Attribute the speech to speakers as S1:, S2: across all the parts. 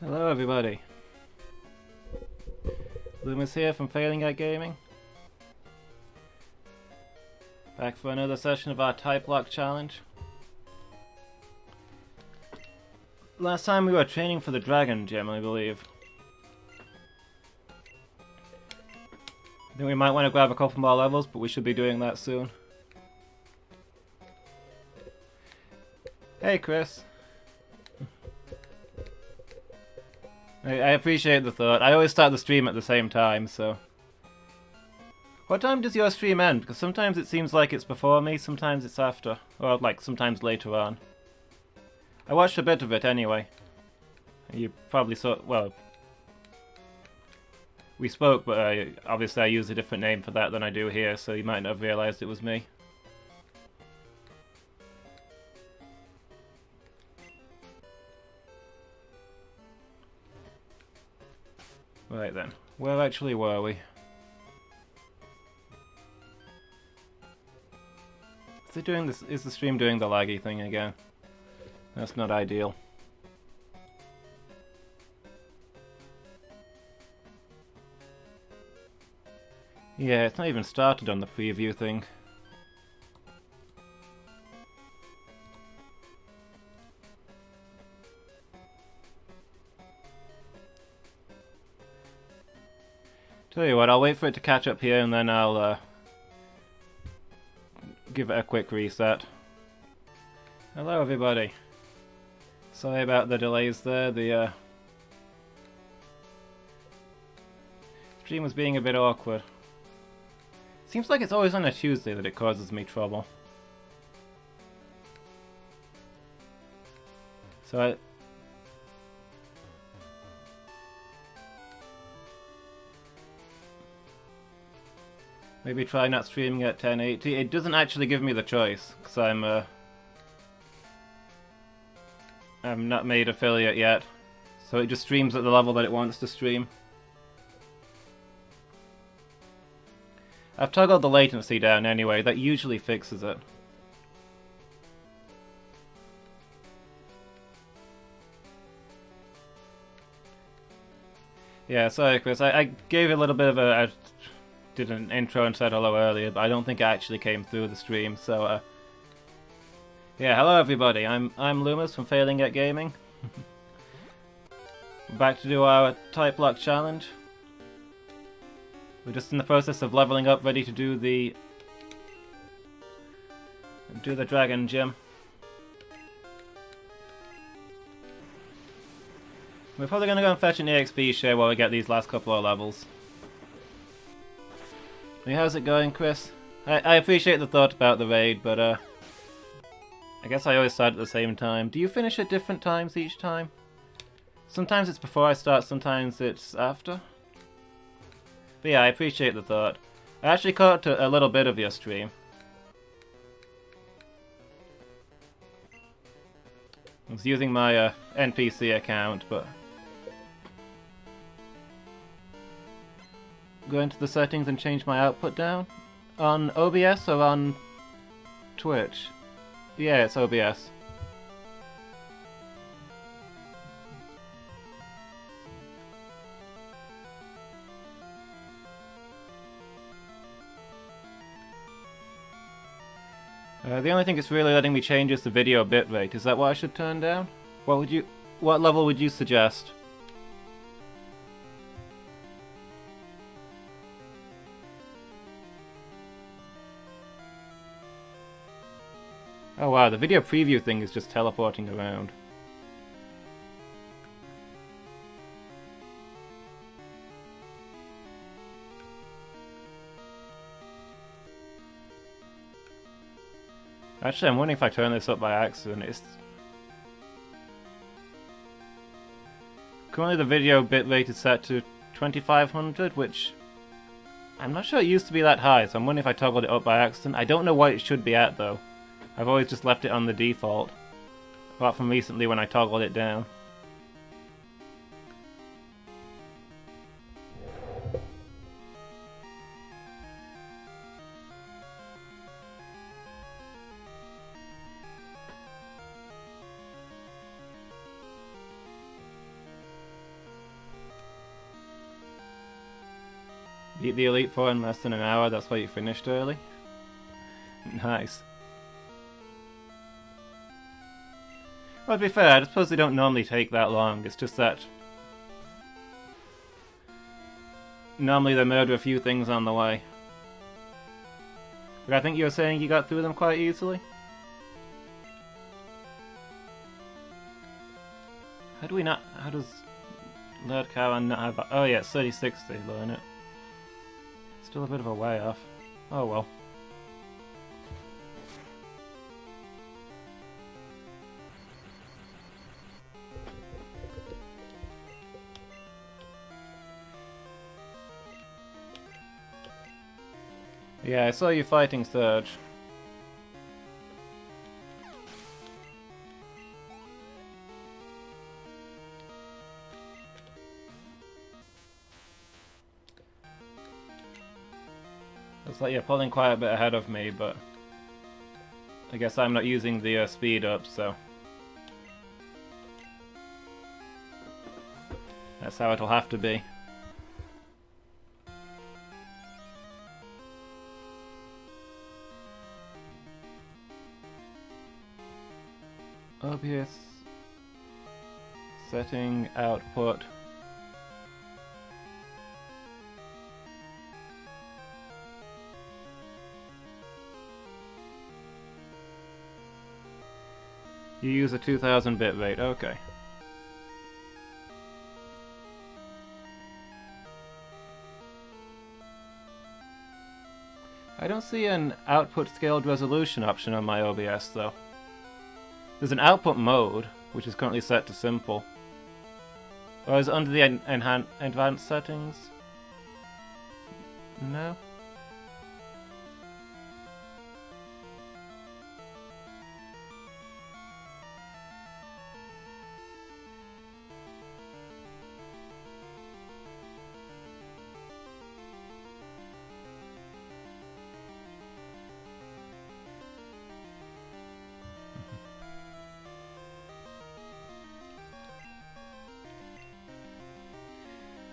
S1: Hello everybody. Lumus here from Failing at Gaming. Back for another session of our Typelock challenge. Last time we were training for the Dragon Gem, I believe. I think we might want to grab a couple more levels, but we should be doing that soon. Hey Chris. I appreciate the thought. I always start the stream at the same time, so... What time does your stream end? Because sometimes it seems like it's before me, sometimes it's after. Or, like, sometimes later on. I watched a bit of it anyway. You probably saw... well... We spoke, but obviously I use a different name for that than I do here, so you might not have realised it was me. Right then, where actually were we? Is it doing this? Is the stream doing the laggy thing again? That's not ideal. Yeah, it's not even started on the preview thing. Tell you what, I'll wait for it to catch up here and then I'll give it a quick reset. Hello everybody. Sorry about the delays there, the stream was being a bit awkward. Seems like it's always on a Tuesday that it causes me trouble. So maybe try not streaming at 1080. It doesn't actually give me the choice, because I'm not made affiliate yet. So it just streams at the level that it wants to stream. I've toggled the latency down anyway, that usually fixes it. Yeah, sorry Chris, I gave a little bit of a... I did an intro and said hello earlier, but I don't think it actually came through the stream, so yeah, hello everybody, I'm Lumus from Failing at Gaming. We're back to do our Typelock challenge. We're just in the process of leveling up, ready to do the Dragon Gem. We're probably going to go and fetch an EXP share while we get these last couple of levels. Hey, how's it going, Chris? I appreciate the thought about the raid, but I guess I always start at the same time. Do you finish at different times each time? Sometimes it's before I start, sometimes it's after. But yeah, I appreciate the thought. I actually caught a little bit of your stream. I was using my NPC account, but... Go into the settings and change my output down? On OBS or on Twitch? Yeah, it's OBS. The only thing it's really letting me change is the video bitrate. Is that what I should turn down? What level would you suggest? Oh wow, the video preview thing is just teleporting around. Actually, I'm wondering if I turn this up by accident. It's... Currently the video bitrate is set to 2500, which... I'm not sure it used to be that high, so I'm wondering if I toggled it up by accident. I don't know what it should be at, though. I've always just left it on the default. Apart from recently when I toggled it down. Beat the Elite Four in less than an hour, that's why you finished early? Nice. Well, to be fair, I suppose they don't normally take that long, it's just that normally they murder a few things on the way. But I think you were saying you got through them quite easily? How do we not... how does Lord Karan not have... oh yeah, it's 36 they learn it. Still a bit of a way off. Oh well. Yeah, I saw you fighting Surge. Looks like you're pulling quite a bit ahead of me, but I guess I'm not using the speed up, so that's how it'll have to be. OBS setting output. You use a 2000 bit rate, okay. I don't see an output scaled resolution option on my OBS though. There's an output mode, which is currently set to simple. Or is it under the advanced settings? No?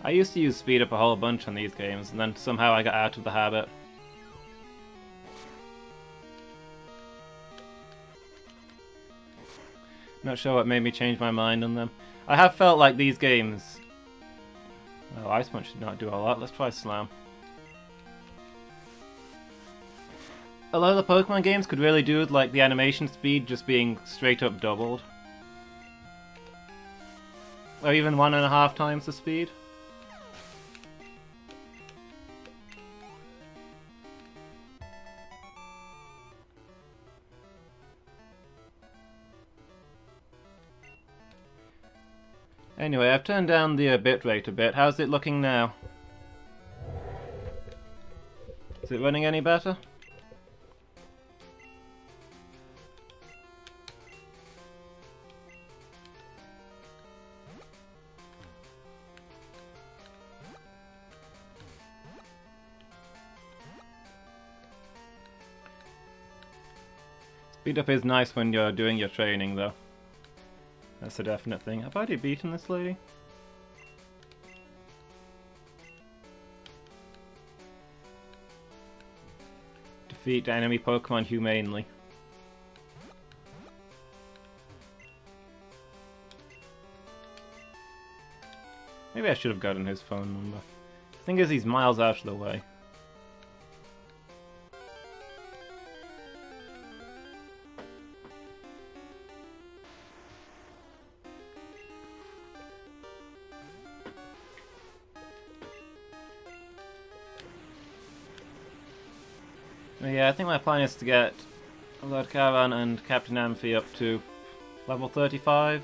S1: I used to use speed up a whole bunch on these games, and then somehow I got out of the habit. Not sure what made me change my mind on them. I have felt like these games... oh, Ice Punch did not do a lot. Let's try Slam. A lot of the Pokemon games could really do with like the animation speed just being straight up doubled. Or even 1.5 times the speed. Anyway, I've turned down the bitrate a bit. How's it looking now? Is it running any better? Speed up is nice when you're doing your training, though. That's a definite thing. Have I already beaten this lady? Defeat enemy Pokemon humanely. Maybe I should have gotten his phone number. The thing is, he's miles out of the way. Yeah, I think my plan is to get Lord Karan and Captain Amphi up to level 35.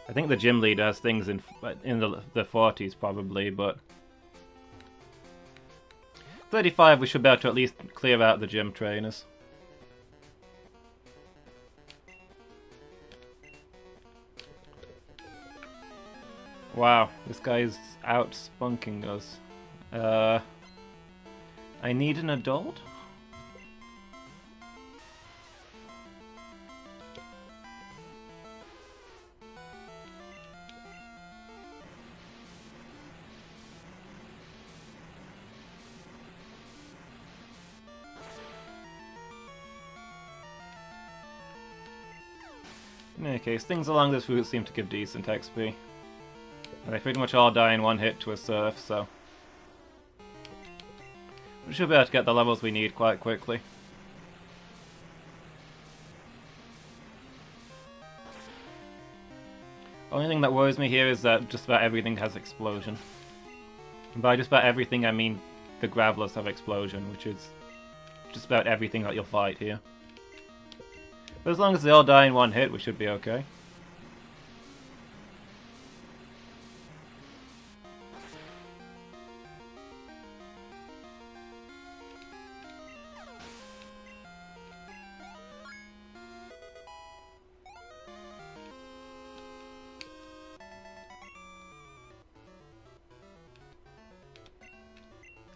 S1: I think the gym leader has things in the 40s probably, but 35 we should be able to at least clear out the gym trainers. Wow, this guy's out spunking us. I need an adult? In any case, things along this route seem to give decent XP. And they pretty much all die in one hit to a surf, so... we should be able to get the levels we need quite quickly. Only thing that worries me here is that just about everything has explosion. And by just about everything I mean the Gravelers have explosion, which is just about everything that you'll fight here. But as long as they all die in one hit, we should be okay.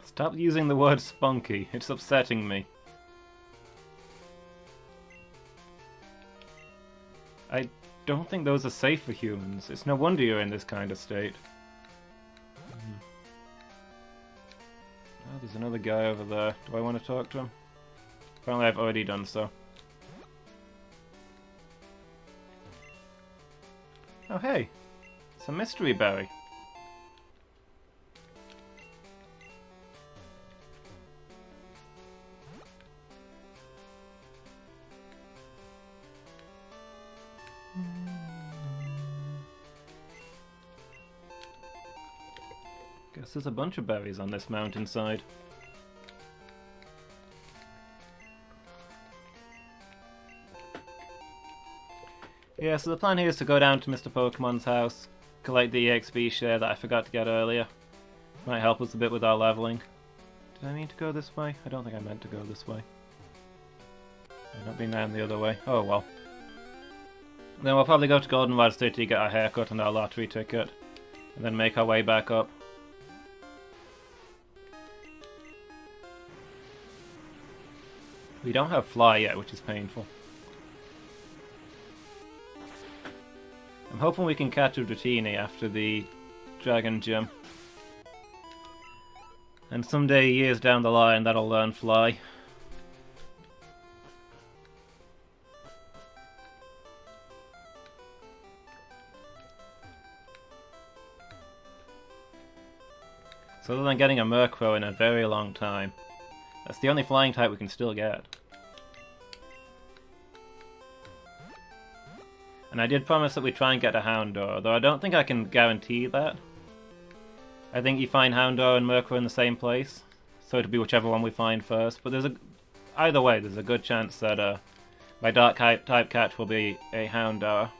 S1: Stop using the word spunky, it's upsetting me. I don't think those are safe for humans. It's no wonder you're in this kind of state. Oh, there's another guy over there. Do I want to talk to him? Apparently I've already done so. Oh hey! It's a mystery berry. Guess there's a bunch of berries on this mountainside. Yeah, so the plan here is to go down to Mr. Pokemon's house, collect the EXP share that I forgot to get earlier. Might help us a bit with our leveling. Did I mean to go this way? I don't think I meant to go this way. I've not been down the other way. Oh well. Then we'll probably go to Goldenrod City, get our haircut and our lottery ticket, and then make our way back up. We don't have Fly yet, which is painful. I'm hoping we can catch a Dratini after the Dragon Gym. And someday, years down the line, that'll learn Fly. So other than getting a Murkrow in a very long time, that's the only flying type we can still get. And I did promise that we'd try and get a Houndour, though I don't think I can guarantee that. I think you find Houndour and Murkrow in the same place, so it'll be whichever one we find first. But either way, there's a good chance that my Dark type catch will be a Houndour.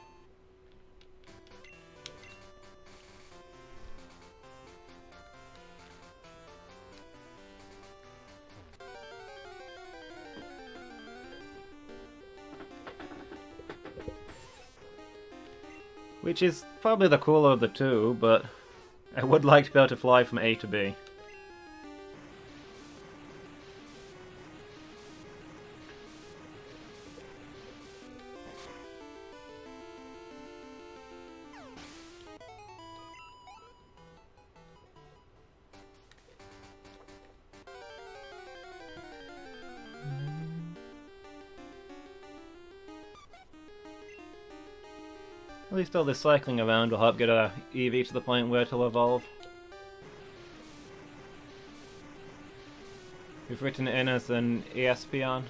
S1: Which is probably the cooler of the two, but I would like to be able to fly from A to B. At least all this cycling around will help get our Eevee to the point where it'll evolve. We've written it in as an Espion,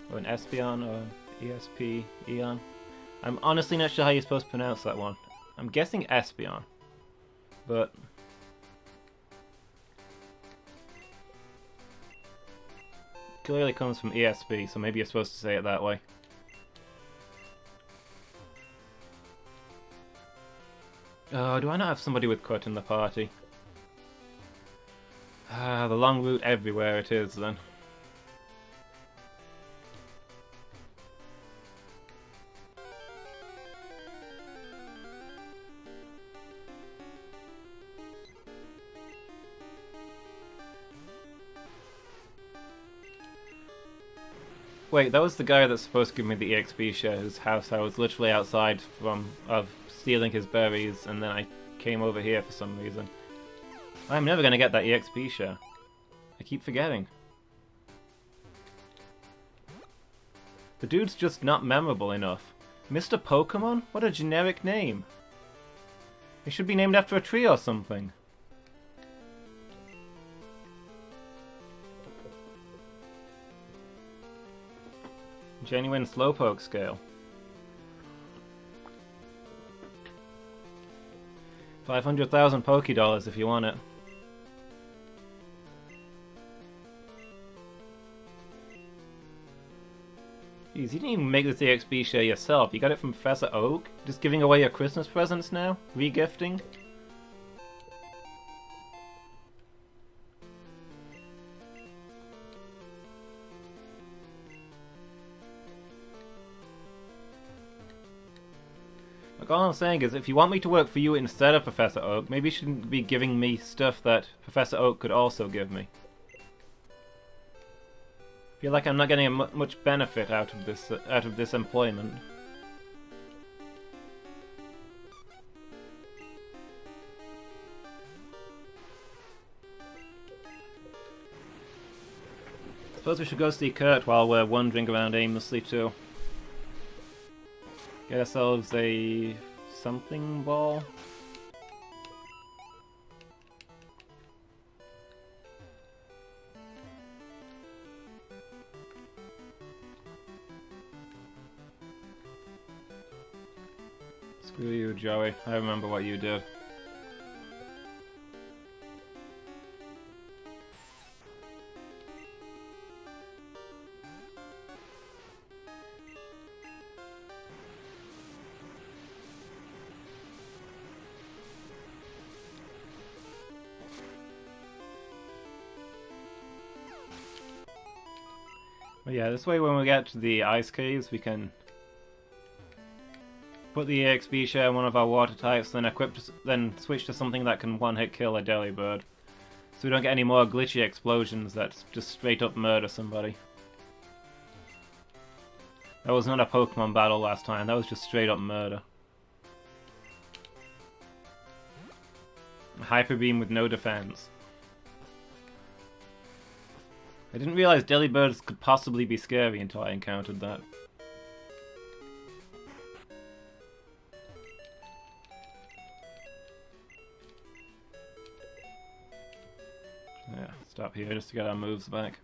S1: or an Espeon, or an ESP Eon. I'm honestly not sure how you're supposed to pronounce that one. I'm guessing Espeon, but... clearly comes from ESP, so maybe you're supposed to say it that way. Oh, do I not have somebody with Cut in the party? Ah, the long route everywhere it is then. Wait, that was the guy that's supposed to give me the EXP share, whose house I was literally outside of stealing his berries, and then I came over here for some reason. I'm never gonna get that EXP share. I keep forgetting. The dude's just not memorable enough. Mr. Pokémon? What a generic name. It should be named after a tree or something. Genuine Slowpoke scale. 500,000 Pokédollars if you want it. Jeez, you didn't even make this EXP share yourself. You got it from Professor Oak? Just giving away your Christmas presents now? Regifting? Like, all I'm saying is, if you want me to work for you instead of Professor Oak, maybe you shouldn't be giving me stuff that Professor Oak could also give me. I feel like I'm not getting much benefit out of this employment. Suppose we should go see Kurt while we're wandering around aimlessly too. Get ourselves a something ball. Screw you, Joey. I remember what you did. But yeah, this way when we get to the ice caves, we can put the EXP share in one of our water types, then switch to something that can one-hit kill a Delibird. So we don't get any more glitchy explosions that just straight up murder somebody. That was not a Pokemon battle last time, that was just straight up murder. A Hyper Beam with no defense. I didn't realize Delibirds could possibly be scary until I encountered that. Yeah, stop here just to get our moves back.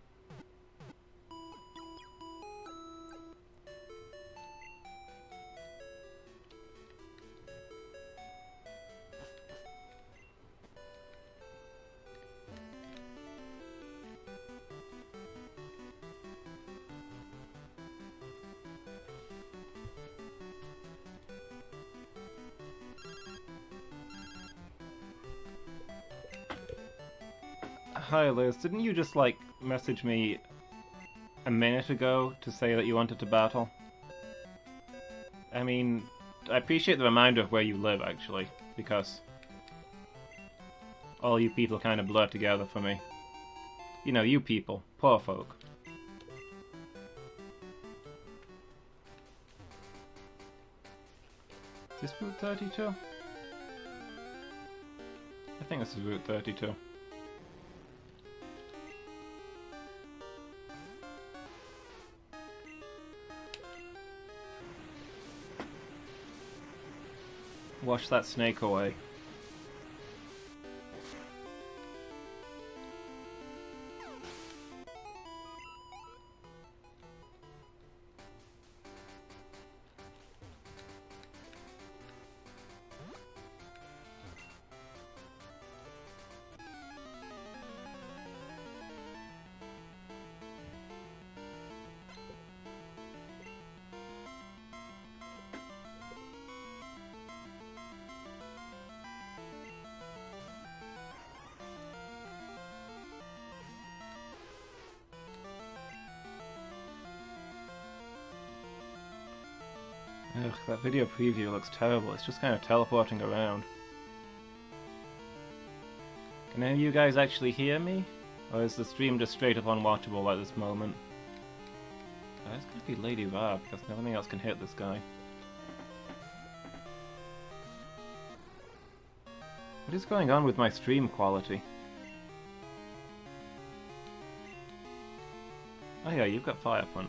S1: Hi Liz, didn't you just like message me a minute ago to say that you wanted to battle? I mean, I appreciate the reminder of where you live actually, because all you people kind of blur together for me. You know, you people, poor folk. Is this Route 32? I think this is Route 32. Wash that snake away. Ugh, that video preview looks terrible. It's just kind of teleporting around. Can any of you guys actually hear me? Or is the stream just straight up unwatchable at this moment? It's gonna be Lady Rab, because nothing else can hit this guy. What is going on with my stream quality? Oh yeah, you've got Fire Punch.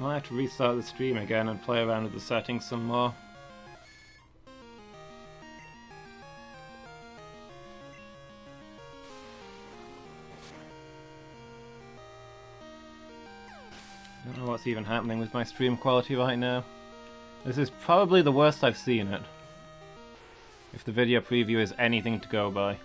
S1: might have to restart the stream again and play around with the settings some more. I don't know what's even happening with my stream quality right now. This is probably the worst I've seen it, if the video preview is anything to go by.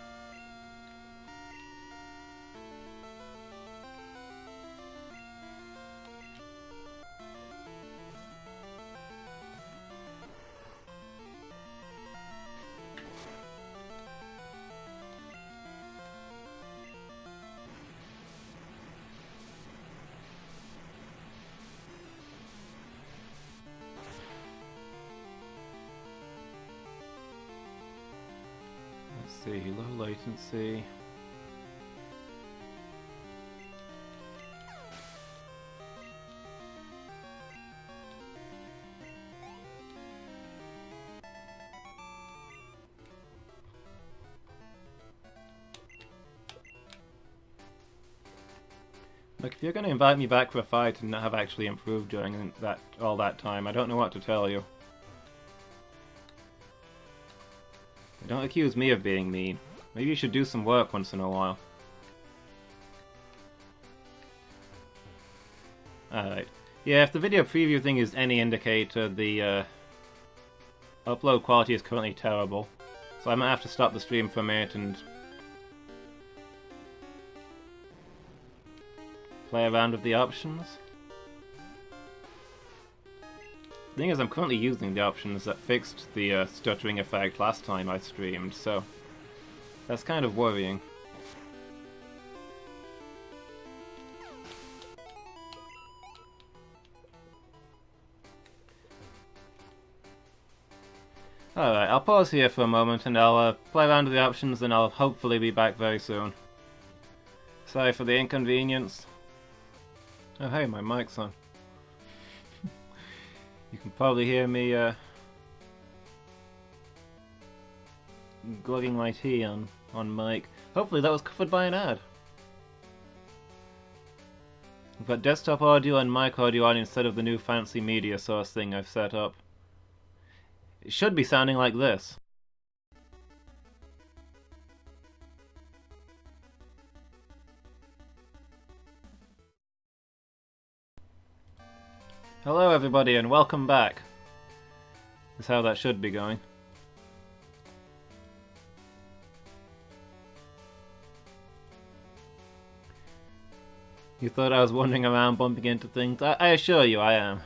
S1: Let's see, low latency. Look, if you're going to invite me back for a fight and not have actually improved during all that time, I don't know what to tell you. Don't accuse me of being mean. Maybe you should do some work once in a while. Alright. Yeah, if the video preview thing is any indicator, the upload quality is currently terrible. So I might have to stop the stream for a minute and play around with the options. The thing is, I'm currently using the options that fixed the stuttering effect last time I streamed, so that's kind of worrying. Alright, I'll pause here for a moment and I'll play around with the options and I'll hopefully be back very soon. Sorry for the inconvenience. Oh hey, my mic's on. You can probably hear me glugging my tea on mic. Hopefully that was covered by an ad. I've got desktop audio and mic audio on instead of the new fancy media source thing I've set up. It should be sounding like this. Hello everybody and welcome back. That's how that should be going. You thought I was wandering around bumping into things? I assure you I am.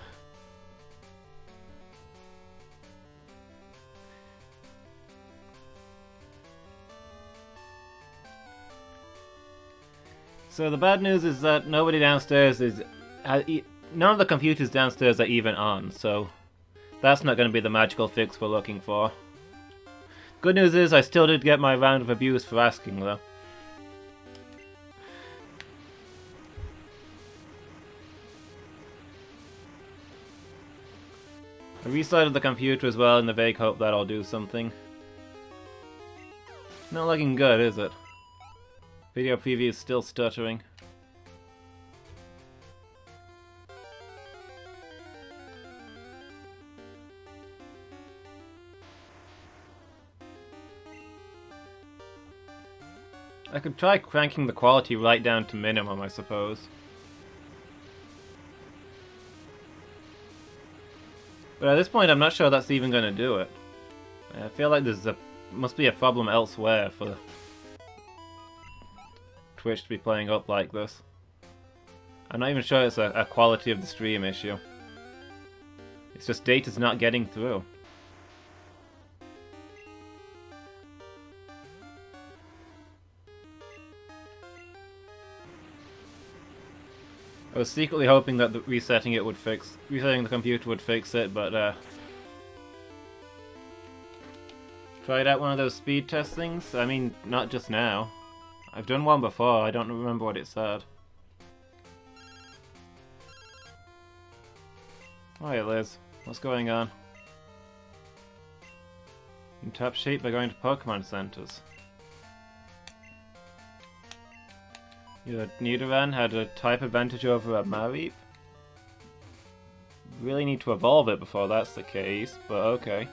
S1: So the bad news is that nobody downstairs is... none of the computers downstairs are even on, so that's not going to be the magical fix we're looking for. Good news is I still did get my round of abuse for asking, though. I restarted the computer as well in the vague hope that'll do something. Not looking good, is it? Video preview is still stuttering. I could try cranking the quality right down to minimum, I suppose. But at this point, I'm not sure that's even going to do it. I feel like must be a problem elsewhere for Twitch to be playing up like this. I'm not even sure it's a quality of the stream issue. It's just data's not getting through. I was secretly hoping that resetting the computer would fix it, but tried out one of those speed test things. I mean, not just now. I've done one before. I don't remember what it said. Oh hey Liz, what's going on? In top shape by going to Pokémon centers. Your Nidoran had a type advantage over a Mareep? Really need to evolve it before that's the case, but okay.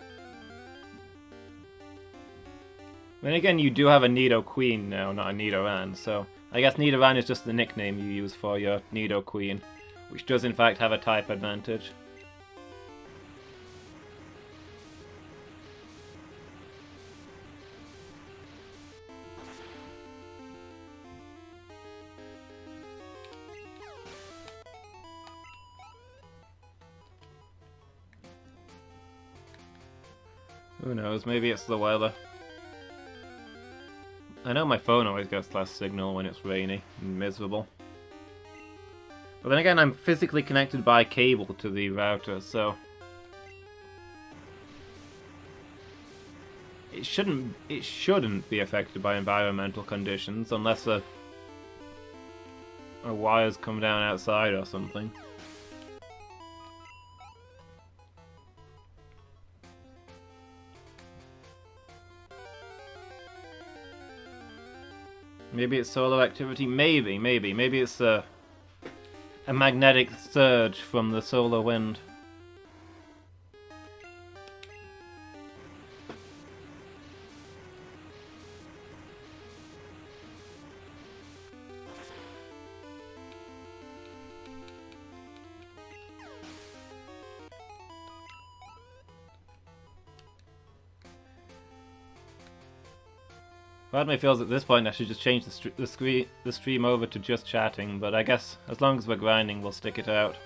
S1: Then again, you do have a Nidoqueen now, not a Nidoran, so I guess Nidoran is just the nickname you use for your Nidoqueen, which does in fact have a type advantage. Who knows, maybe it's the weather. I know my phone always gets less signal when it's rainy and miserable. But then again, I'm physically connected by cable to the router, so... It shouldn't be affected by environmental conditions, unless a wire's come down outside or something. Maybe it's solar activity. Maybe it's a magnetic surge from the solar wind. Part of me feels at this point I should just change the stream over to just chatting, but I guess as long as we're grinding, we'll stick it out.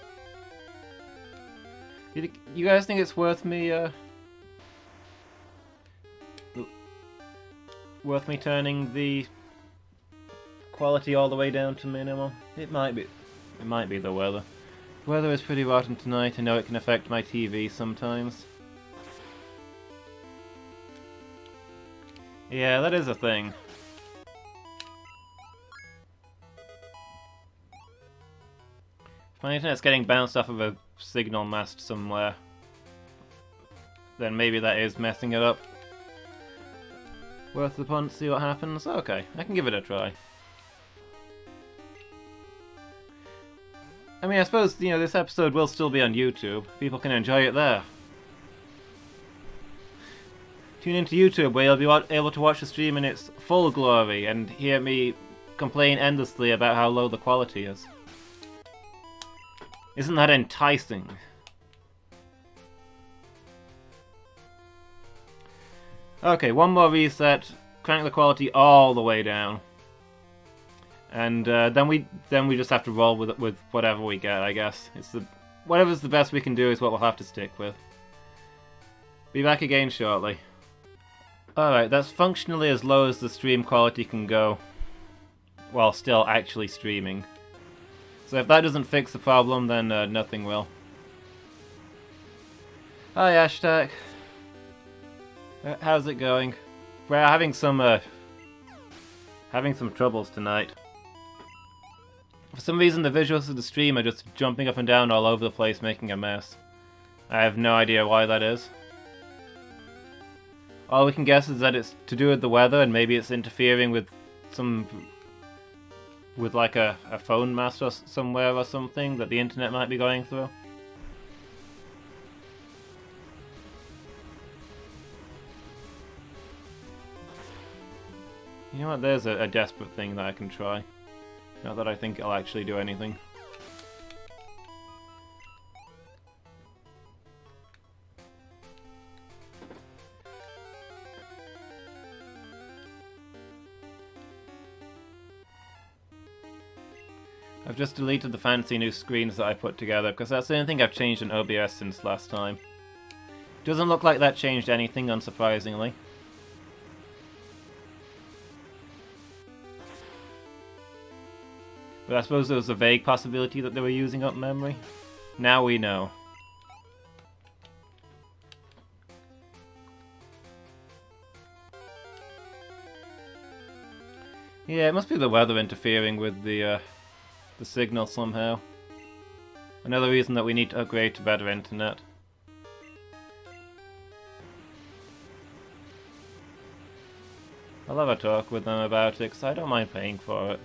S1: You guys think it's worth me turning the quality all the way down to minimum? It might be. It might be the weather. The weather is pretty rotten tonight. I know it can affect my TV sometimes. Yeah, that is a thing. If my internet's getting bounced off of a signal mast somewhere, then maybe that is messing it up. Worth the punt, see what happens? Okay, I can give it a try. I mean, I suppose, you know, this episode will still be on YouTube. People can enjoy it there. Tune into YouTube where you'll be able to watch the stream in its full glory and hear me complain endlessly about how low the quality is. Isn't that enticing? Okay, one more reset, crank the quality all the way down. And then we just have to roll with whatever we get, I guess. Whatever's the best we can do is what we'll have to stick with. Be back again shortly. Alright, that's functionally as low as the stream quality can go, while still actually streaming. So if that doesn't fix the problem, then nothing will. Hi Ashtak. How's it going? We're having some troubles tonight. For some reason the visuals of the stream are just jumping up and down all over the place, making a mess. I have no idea why that is. All we can guess is that it's to do with the weather, and maybe it's interfering with like a phone mast or somewhere or something that the internet might be going through. You know what, there's a desperate thing that I can try. Not that I think it'll actually do anything. I've just deleted the fancy new screens that I put together, because that's the only thing I've changed in OBS since last time. Doesn't look like that changed anything, unsurprisingly. But I suppose there was a vague possibility that they were using up memory. Now we know. Yeah, it must be the weather interfering with the signal somehow. Another reason that we need to upgrade to better internet. I'll have a talk with them about it, because I don't mind paying for it.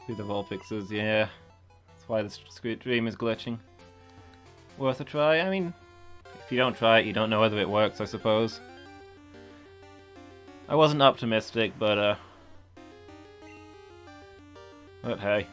S1: Through the Vulpixes, yeah. That's why the stream is glitching. Worth a try? I mean, if you don't try it, you don't know whether it works, I suppose. I wasn't optimistic, but hey.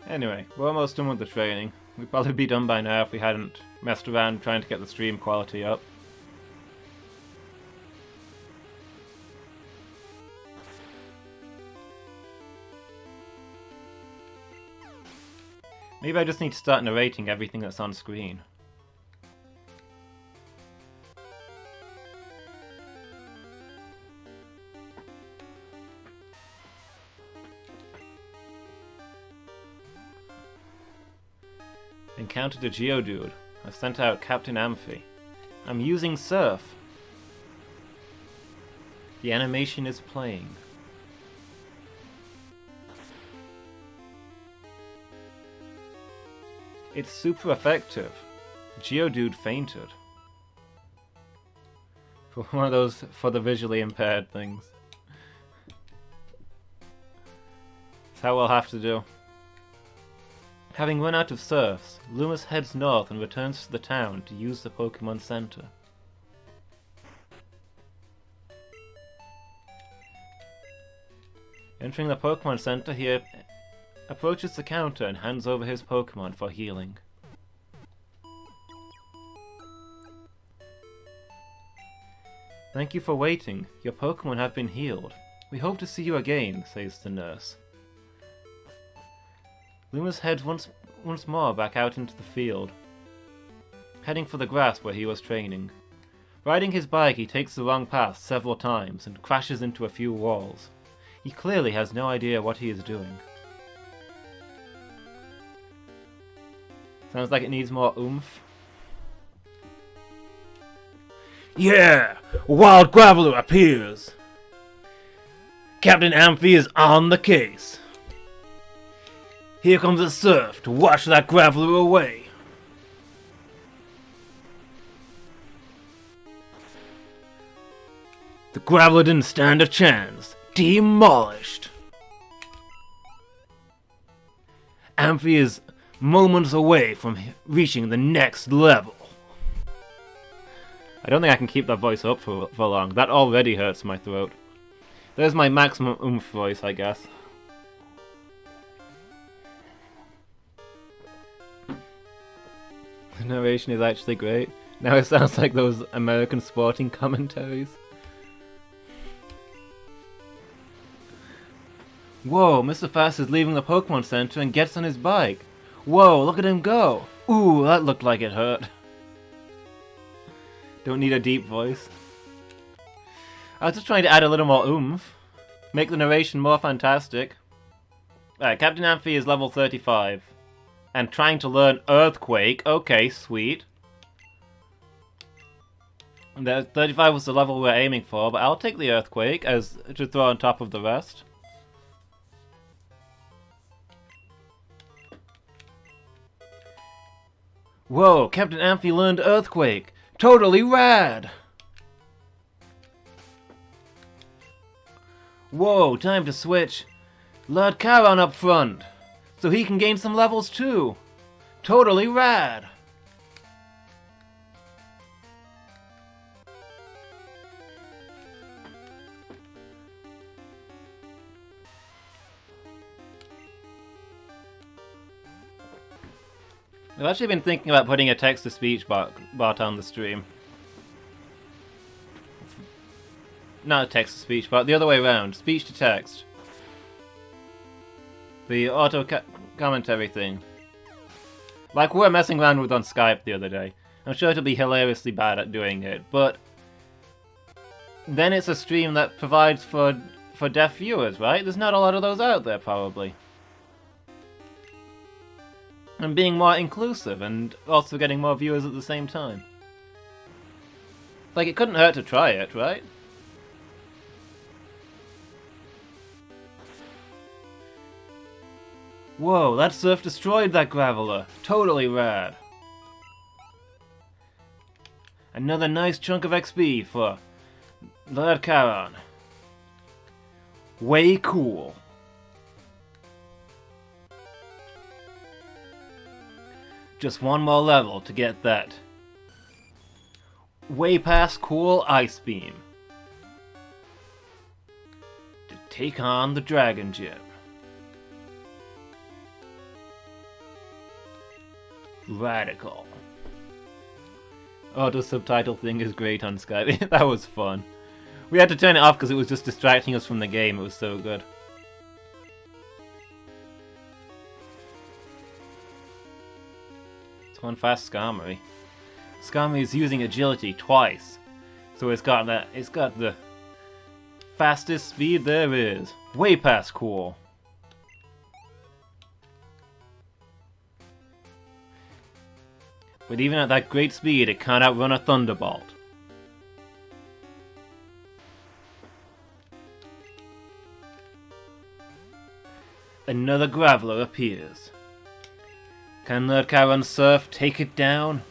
S1: Anyway, we're almost done with the training. We'd probably be done by now if we hadn't messed around trying to get the stream quality up. Maybe I just need to start narrating everything that's on screen. Encountered a Geodude. I've sent out Captain Amphi. I'm using Surf. The animation is playing. It's super effective. Geodude fainted. For one of those for the visually impaired things. That's how we'll have to do. Having run out of Surfs, Lumus heads north and returns to the town to use the Pokémon Center. Entering the Pokémon Center, he approaches the counter and hands over his Pokémon for healing. Thank you for waiting. Your Pokémon have been healed. We hope to see you again, says the nurse. Lumus heads once more back out into the field, heading for the grass where he was training. Riding his bike, he takes the wrong path several times and crashes into a few walls. He clearly has no idea what he is doing. Sounds like it needs more oomph. Yeah! A wild Graveler appears! Captain Amphi is on the case. Here comes a Surf to wash that Graveler away. The Graveler didn't stand a chance. Demolished. Amphi is moments away from reaching the next level. I don't think I can keep that voice up for long. That already hurts my throat. There's my maximum oomph voice, I guess. The narration is actually great. Now it sounds like those American sporting commentaries. Whoa, Mr. Fast is leaving the Pokémon Center and gets on his bike. Whoa, look at him go. Ooh, that looked like it hurt. Don't need a deep voice. I was just trying to add a little more oomph. Make the narration more fantastic. Alright, Captain Amphi is level 35. And trying to learn Earthquake. Okay, sweet. And 35 was the level we're aiming for, but I'll take the Earthquake as to throw on top of the rest. Whoa, Captain Amphi learned Earthquake. Totally rad! Whoa, time to switch Lord Charon up front, so he can gain some levels too. Totally rad! I've actually been thinking about putting a text-to-speech bot on the stream. Not a text-to-speech bot, the other way around. Speech-to-text. The auto-commentary thing. Like we were messing around with on Skype the other day. I'm sure it'll be hilariously bad at doing it, but then it's a stream that provides for deaf viewers, right? There's not a lot of those out there, probably. And being more inclusive, and also getting more viewers at the same time. Like, it couldn't hurt to try it, right? Whoa, that surf destroyed that Graveler. Totally rad. Another nice chunk of XP for Lord Charon. Way cool. Just one more level to get that way past cool Ice Beam. To take on the Dragon Gym. Radical. Oh, the subtitle thing is great on Skype. That was fun. We had to turn it off because it was just distracting us from the game. It was so good. It's one fast Skarmory. Skarmory is using agility twice. So it's got the fastest speed there is. Way past cool. But even at that great speed, it can't outrun a Thunderbolt. Another Graveler appears. Can Lord Charon's surf take it down?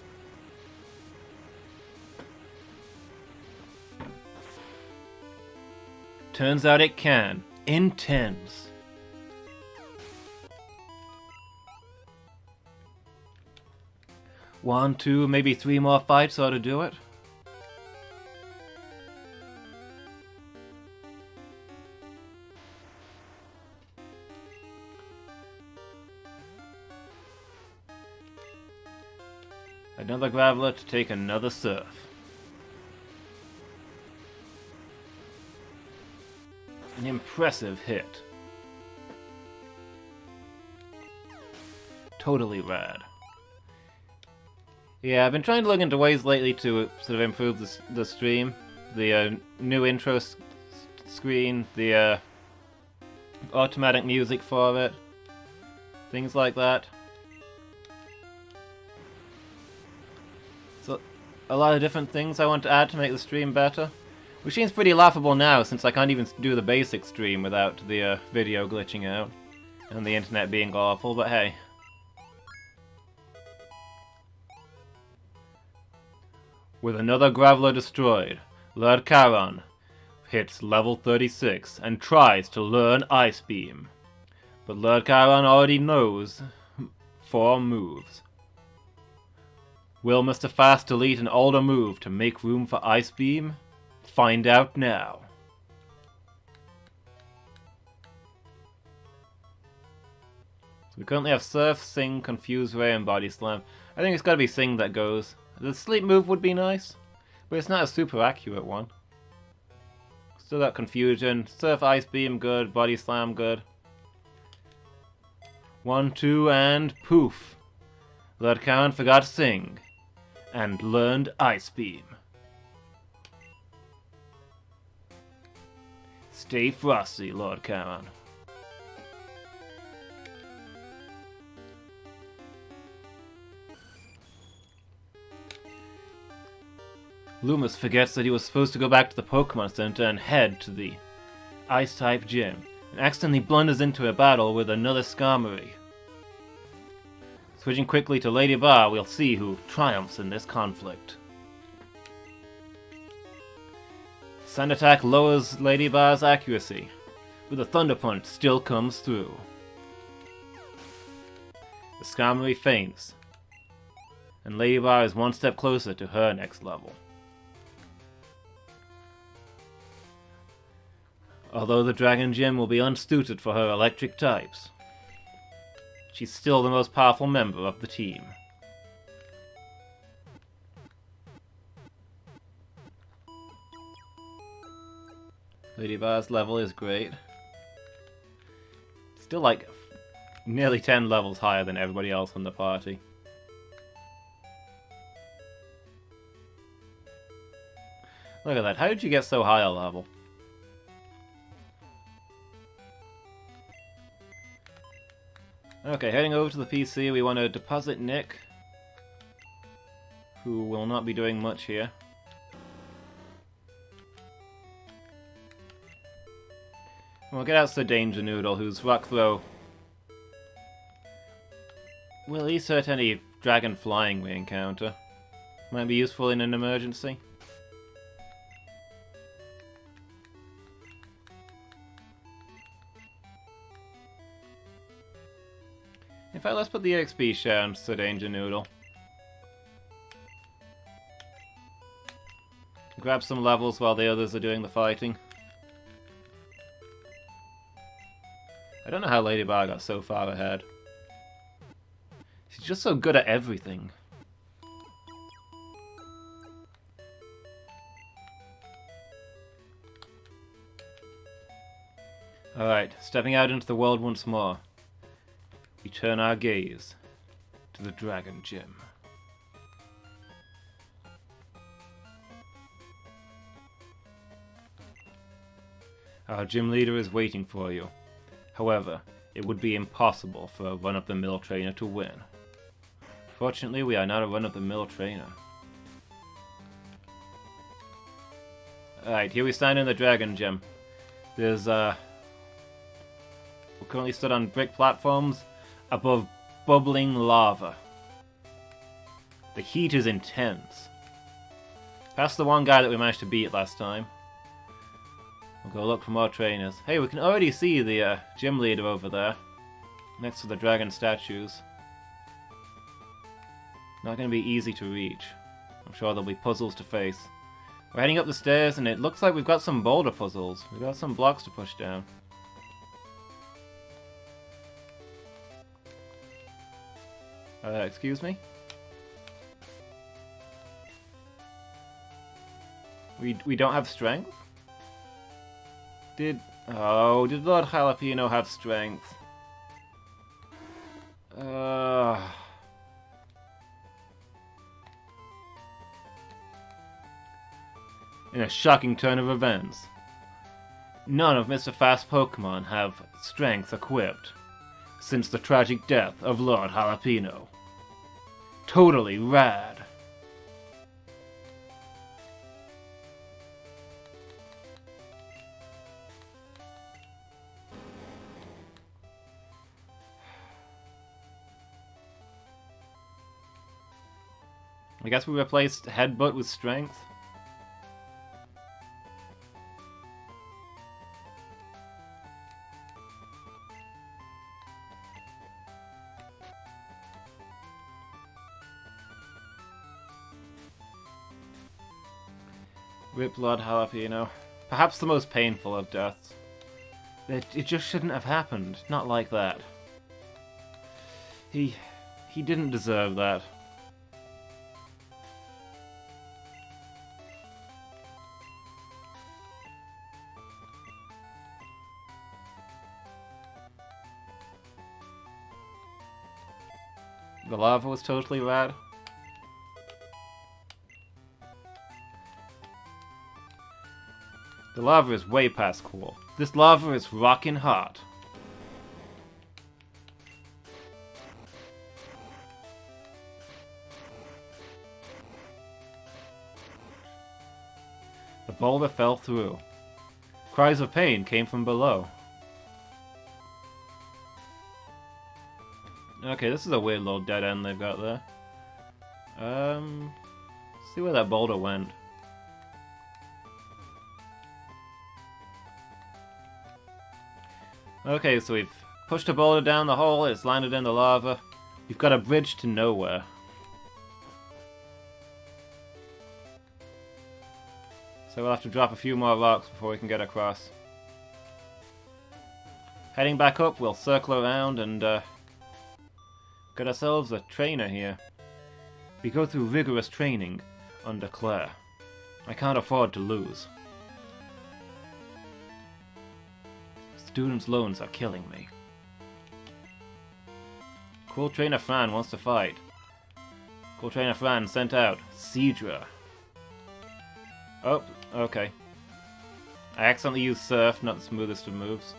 S1: Turns out it can. Intense. One, two, maybe three more fights ought to do it. Another Graveler to take another surf. An impressive hit. Totally rad. Yeah, I've been trying to look into ways lately to sort of improve the stream. The new intro screen, the automatic music for it, things like that. So, a lot of different things I want to add to make the stream better. Which seems pretty laughable now, since I can't even do the basic stream without the video glitching out and the internet being awful, but hey. With another Graveler destroyed, Lord Charon hits level 36 and tries to learn Ice Beam. But Lord Charon already knows 4 moves. Will Mr. Fast delete an older move to make room for Ice Beam? Find out now. So we currently have Surf, Sing, Confuse Ray, and Body Slam. I think it's gotta be Sing that goes. The Sleep move would be nice, but it's not a super accurate one. Still got Confusion, Surf, Ice Beam, good, Body Slam, good. 1, 2, and poof. Lord Charon forgot Sing, and learned Ice Beam. Stay frosty, Lord Charon. Lumus forgets that he was supposed to go back to the Pokémon Center and head to the Ice-type gym, and accidentally blunders into a battle with another Skarmory. Switching quickly to Lady Bar, we'll see who triumphs in this conflict. Sand attack lowers Lady Bar's accuracy, but the Thunder Punch still comes through. The Skarmory faints, and Lady Bar is one step closer to her next level. Although the Dragon Gym will be unsuited for her electric types, she's still the most powerful member of the team. Lady Bar's level is great. Still like nearly 10 levels higher than everybody else in the party. Look at that, how did you get so high a level? Okay, heading over to the PC, we want to deposit Nick, who will not be doing much here. We'll get out the Danger Noodle, whose Rock Throw will at least hurt any dragon flying we encounter. Might be useful in an emergency. In fact, let's put the XP share on the Danger Noodle. Grab some levels while the others are doing the fighting. I don't know how Ladybug got so far ahead. She's just so good at everything. Alright, stepping out into the world once more. We turn our gaze to the Dragon Gym. Our gym leader is waiting for you. However, it would be impossible for a run-of-the-mill trainer to win. Fortunately, we are not a run-of-the-mill trainer. Alright, here we stand in the Dragon Gym. There's, we're currently stood on brick platforms above bubbling lava. The heat is intense. Past the one guy that we managed to beat last time. We'll go look for more trainers. Hey, we can already see the gym leader over there, next to the dragon statues. Not going to be easy to reach. I'm sure there'll be puzzles to face. We're heading up the stairs, and it looks like we've got some boulder puzzles. We've got some blocks to push down. Excuse me? We don't have strength? Did Lord Jalapeno have strength? In a shocking turn of events, none of Mr. Fast Pokemon have strength equipped since the tragic death of Lord Jalapeno. Totally rad. I guess we replaced Headbutt with Strength. Rip Lord Jalapeno. Perhaps the most painful of deaths. It just shouldn't have happened. Not like that. He didn't deserve that. The lava was totally rad. The lava is way past cool. This lava is rockin' hot. The boulder fell through. Cries of pain came from below. Okay, this is a weird little dead end they've got there. See where that boulder went. Okay, so we've pushed a boulder down the hole, it's landed in the lava. We've got a bridge to nowhere. So we'll have to drop a few more rocks before we can get across. Heading back up, we'll circle around and get ourselves a trainer here. We go through rigorous training under Claire. I can't afford to lose. Students' loans are killing me. Cool Trainer Fran wants to fight. Cool Trainer Fran sent out Seadra. Oh, okay. I accidentally used Surf, not the smoothest of moves.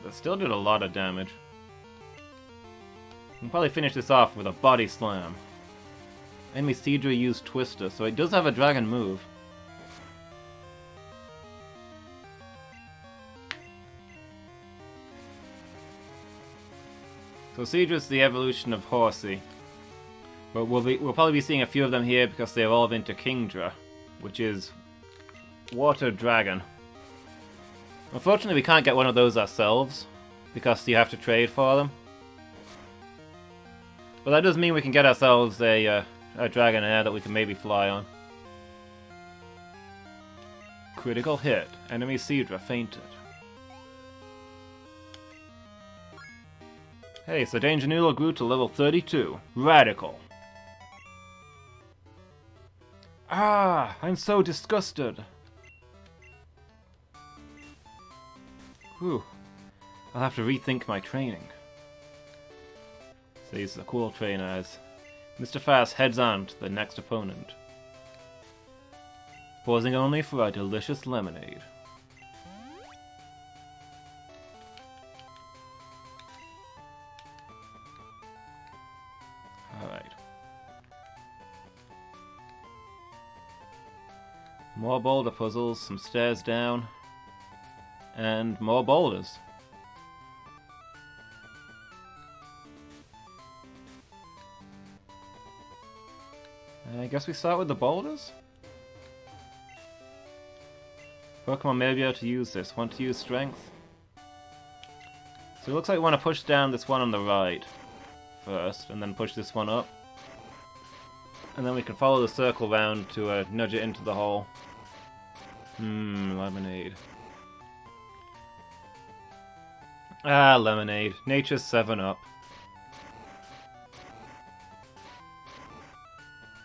S1: That still did a lot of damage. We'll probably finish this off with a body slam. Enemy Seadra used Twister, so it does have a dragon move. So Seadra's the evolution of Horsey. But we'll probably be seeing a few of them here because they evolve into Kingdra, which is Water Dragon. Unfortunately, we can't get one of those ourselves because you have to trade for them. But that does mean we can get ourselves a Dragonair that we can maybe fly on. Critical hit. Enemy Seadra fainted. Hey, so Danger Noodle grew to level 32. Radical. Ah, I'm so disgusted. Whew. I'll have to rethink my training. So he's a cool trainer as Mr. Fast heads on to the next opponent. Pausing only for a delicious lemonade. Alright. More boulder puzzles, some stairs down, and more boulders. I guess we start with the boulders? Pokemon may be able to use this. Want to use strength? So it looks like we want to push down this one on the right first, and then push this one up. And then we can follow the circle round to nudge it into the hole. Lemonade. Ah, lemonade. Nature's 7-Up.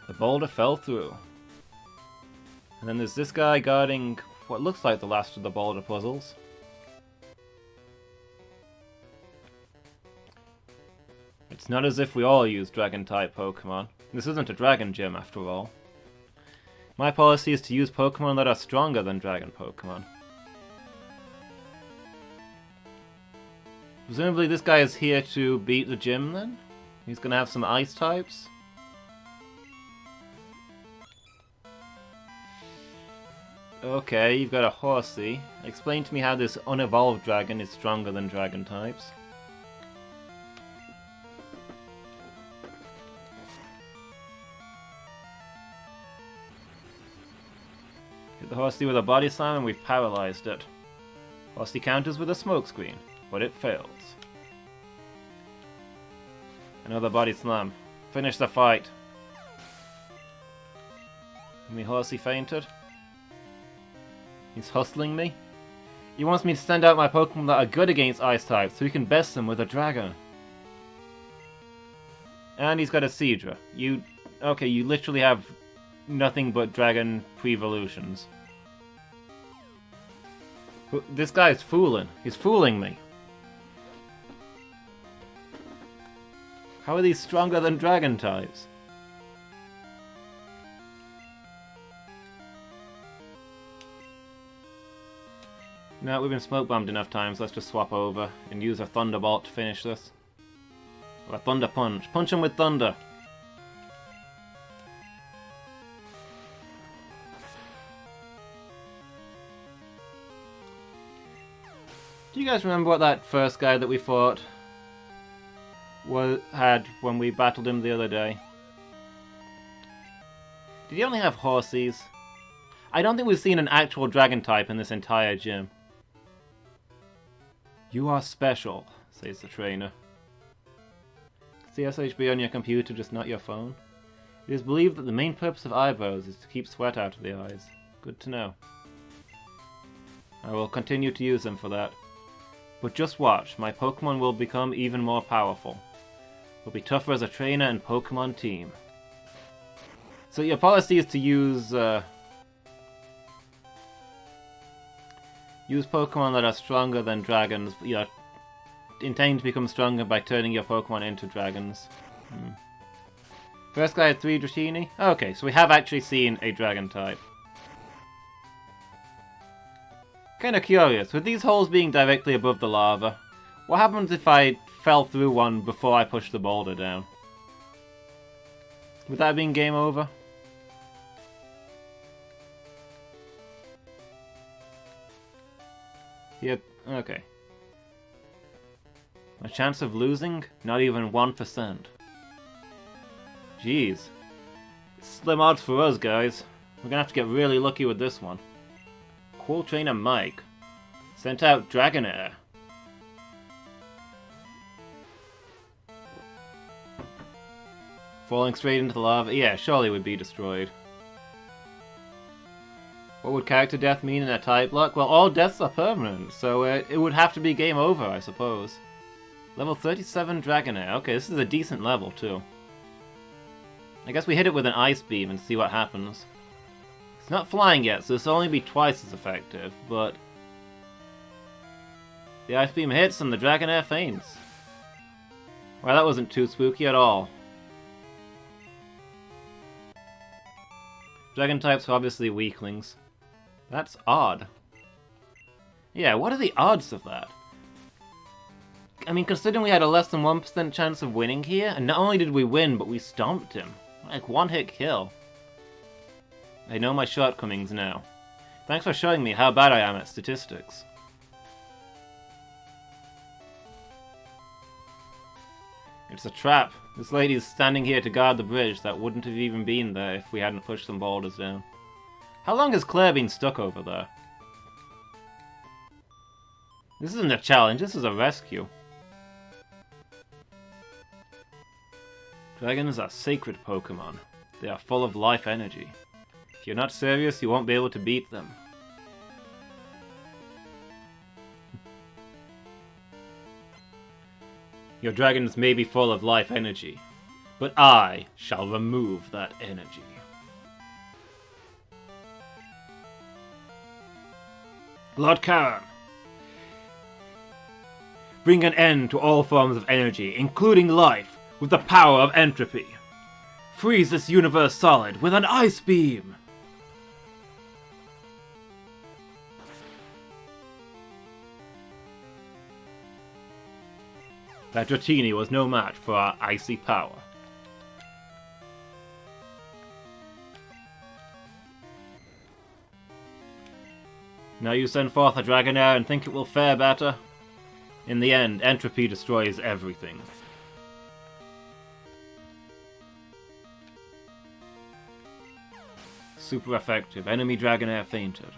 S1: The boulder fell through. And then there's this guy guarding what looks like the last of the boulder puzzles. It's not as if we all use Dragon-type Pokemon. This isn't a Dragon Gym, after all. My policy is to use Pokemon that are stronger than Dragon Pokemon. Presumably this guy is here to beat the gym, then? He's gonna have some Ice types? Okay, you've got a Horsey. Explain to me how this unevolved dragon is stronger than dragon types. Hit the Horsey with a body slam and we've paralyzed it. Horsey counters with a smokescreen, but it fails. Another body slam. Finish the fight. Enemy Horsey fainted. He's hustling me. He wants me to send out my Pokemon that are good against Ice types so he can best them with a dragon. And he's got a Seadra. Okay, you literally have nothing but dragon pre-evolutions. This guy's fooling. He's fooling me. How are these stronger than dragon types? No, we've been smoke bombed enough times, let's just swap over and use a Thunderbolt to finish this. Or a Thunder Punch. Punch him with thunder! Do you guys remember what that first guy that we fought had when we battled him the other day? Did he only have Horsies? I don't think we've seen an actual dragon type in this entire gym. You are special, says the trainer. CSHB on your computer, just not your phone. It is believed that the main purpose of eyebrows is to keep sweat out of the eyes. Good to know. I will continue to use them for that. But just watch, my Pokemon will become even more powerful. Will be tougher as a trainer and Pokemon team. So your policy is to use Pokemon that are stronger than dragons. You're intending to become stronger by turning your Pokemon into dragons. First guy had 3 Dratini? Okay, so we have actually seen a dragon type. Kinda curious, with these holes being directly above the lava, What happens if I fell through one before I pushed the boulder down? Would that have been game over? Yeah, okay. A chance of losing? Not even 1%. Jeez. Slim odds for us, guys. We're gonna have to get really lucky with this one. Cool Trainer Mike. Sent out Dragonair. Falling straight into the lava? Yeah, surely would be destroyed. What would character death mean in a Typelock? Well, all deaths are permanent, so it would have to be game over, I suppose. Level 37 Dragonair. Okay, this is a decent level, too. I guess we hit it with an Ice Beam and see what happens. It's not flying yet, so this will only be twice as effective, but... the Ice Beam hits and the Dragonair faints. Well, that wasn't too spooky at all. Dragon types are obviously weaklings. That's odd. Yeah, what are the odds of that? I mean, considering we had a less than 1% chance of winning here, and not only did we win, but we stomped him. Like, one-hit kill. I know my shortcomings now. Thanks for showing me how bad I am at statistics. It's a trap. This lady's standing here to guard the bridge that wouldn't have even been there if we hadn't pushed some boulders down. How long has Claire been stuck over there? This isn't a challenge, this is a rescue. Dragons are sacred Pokémon. They are full of life energy. If you're not serious, you won't be able to beat them. Your dragons may be full of life energy, but I shall remove that energy. Lord Charon, bring an end to all forms of energy, including life, with the power of entropy. Freeze this universe solid with an ice beam! That Dratini was no match for our icy power. Now you send forth a Dragonair and think it will fare better? In the end, entropy destroys everything. Super effective. Enemy Dragonair fainted.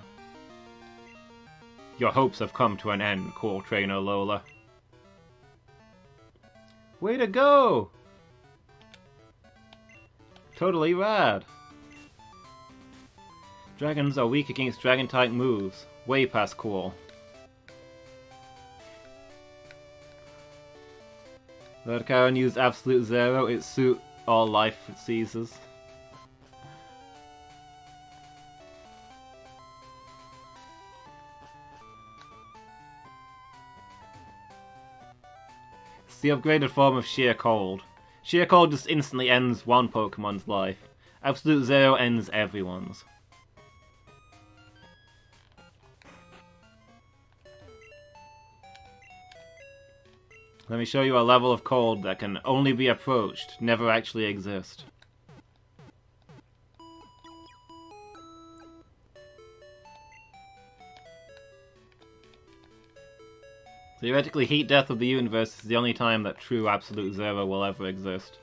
S1: Your hopes have come to an end, Cool Trainer Lola. Way to go! Totally rad. Dragons are weak against dragon-type moves. Way past cool. Lord Charon used Absolute Zero. It suit all life it seizes. It's the upgraded form of Sheer Cold. Sheer Cold just instantly ends one Pokemon's life. Absolute Zero ends everyone's. Let me show you a level of cold that can only be approached, never actually exist. Theoretically, Heat Death of the Universe is the only time that true Absolute Zero will ever exist.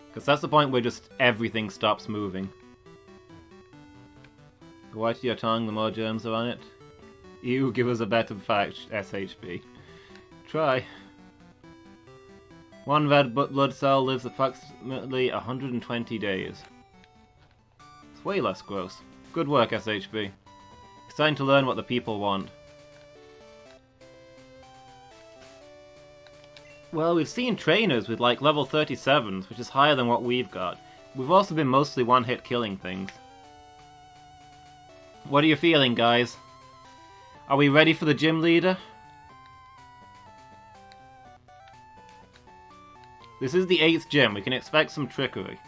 S1: Because that's the point where just everything stops moving. The whiter your tongue, the more germs are on it. Ew, give us a better fact, SHB. Try. One red blood cell lives approximately 120 days. It's way less gross. Good work, SHB. It's time to learn what the people want. Well, we've seen trainers with like level 37s, which is higher than what we've got. We've also been mostly one-hit killing things. What are you feeling, guys? Are we ready for the gym leader? This is the 8th gym, we can expect some trickery.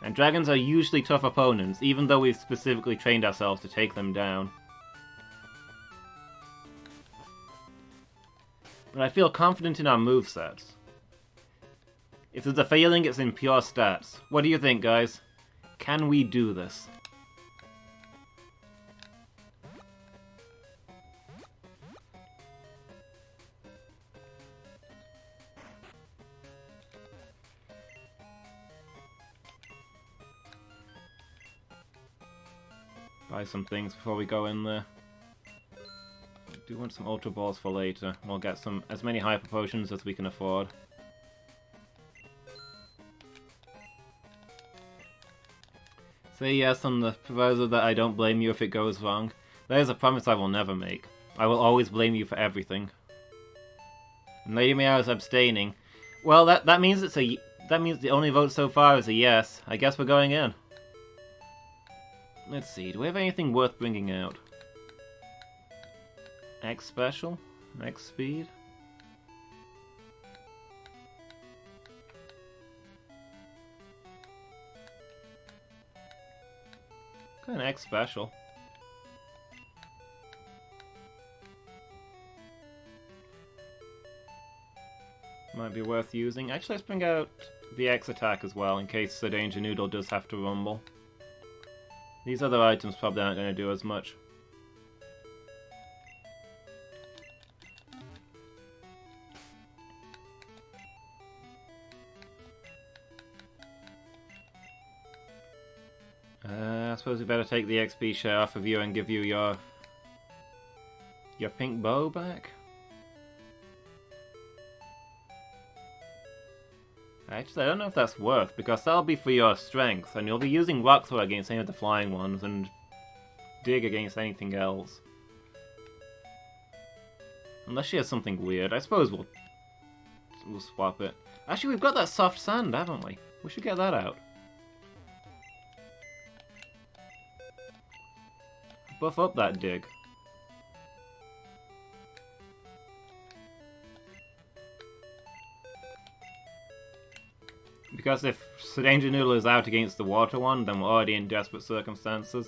S1: And dragons are usually tough opponents, even though we've specifically trained ourselves to take them down. And I feel confident in our movesets. If there's a failing, it's in pure stats. What do you think, guys? Can we do this? Buy some things before we go in there. I do want some Ultra Balls for later. We'll get as many Hyper Potions as we can afford. Say yes on the proviso that I don't blame you if it goes wrong. That is a promise I will never make. I will always blame you for everything. And Lady Meow is abstaining. Well, that means that means the only vote so far is a yes. I guess we're going in. Let's see, do we have anything worth bringing out? X special? X speed? Got an X special. Might be worth using. Actually, let's bring out the X attack as well, in case the Danger Noodle does have to rumble. These other items probably aren't going to do as much. I suppose we better take the XP share off of you and give you your pink bow back? Actually, I don't know if that's worth, because that'll be for your strength, and you'll be using Rock Throw against any of the flying ones, and Dig against anything else. Unless she has something weird. I suppose we'll swap it. Actually, we've got that soft sand, haven't we? We should get that out. Buff up that Dig. Because if Danger Noodle is out against the water one, then we're already in desperate circumstances.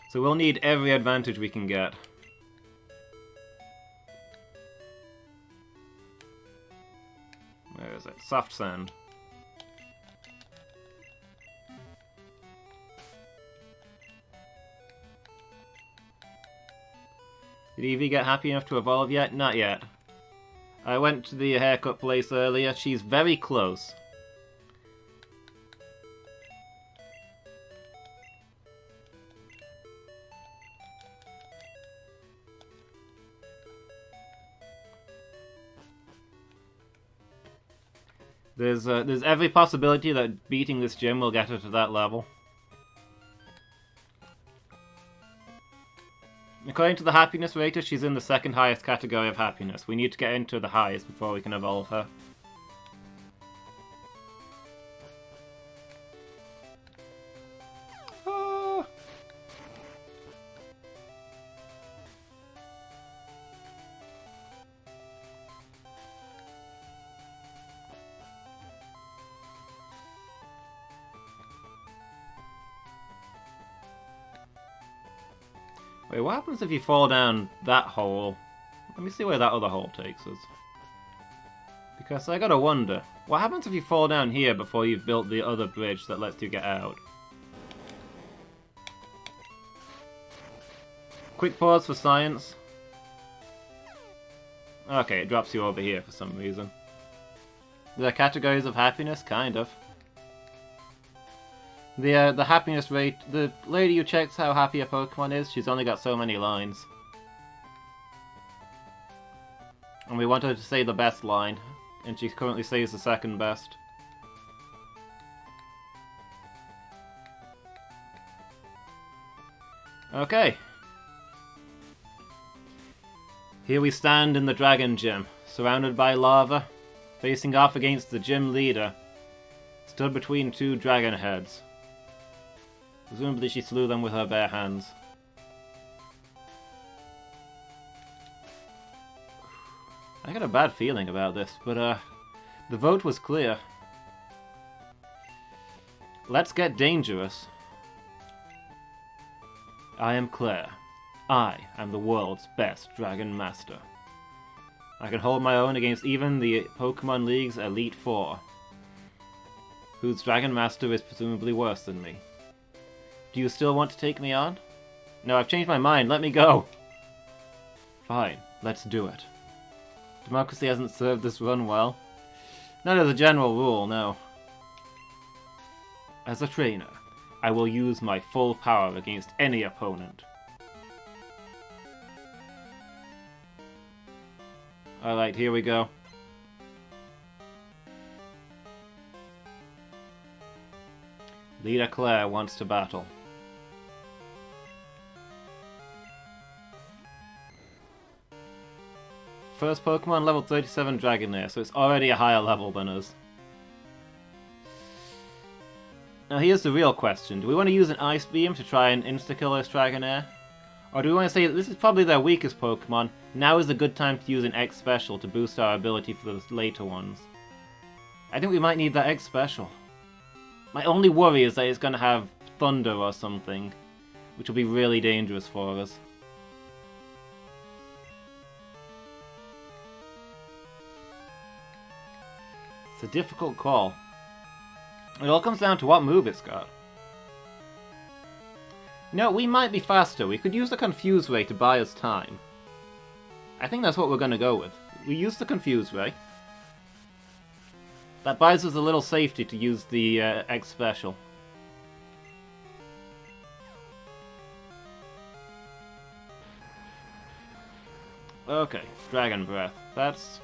S1: So we'll need every advantage we can get. Where is it? Soft sand. Did Eevee get happy enough to evolve yet? Not yet. I went to the haircut place earlier. She's very close. There's every possibility that beating this gym will get her to that level. According to the happiness rater, she's in the second highest category of happiness. We need to get into the highest before we can evolve her. Ah. Wait, what happens if you fall down that hole? Let me see where that other hole takes us. Because I gotta wonder, what happens if you fall down here before you've built the other bridge that lets you get out? Quick pause for science. Okay, it drops you over here for some reason. There are categories of happiness? Kind of. The happiness rate, the lady who checks how happy a Pokemon is, she's only got so many lines. And we want her to say the best line, and she currently says the second best. Okay. Here we stand in the Dragon Gym, surrounded by lava, facing off against the gym leader, stood between two dragon heads. Presumably she slew them with her bare hands. I got a bad feeling about this, but the vote was clear. Let's get dangerous. I am Claire. I am the world's best Dragon Master. I can hold my own against even the Pokemon League's Elite Four, whose Dragon Master is presumably worse than me. Do you still want to take me on? No, I've changed my mind. Let me go. Fine, let's do it. Democracy hasn't served this run well. Not as a general rule, no. As a trainer, I will use my full power against any opponent. Alright, here we go. Leader Claire wants to battle. First Pokemon level 37 Dragonair, so it's already a higher level than us. Now here's the real question. Do we want to use an Ice Beam to try and insta-kill this Dragonair? Or do we want to say that this is probably their weakest Pokemon, now is a good time to use an X Special to boost our ability for the later ones? I think we might need that X Special. My only worry is that it's going to have Thunder or something, which will be really dangerous for us. It's a difficult call. It all comes down to what move it's got. No, we might be faster. We could use the Confuse Ray to buy us time. I think that's what we're going to go with. We use the Confuse Ray. That buys us a little safety to use the X Special. Okay, Dragon Breath. That's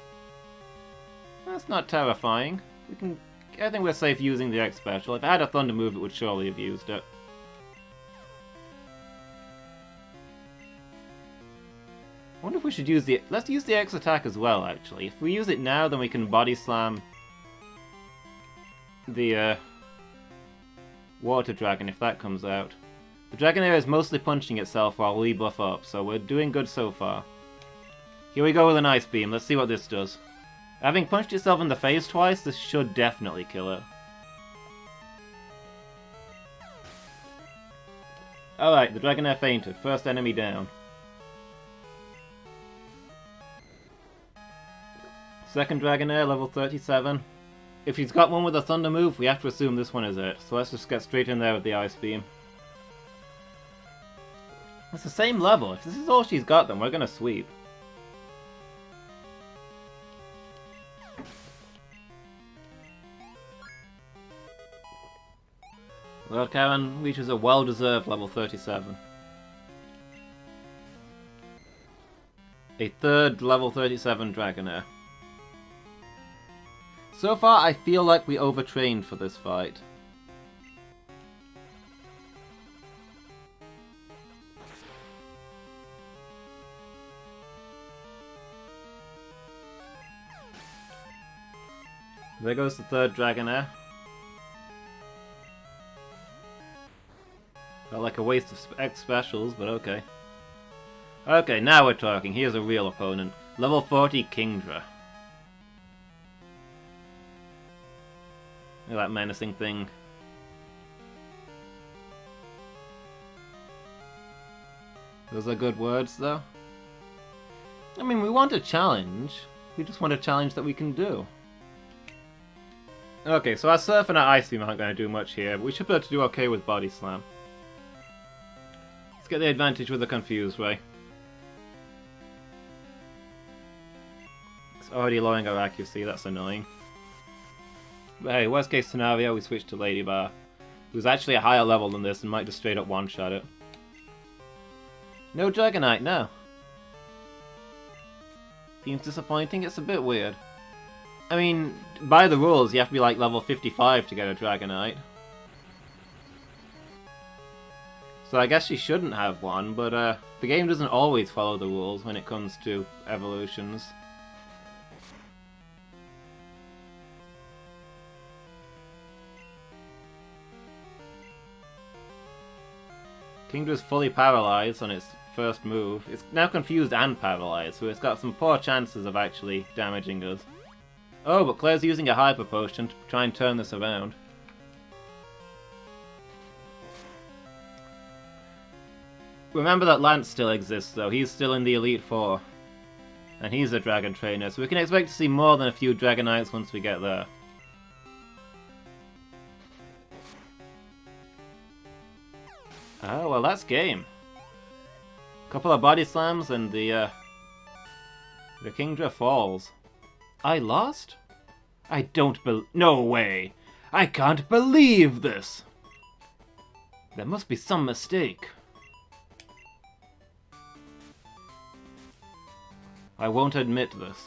S1: not terrifying. I think we're safe using the X Special. If I had a Thunder move, it would surely have used it. I wonder if we should use the... Let's use the X attack as well, actually. If we use it now, then we can Body Slam the Water Dragon if that comes out. The Dragonair is mostly punching itself while we buff up, so we're doing good so far. Here we go with an Ice Beam. Let's see what this does. Having punched itself in the face twice, this should definitely kill it. Alright, the Dragonair fainted. First enemy down. Second Dragonair, level 37. If she's got one with a Thunder move, we have to assume this one is it. So let's just get straight in there with the Ice Beam. It's the same level. If this is all she's got, then we're gonna sweep. Lord Karen reaches a well-deserved level 37. A third level 37 Dragonair. So far, I feel like we overtrained for this fight. There goes the third Dragonair. Felt like a waste of X specials, but okay. Okay, now we're talking. Here's a real opponent. Level 40 Kingdra. Look at that menacing thing. Those are good words, though. I mean, we want a challenge. We just want a challenge that we can do. Okay, so our Surf and our Ice Beam aren't going to do much here, but we should be able to do okay with Body Slam. Let's get the advantage with the Confuse Ray. It's already lowering our accuracy, that's annoying. But hey, worst case scenario, we switch to Lady Bar, who's actually a higher level than this and might just straight up one-shot it. No Dragonite, no. Seems disappointing, it's a bit weird. I mean, by the rules, you have to be like level 55 to get a Dragonite. So I guess she shouldn't have one, but the game doesn't always follow the rules when it comes to evolutions. Kingdra's fully paralyzed on its first move. It's now confused and paralyzed, so it's got some poor chances of actually damaging us. Oh, but Claire's using a Hyper Potion to try and turn this around. Remember that Lance still exists, though. He's still in the Elite Four. And he's a dragon trainer, so we can expect to see more than a few Dragonites once we get there. Oh, well that's game. Couple of body slams and the Kingdra falls. I lost? I don't no way! I can't believe this! There must be some mistake. I won't admit this.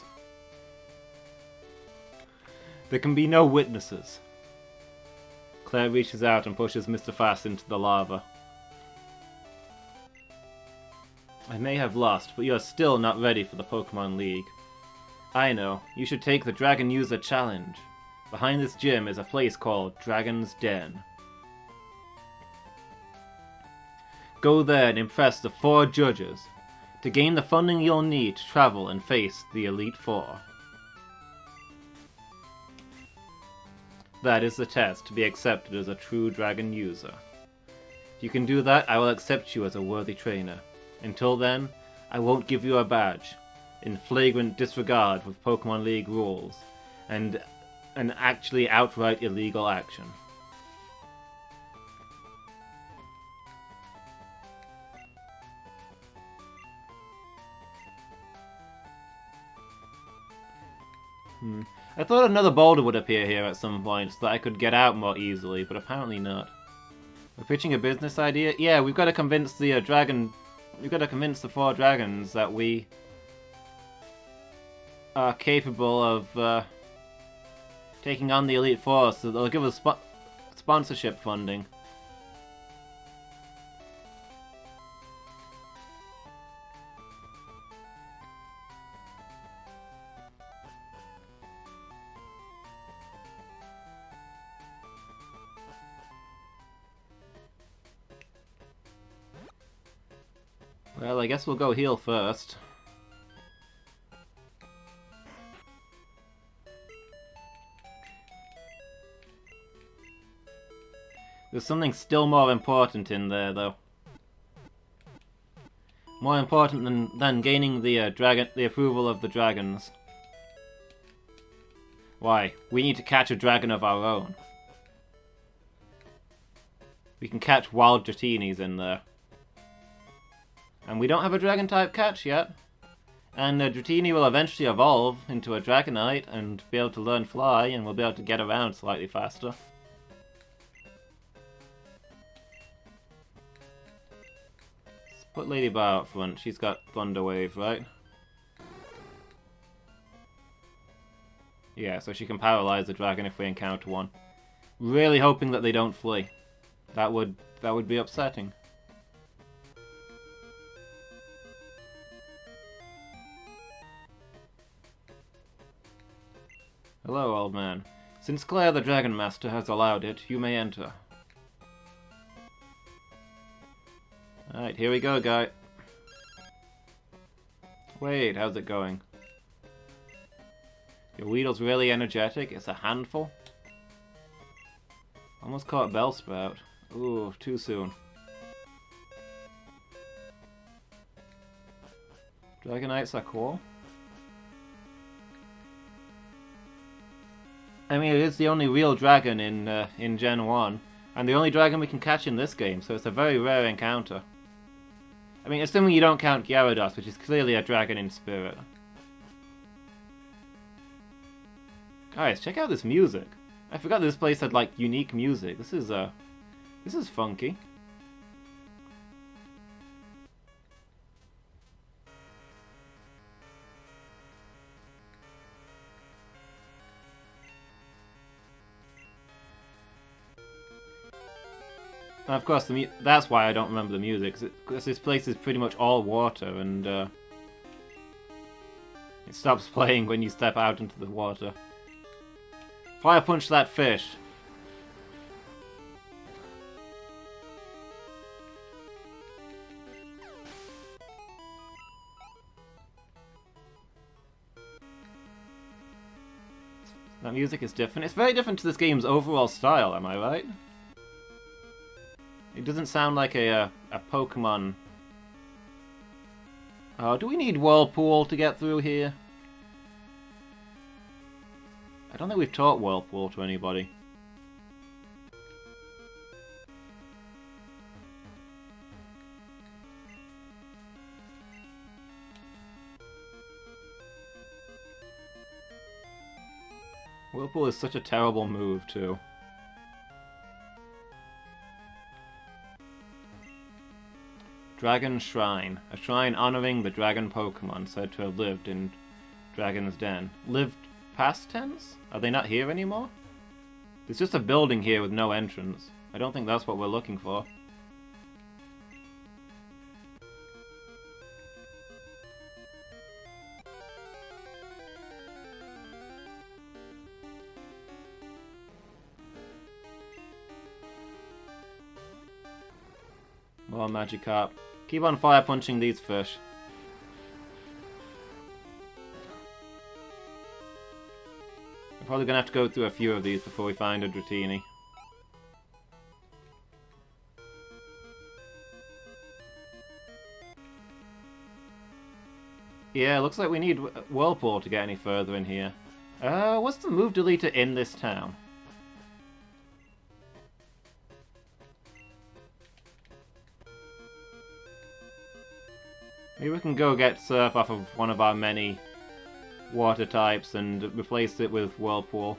S1: There can be no witnesses. Claire reaches out and pushes Mr. Fast into the lava. I may have lost, but you are still not ready for the Pokémon League. I know, you should take the Dragon User Challenge. Behind this gym is a place called Dragon's Den. Go there and impress the 4 judges. To gain the funding you'll need to travel and face the Elite Four. That is the test to be accepted as a true dragon user. If you can do that, I will accept you as a worthy trainer. Until then, I won't give you a badge, in flagrant disregard of Pokémon League rules, and an actually outright illegal action. I thought another boulder would appear here at some point so that I could get out more easily, but apparently not. We're pitching a business idea? Yeah, we've got to convince the we've got to convince the 4 dragons that we are capable of taking on the Elite Four, so they'll give us sponsorship funding. Well, I guess we'll go heal first. There's something still more important in there, though. More important than gaining the approval of the dragons. Why? We need to catch a dragon of our own. We can catch wild Dratinis in there. And we don't have a Dragon-type catch yet. And Dratini will eventually evolve into a Dragonite and be able to learn Fly, and we'll be able to get around slightly faster. Let's put Lady Bar up front. She's got Thunder Wave, right? Yeah, so she can paralyze the dragon if we encounter one. Really hoping that they don't flee. That would be upsetting. Hello, old man. Since Claire the Dragon Master has allowed it, you may enter. Alright, here we go, guy. Wait, how's it going? Your Weedle's really energetic. It's a handful. Almost caught Bellsprout. Ooh, too soon. Dragonites are cool. I mean, it is the only real dragon in Gen 1, and the only dragon we can catch in this game, so it's a very rare encounter. I mean, assuming you don't count Gyarados, which is clearly a dragon in spirit. Guys, check out this music. I forgot this place had, like, unique music. This is funky. And of course, that's why I don't remember the music, because this place is pretty much all water, and it stops playing when you step out into the water. Fire punch that fish! That music is different. It's very different to this game's overall style, am I right? It doesn't sound like a Pokemon Oh, do we need Whirlpool to get through here? I don't think we've taught Whirlpool to anybody. Whirlpool is such a terrible move, too. Dragon Shrine. A shrine honoring the dragon Pokemon said to have lived in Dragon's Den. Lived past tense? Are they not here anymore? There's just a building here with no entrance. I don't think that's what we're looking for. More Magikarp. Keep on fire punching these fish. We're probably gonna have to go through a few of these before we find a Dratini. Yeah, looks like we need Whirlpool to get any further in here. What's the move deleter in this town? Maybe we can go get Surf off of one of our many water types and replace it with Whirlpool.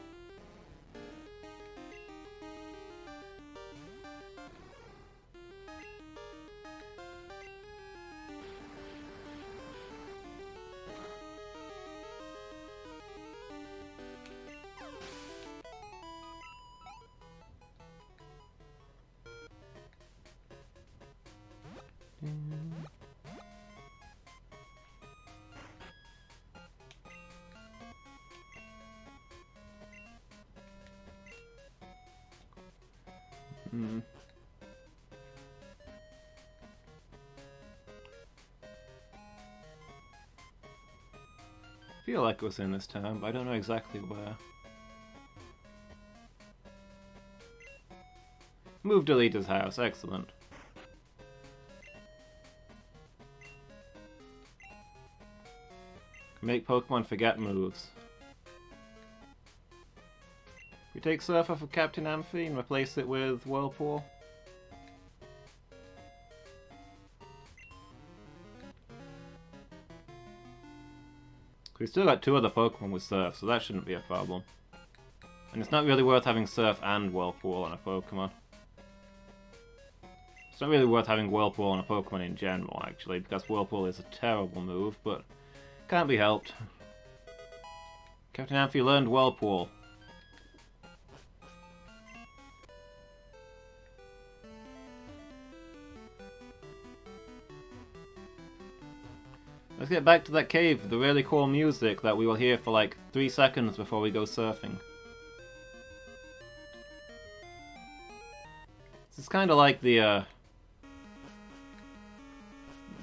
S1: I feel like it was in this town, but I don't know exactly where. Move Deleter's house, excellent. Make Pokemon forget moves. We take Surf off of Captain Amphi and replace it with Whirlpool. We've still got two other Pokemon with Surf, so that shouldn't be a problem. And it's not really worth having Surf and Whirlpool on a Pokemon. It's not really worth having Whirlpool on a Pokemon in general, actually, because Whirlpool is a terrible move, but can't be helped. Captain Amphi learned Whirlpool. Let's get back to that cave with the really cool music that we will hear for like 3 seconds before we go surfing. This is kind of like the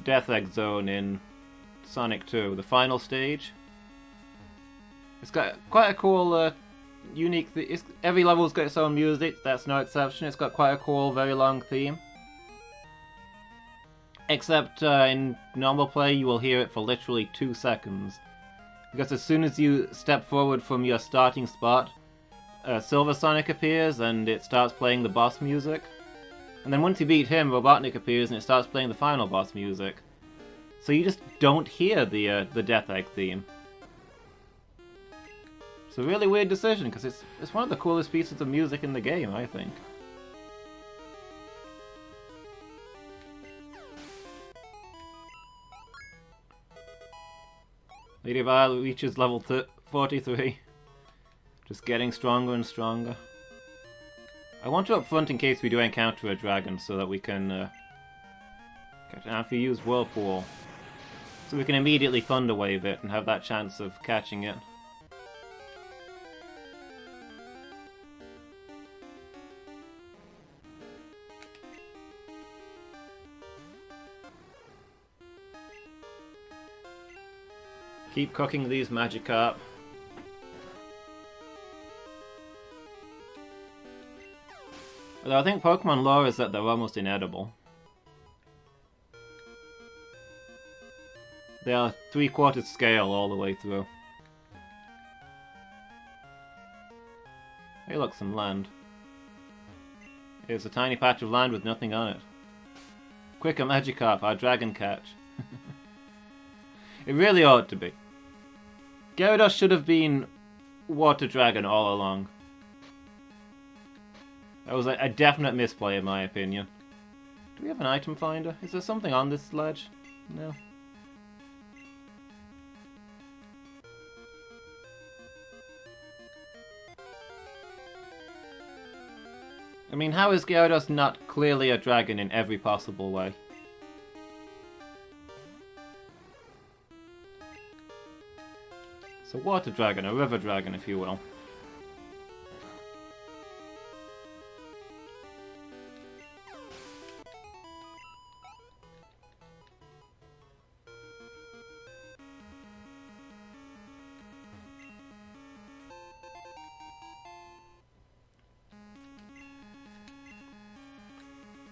S1: Death Egg Zone in Sonic 2, the final stage. It's got quite a cool, unique... every level's got its own music, that's no exception. It's got quite a cool, very long theme. Except in normal play, you will hear it for literally 2 seconds. Because as soon as you step forward from your starting spot, Silver Sonic appears and it starts playing the boss music. And then once you beat him, Robotnik appears and it starts playing the final boss music. So you just don't hear the Death Egg theme. It's a really weird decision, because it's one of the coolest pieces of music in the game, I think. Lady Violet reaches level 43. Just getting stronger and stronger. I want you up front in case we do encounter a dragon, so that we can if you use Whirlpool. So we can immediately Thunder Wave it and have that chance of catching it. Keep cooking these Magikarp. Although I think Pokemon lore is that they're almost inedible. They are 3/4 scale all the way through. Hey look, some land. Here's a tiny patch of land with nothing on it. Quick, a Magikarp, our dragon catch. It really ought to be. Gyarados should have been Water Dragon all along. That was a definite misplay in my opinion. Do we have an item finder? Is there something on this ledge? No. I mean, how is Gyarados not clearly a dragon in every possible way? So water dragon, a river dragon if you will.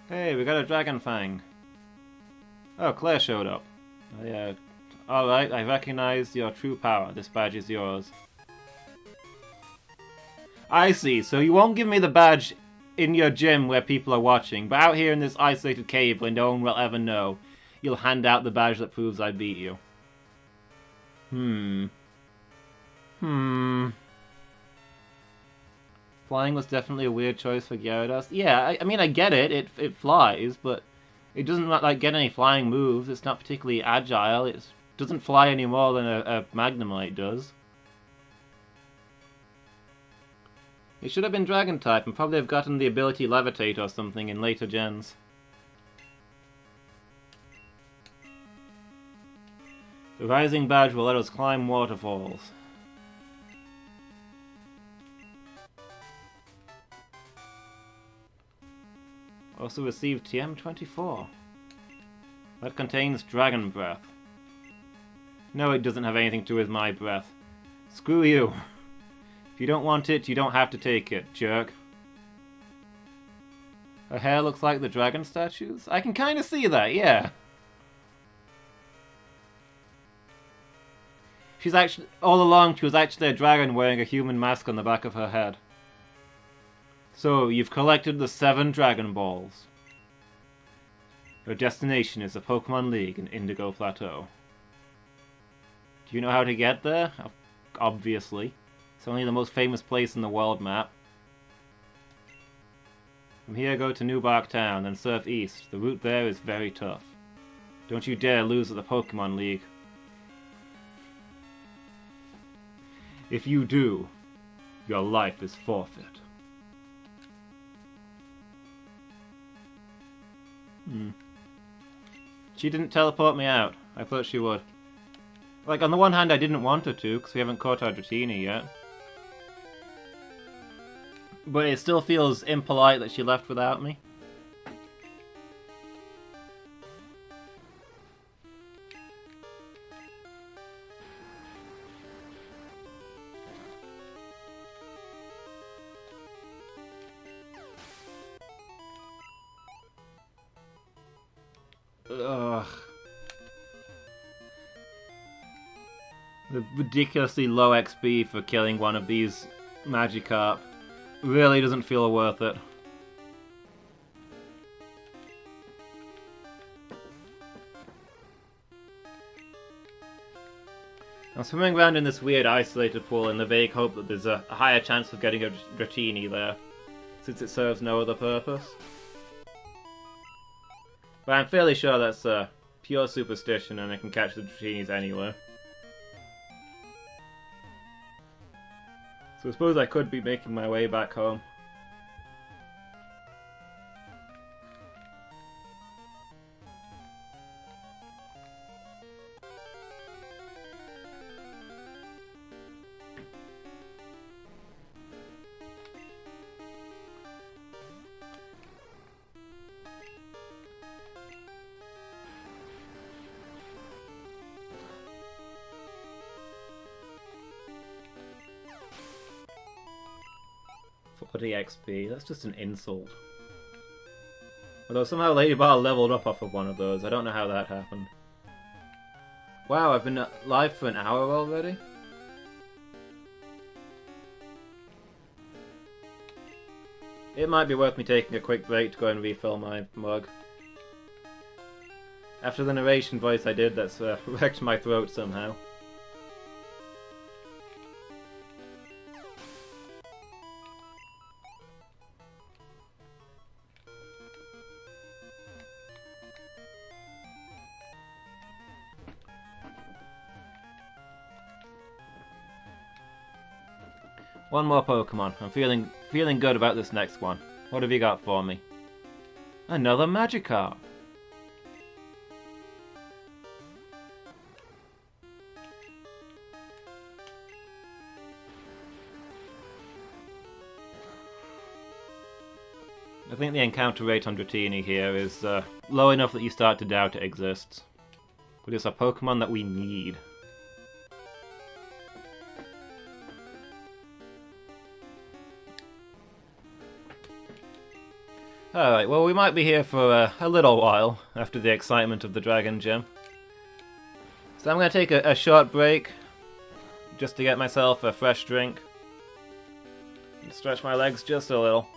S1: Hey, we got a Dragon Fang. Oh, Claire showed up. Oh, yeah. Alright, I recognize your true power. This badge is yours. I see, so you won't give me the badge in your gym where people are watching, but out here in this isolated cave where no one will ever know, you'll hand out the badge that proves I beat you. Flying was definitely a weird choice for Gyarados. Yeah, I mean, I get it. It flies, but it doesn't like get any flying moves. It's not particularly agile. It doesn't fly any more than a Magnemite does. It should have been Dragon type and probably have gotten the ability Levitate or something in later gens. The Rising Badge will let us climb waterfalls. Also received TM24. That contains Dragon Breath. No, it doesn't have anything to do with my breath. Screw you. If you don't want it, you don't have to take it, jerk. Her hair looks like the dragon statues? I can kind of see that, yeah. She's actually, all along, she was actually a dragon wearing a human mask on the back of her head. So, you've collected the 7 Dragon Balls. Your destination is the Pokémon League in Indigo Plateau. Do you know how to get there? Obviously. It's only the most famous place in the world map. From here, go to New Bark Town, then surf east. The route there is very tough. Don't you dare lose at the Pokémon League. If you do, your life is forfeit. She didn't teleport me out. I thought she would. Like, on the one hand, I didn't want her to, because we haven't caught our Dratini yet. But it still feels impolite that she left without me. Ugh. The ridiculously low XP for killing one of these Magikarp really doesn't feel worth it. I'm swimming around in this weird isolated pool in the vague hope that there's a higher chance of getting a Dratini there, since it serves no other purpose. But I'm fairly sure that's pure superstition and I can catch the Dratinis anywhere. So I suppose I could be making my way back home. XP, that's just an insult. Although somehow Lady Bar leveled up off of one of those, I don't know how that happened. Wow, I've been live for an hour already? It might be worth me taking a quick break to go and refill my mug. After the narration voice I did, that's wrecked my throat somehow. One more Pokemon. I'm feeling good about this next one. What have you got for me? Another Magikarp! I think the encounter rate on Dratini here is low enough that you start to doubt it exists. But it's a Pokemon that we need. Alright, well we might be here for a little while after the excitement of the Dragon Gym. So I'm going to take a short break just to get myself a fresh drink. And stretch my legs just a little.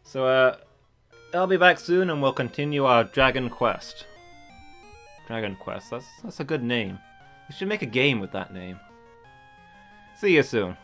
S1: So I'll be back soon and we'll continue our Dragon Quest. Dragon Quest, that's a good name. We should make a game with that name. See you soon.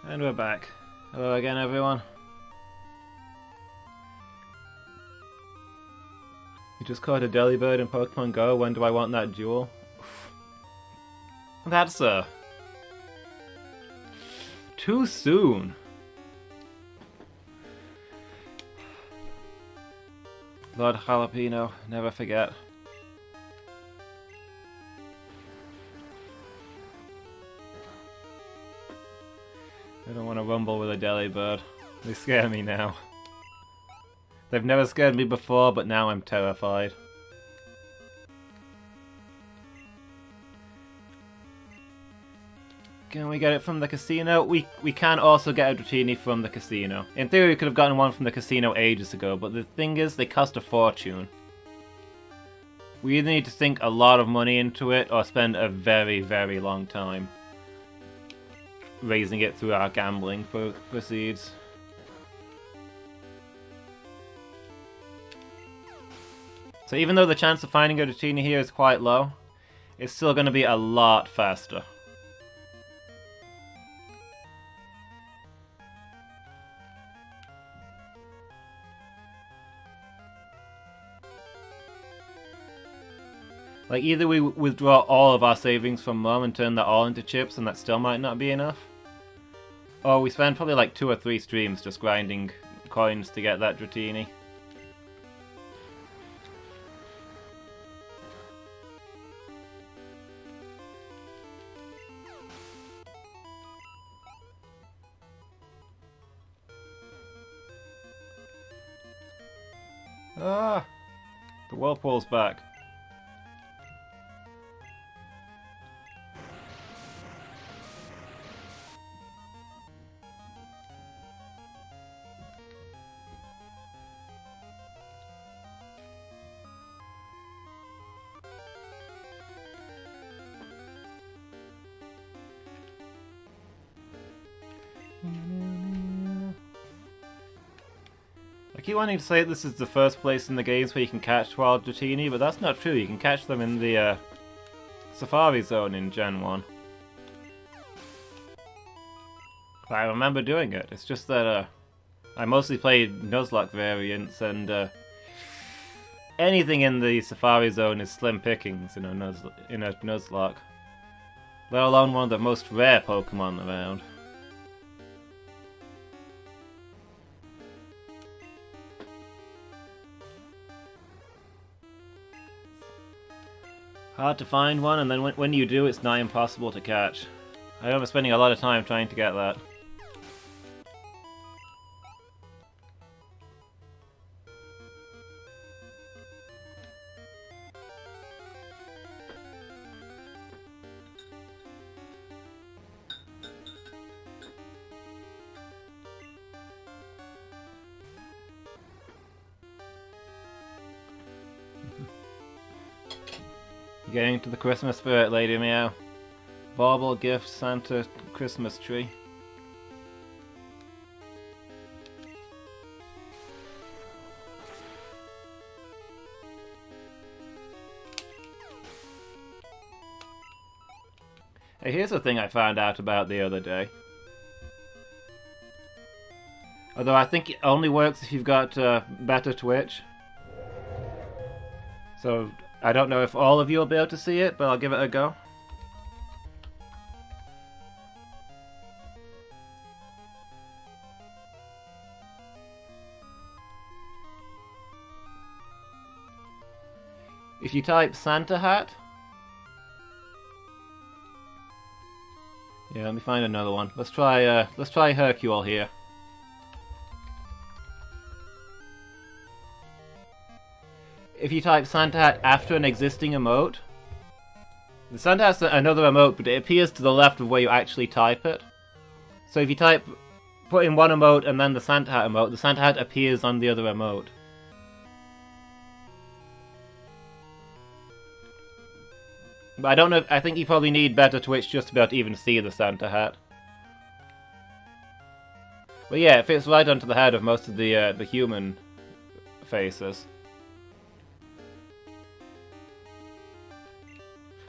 S1: And we're back. Hello again, everyone. You just caught a Delibird in Pokemon Go. When do I want that jewel? That's too soon. Lord Jalapeno, never forget. I don't want to rumble with a Delibird. They scare me now. They've never scared me before, but now I'm terrified. Can we get it from the casino? We can also get a Dratini from the casino. In theory, we could have gotten one from the casino ages ago, but the thing is, they cost a fortune. We either need to sink a lot of money into it, or spend a very, very long time raising it through our gambling proceeds. So even though the chance of finding a Dratini here is quite low, it's still going to be a lot faster. Like, either we withdraw all of our savings from Mum and turn that all into chips, and that still might not be enough. Or we spend probably like 2 or 3 streams just grinding coins to get that Dratini. Ah! The Whirlpool's back. I keep wanting to say this is the first place in the games where you can catch wild Dratini, but that's not true. You can catch them in the Safari Zone in Gen 1. I remember doing it. It's just that I mostly played Nuzlocke variants, and anything in the Safari Zone is slim pickings in a Nuzlocke. Let alone one of the most rare Pokemon around. Hard to find one, and then when you do, it's nigh impossible to catch. I remember spending a lot of time trying to get that. Getting into the Christmas spirit, Lady Meow. Bauble, gift, Santa, Christmas tree. Hey, here's a thing I found out about the other day. Although I think it only works if you've got better Twitch. So I don't know if all of you will be able to see it, but I'll give it a go. If you type Santa hat... Yeah, let me find another one. Let's try Hercule here. If you type Santa hat after an existing emote, the Santa hat's another emote, but it appears to the left of where you actually type it. So if you put in one emote and then the Santa hat appears on the other emote. But I don't know, I think you probably need better Twitch just to be able to even see the Santa hat. But yeah, it fits right onto the head of most of the human faces.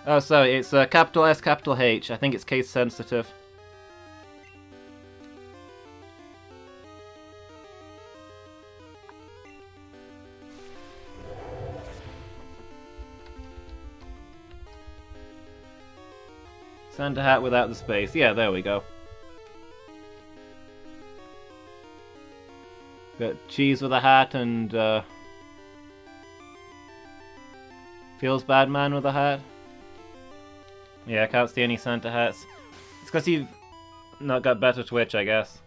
S1: Oh, sorry, it's capital S, capital H. I think it's case sensitive. Santa hat without the space. Yeah, there we go. Got cheese with a hat and feels bad man with a hat. Yeah, I can't see any Santa hats. It's because you've not got better Twitch, I guess.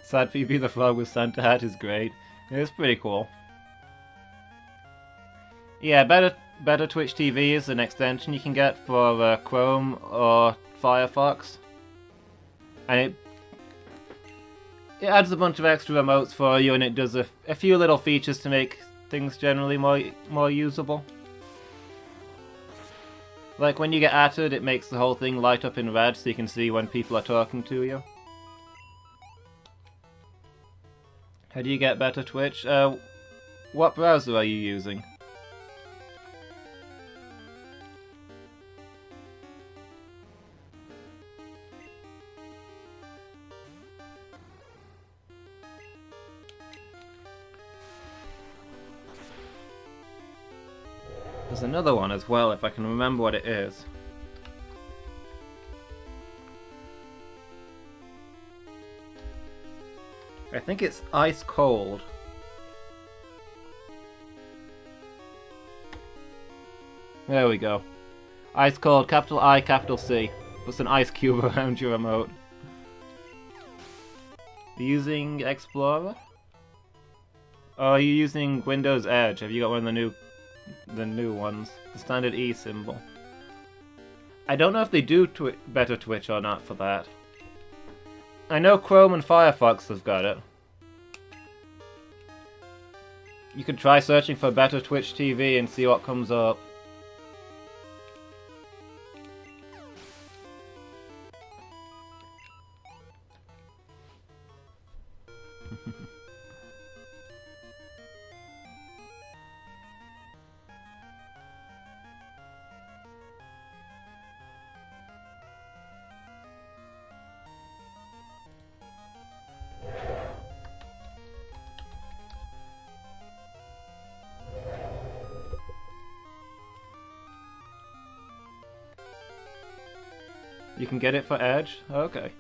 S1: Sad PB the Frog with Santa hat is great. It's pretty cool. Yeah, better Twitch TV is an extension you can get for Chrome or Firefox. And it adds a bunch of extra emotes for you, and it does a few little features to make things generally more usable. Like when you get added, it makes the whole thing light up in red so you can see when people are talking to you. How do you get better Twitch? What browser are you using? There's another one as well, if I can remember what it is. I think it's Ice Cold. There we go. Ice Cold, capital I, capital C. Puts an ice cube around your remote. Are you using Explorer? Oh, are you using Windows Edge? Have you got one of the new ones? The standard E symbol. I don't know if they do better Twitch or not for that. I know Chrome and Firefox have got it. You could try searching for better Twitch TV and see what comes up. You can get it for Edge? Okay.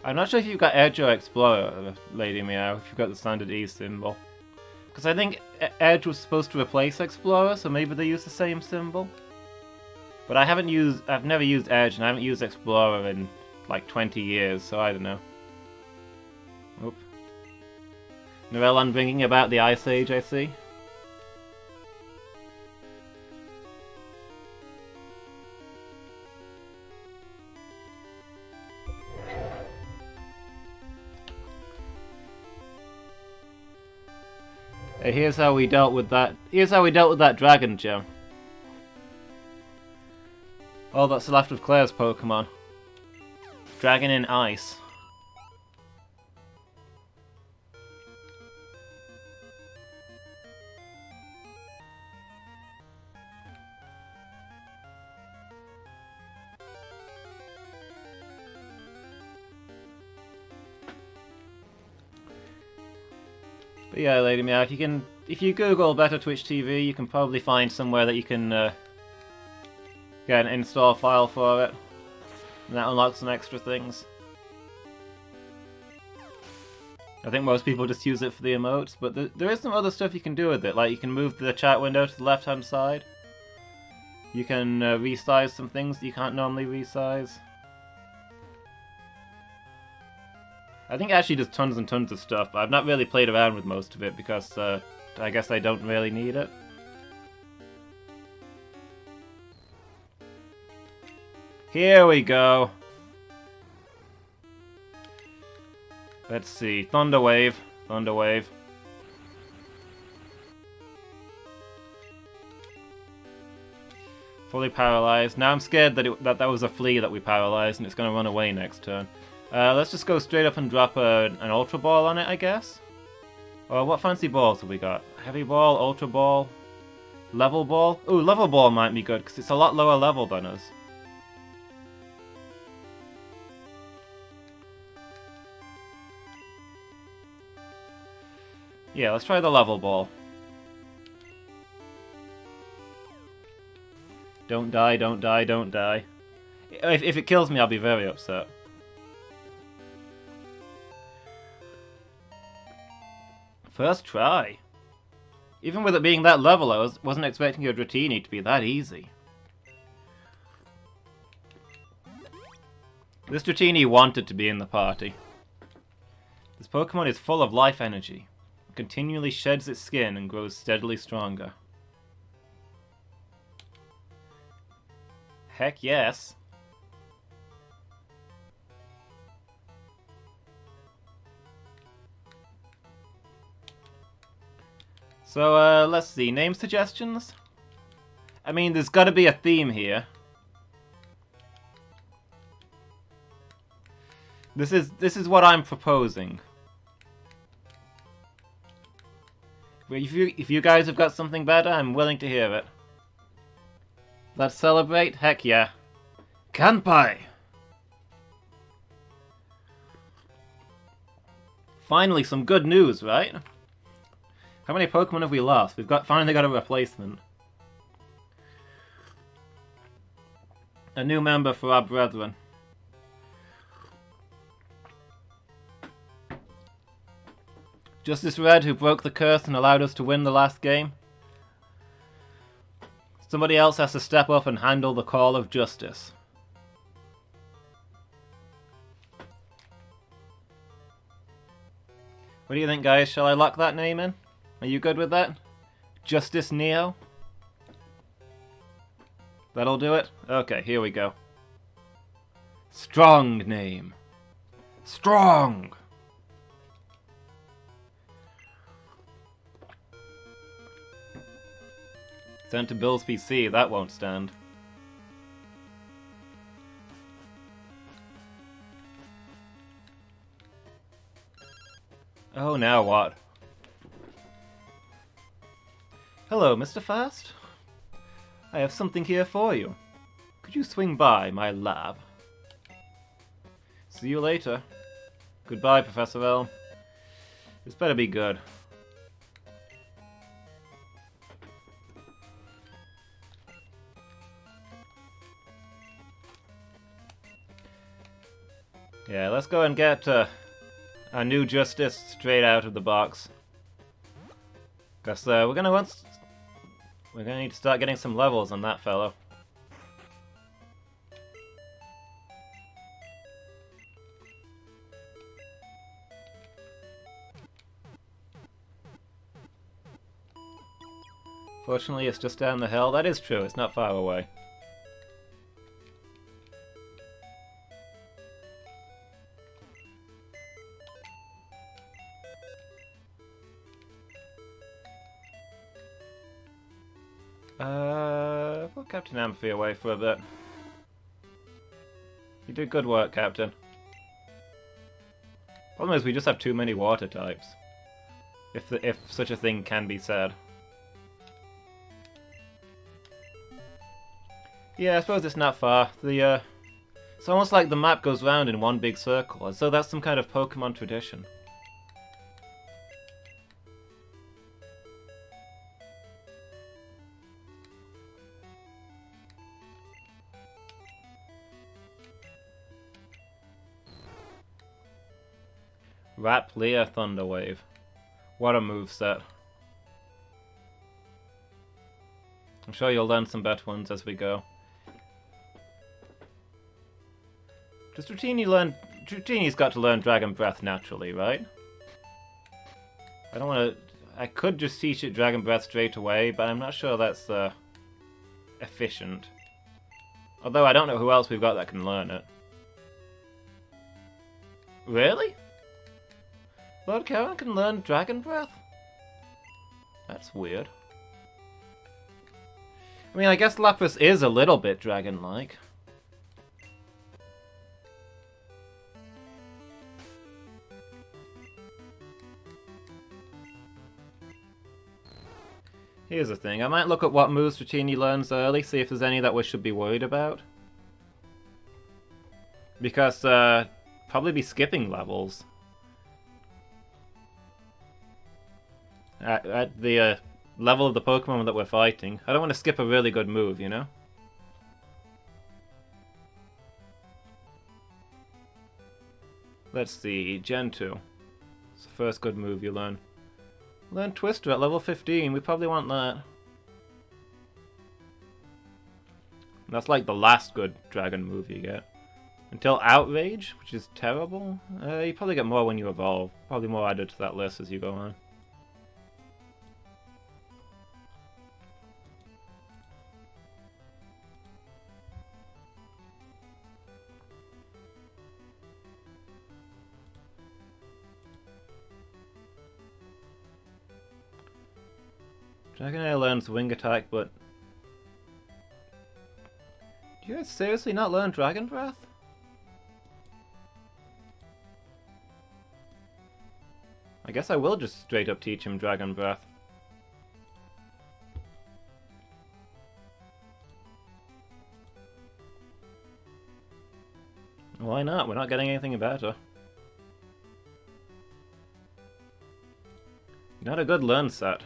S1: I'm not sure if you've got Edge or Explorer, Lady Meow, if you've got the standard E symbol. Because I think Edge was supposed to replace Explorer, so maybe they use the same symbol. But I've never used Edge, and I haven't used Explorer in like 20 years, so I don't know. Oop. Novellan bringing about the Ice Age, I see. Here's how we dealt with that. Here's how we dealt with that dragon gem. All that's left of Claire's Pokemon. Dragon in ice. But yeah, Lady Meow, if you Google Better Twitch TV, you can probably find somewhere that you can get an install file for it, and that unlocks some extra things. I think most people just use it for the emotes, but there is some other stuff you can do with it, like you can move the chat window to the left-hand side. You can resize some things that you can't normally resize. I think it actually does tons and tons of stuff, but I've not really played around with most of it because I guess I don't really need it. Here we go. Let's see. Thunder Wave. Thunder Wave. Fully paralyzed. Now I'm scared that was a flea that we paralyzed and it's going to run away next turn. Let's just go straight up and drop an Ultra Ball on it, I guess. Or what fancy balls have we got? Heavy Ball, Ultra Ball, Level Ball? Ooh, Level Ball might be good, because it's a lot lower level than us. Yeah, let's try the Level Ball. Don't die, don't die, don't die. If it kills me, I'll be very upset. First try. Even with it being that level, I wasn't expecting your Dratini to be that easy. This Dratini wanted to be in the party. This Pokemon is full of life energy. It continually sheds its skin and grows steadily stronger. Heck yes. So, let's see. Name suggestions? I mean, there's gotta be a theme here. This is what I'm proposing. If you guys have got something better, I'm willing to hear it. Let's celebrate? Heck yeah. Kanpai! Finally, some good news, right? How many Pokemon have we lost? We've finally got a replacement. A new member for our brethren. Justice Red, who broke the curse and allowed us to win the last game. Somebody else has to step up and handle the call of justice. What do you think, guys? Shall I lock that name in? Are you good with that? Justice Neo? That'll do it? Okay, here we go. Strong name. Strong! Sent to Bill's PC, that won't stand. Oh, now what? Hello, Mr. Fast. I have something here for you. Could you swing by my lab? See you later. Goodbye, Professor L. This better be good. Yeah, let's go and get our new Justice straight out of the box. Because we're gonna need to start getting some levels on that fellow. Fortunately, it's just down the hill. That is true, it's not far away. Put Captain Amphy away for a bit. You did good work, Captain. Problem is, we just have too many water types. If such a thing can be said. Yeah, I suppose it's not far. It's almost like the map goes round in one big circle, as though that's some kind of Pokemon tradition. Raplia Thunderwave. What a moveset. I'm sure you'll learn some better ones as we go. Does Dratini's got to learn Dragon Breath naturally, right? I don't want to... I could just teach it Dragon Breath straight away, but I'm not sure that's efficient. Although I don't know who else we've got that can learn it. Really? Lord Karen can learn Dragon Breath? That's weird. I mean, I guess Lapras is a little bit dragon-like. Here's the thing, I might look at what moves Dratini learns early, see if there's any that we should be worried about. Because, probably be skipping levels. At the level of the Pokemon that we're fighting. I don't want to skip a really good move, you know? Let's see, Gen 2. It's the first good move you learn. Learn Twister at level 15, we probably want that. That's like the last good dragon move you get. Until Outrage, which is terrible. You probably get more when you evolve. Probably more added to that list as you go on. Dragonair learns Wing Attack, but... Do you guys seriously not learn Dragon Breath? I guess I will just straight up teach him Dragon Breath. Why not? We're not getting anything better. Not a good learn set.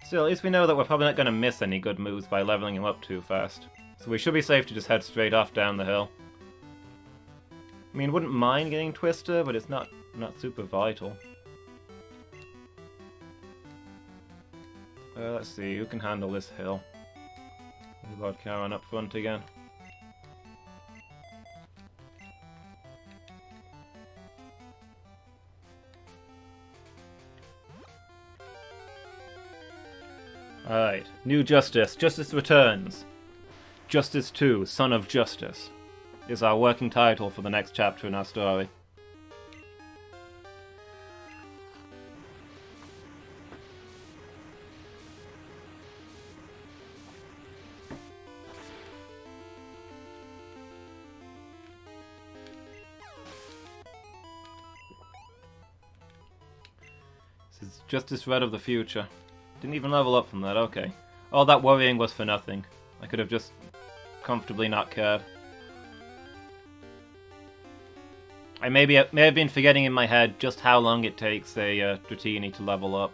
S1: Still, at least we know that we're probably not going to miss any good moves by leveling him up too fast. So we should be safe to just head straight off down the hill. I mean, wouldn't mind getting Twister, but it's not super vital. Let's see, who can handle this hill? Lord Charon up front again. Alright, new Justice. Justice returns. Justice 2, Son of Justice, is our working title for the next chapter in our story. This is Justice Red of the future. Didn't even level up from that, okay. All that worrying was for nothing. I could have just comfortably not cared. I may have been forgetting in my head just how long it takes a Dratini to level up.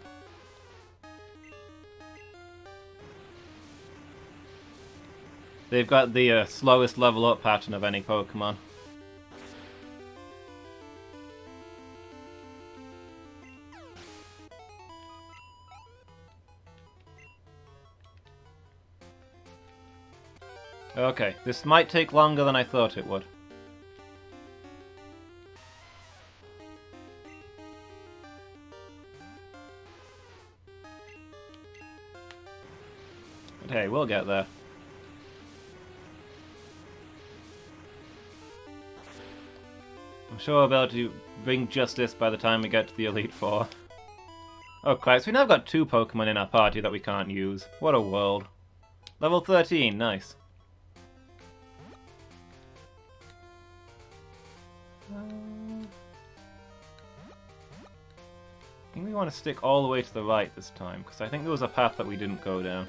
S1: They've got the slowest level up pattern of any Pokemon. Okay, this might take longer than I thought it would. But hey, we'll get there. I'm sure we'll be able to bring Justice by the time we get to the Elite Four. Oh Christ, we now got 2 Pokemon in our party that we can't use. What a world. Level 13, nice. I think we want to stick all the way to the right this time, because I think there was a path that we didn't go down.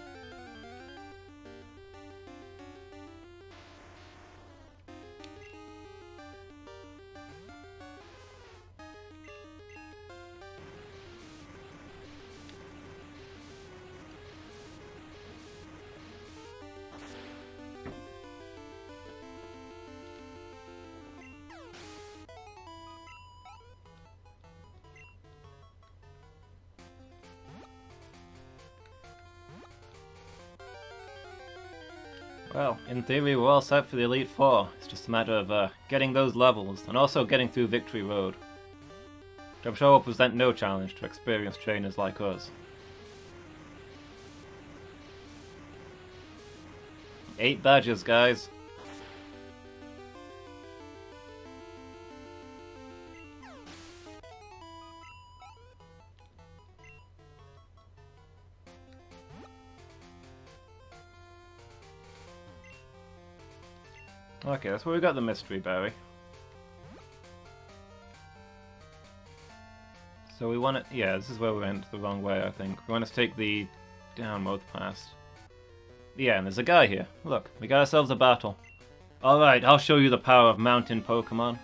S1: Well, in theory we're all set for the Elite Four. It's just a matter of getting those levels, and also getting through Victory Road. Which I'm sure will present no challenge to experienced trainers like us. 8 badges, guys. Okay, that's where we got the Mystery Berry. So we want to... Yeah, this is where we went the wrong way, I think. We want to take the downward pass. Yeah, and there's a guy here. Look, we got ourselves a battle. Alright, I'll show you the power of mountain Pokemon.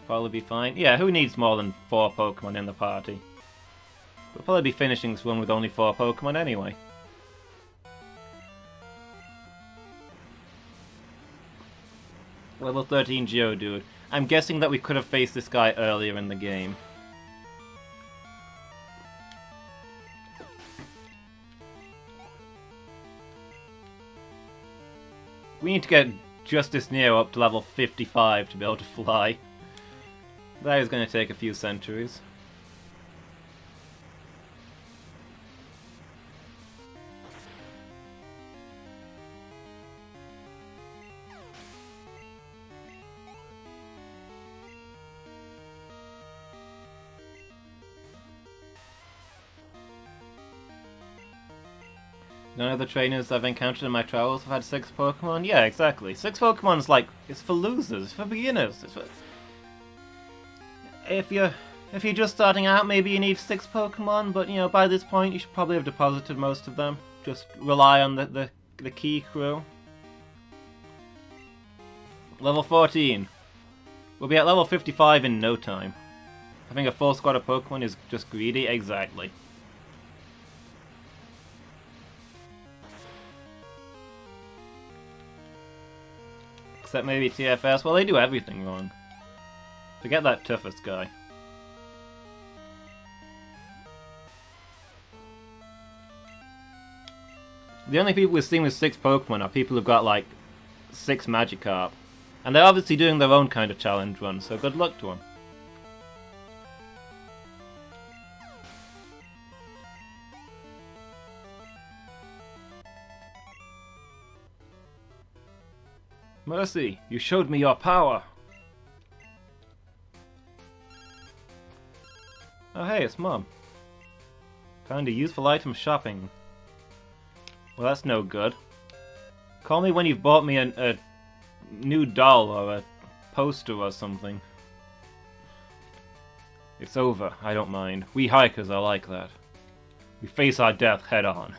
S1: Probably be fine. Yeah, who needs more than 4 Pokemon in the party? We'll probably be finishing this one with only 4 Pokemon anyway. Level 13 Geodude. I'm guessing that we could have faced this guy earlier in the game. We need to get Justice Neo up to level 55 to be able to fly. That is going to take a few centuries. None of the trainers I've encountered in my travels have had 6 Pokemon? Yeah, exactly. 6 Pokemon's like, it's for losers, it's for beginners. It's for... If you're just starting out, maybe you need 6 Pokemon, but you know, by this point you should probably have deposited most of them. Just rely on the key crew. Level 14. We'll be at level 55 in no time. Having a full squad of Pokemon is just greedy? Exactly. Except maybe TFS. Well, they do everything wrong. Forget that toughest guy. The only people we've seen with 6 Pokemon are people who've got like 6 Magikarp. And they're obviously doing their own kind of challenge run, so good luck to them. Mercy, you showed me your power! Oh hey, it's Mom. Found a useful item shopping. Well, that's no good. Call me when you've bought me a new doll or a poster or something. It's over, I don't mind. We hikers are like that. We face our death head on.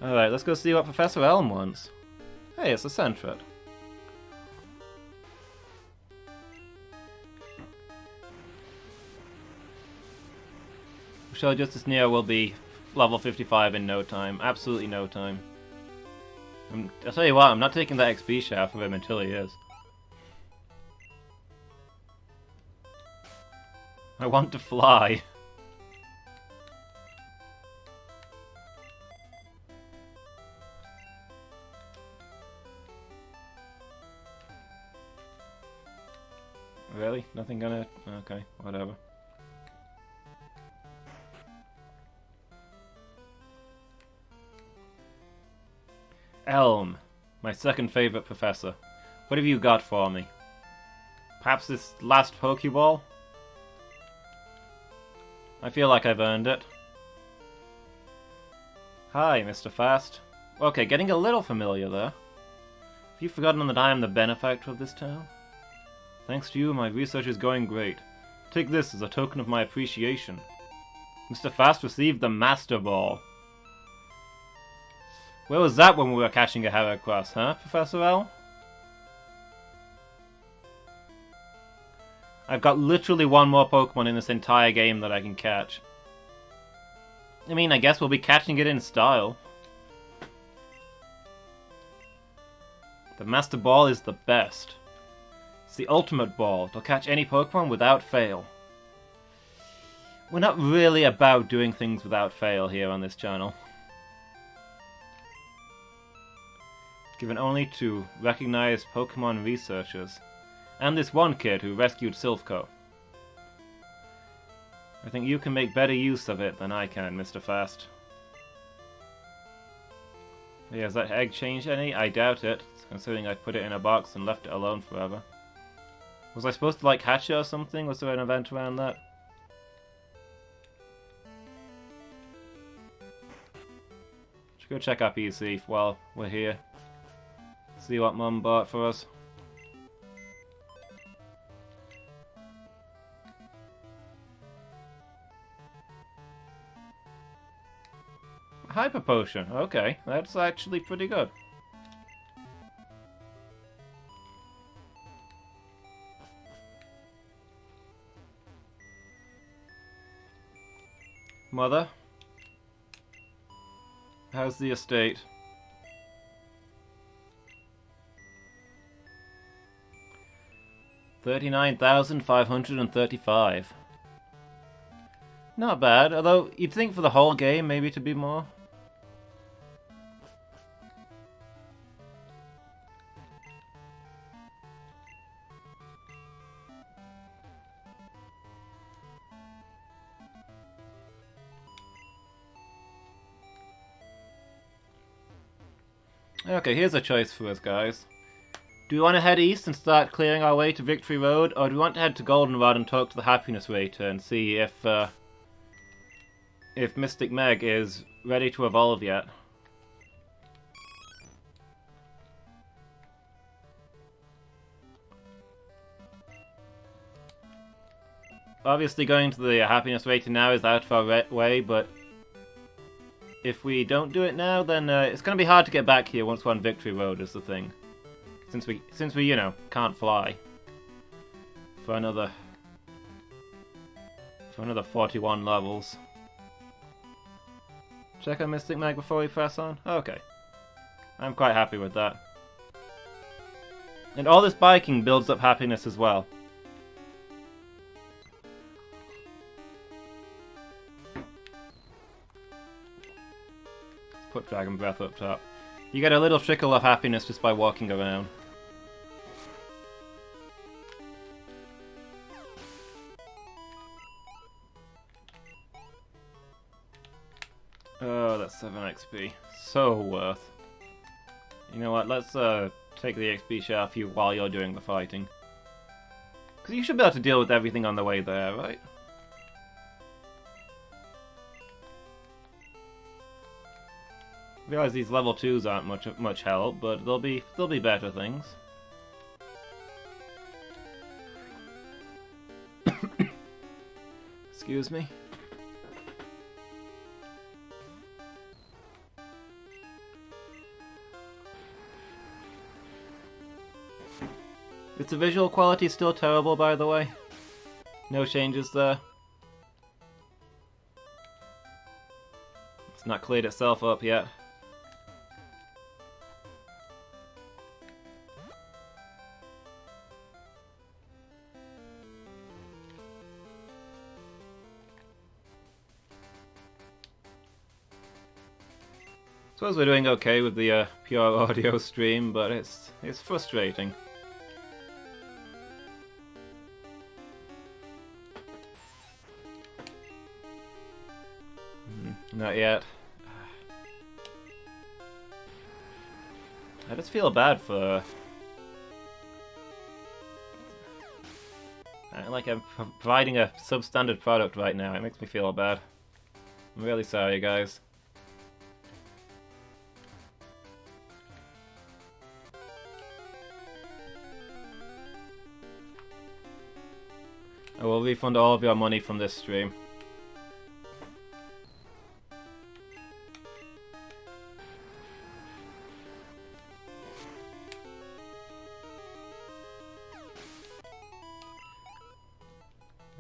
S1: Alright, let's go see what Professor Elm wants. Hey, it's a Sentret. I'm sure Justice Neo will be level 55 in no time. Absolutely no time. I'll tell you what, I'm not taking that XP share from him until he is. I want to fly. Really? Nothing gonna... Okay, whatever. Elm, my second favorite professor. What have you got for me? Perhaps this last Pokeball? I feel like I've earned it. Hi, Mr. Fast. Okay, getting a little familiar there. Have you forgotten that I am the benefactor of this town? Thanks to you, my research is going great. Take this as a token of my appreciation. Mr. Fast received the Master Ball. Where was that when we were catching a Heracross, huh, Professor L? I've got literally one more Pokemon in this entire game that I can catch. I mean, I guess we'll be catching it in style. The Master Ball is the best. It's the ultimate ball. It'll catch any Pokemon without fail. We're not really about doing things without fail here on this channel. Given only to recognized Pokemon researchers. And this one kid who rescued Silphco. I think you can make better use of it than I can, Mr. Fast. Yeah, has that egg changed any? I doubt it, considering I put it in a box and left it alone forever. Was I supposed to like hatch it or something? Was there an event around that? Should go check our PC while we're here. See what Mum bought for us. Hyper Potion. Okay, that's actually pretty good. Mother? How's the estate? $39,535. Not bad, although you'd think for the whole game maybe to be more. Okay, here's a choice for us, guys. Do we want to head east and start clearing our way to Victory Road, or do we want to head to Goldenrod and talk to the Happiness Waiter and see if Mystic Meg is ready to evolve yet? Obviously going to the Happiness Waiter now is out of our way, but if we don't do it now, then it's going to be hard to get back here once we're on Victory Road is the thing. Since we, you know, can't fly. For another 41 levels. Check out Mystic Meg before we press on? Okay. I'm quite happy with that. And all this biking builds up happiness as well. Let's put Dragon Breath up top. You get a little trickle of happiness just by walking around. Oh, that's 7 XP. So worth. You know what, let's take the XP share off you while you're doing the fighting. Because you should be able to deal with everything on the way there, right? I realize these level 2s aren't much help, but they'll be better things. Excuse me. Is the visual quality still terrible, by the way? No changes there. It's not cleared itself up yet. Suppose we're doing okay with the pure audio stream, but it's frustrating. Not yet. I just feel bad for... like I'm providing a substandard product right now. It makes me feel bad. I'm really sorry, guys. I will refund all of your money from this stream.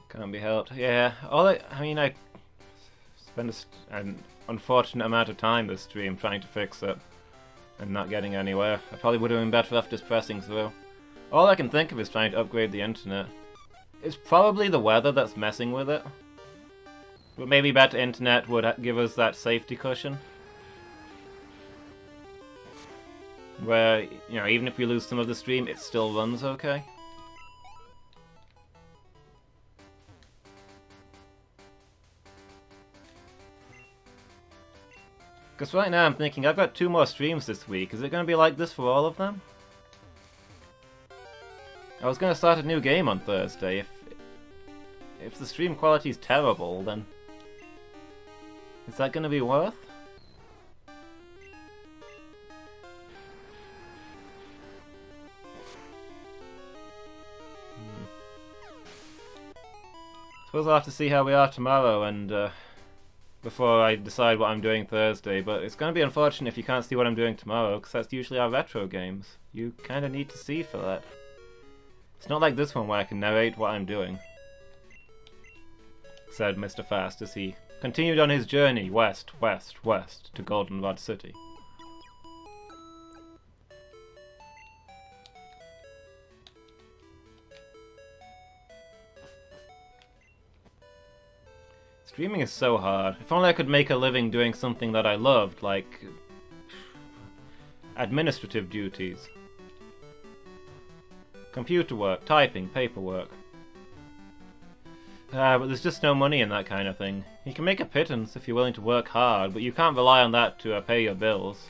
S1: Can't be helped. Yeah, I mean, I spent an unfortunate amount of time this stream trying to fix it and not getting anywhere. I probably would have been better off just pressing through. All I can think of is trying to upgrade the internet. It's probably the weather that's messing with it. But maybe better internet would give us that safety cushion. Where, you know, even if we lose some of the stream, it still runs okay. Because right now I'm thinking, I've got 2 more streams this week. Is it going to be like this for all of them? I was going to start a new game on Thursday. If the stream quality is terrible, then... is that going to be worth? Suppose I'll have to see how we are tomorrow and before I decide what I'm doing Thursday, but it's going to be unfortunate if you can't see what I'm doing tomorrow, because that's usually our retro games. You kind of need to see for that. It's not like this one where I can narrate what I'm doing, said Mr. Fast as he continued on his journey west, west, west to Goldenrod City. Streaming is so hard. If only I could make a living doing something that I loved, like administrative duties. Computer work, typing, paperwork. But there's just no money in that kind of thing. You can make a pittance if you're willing to work hard, but you can't rely on that to pay your bills.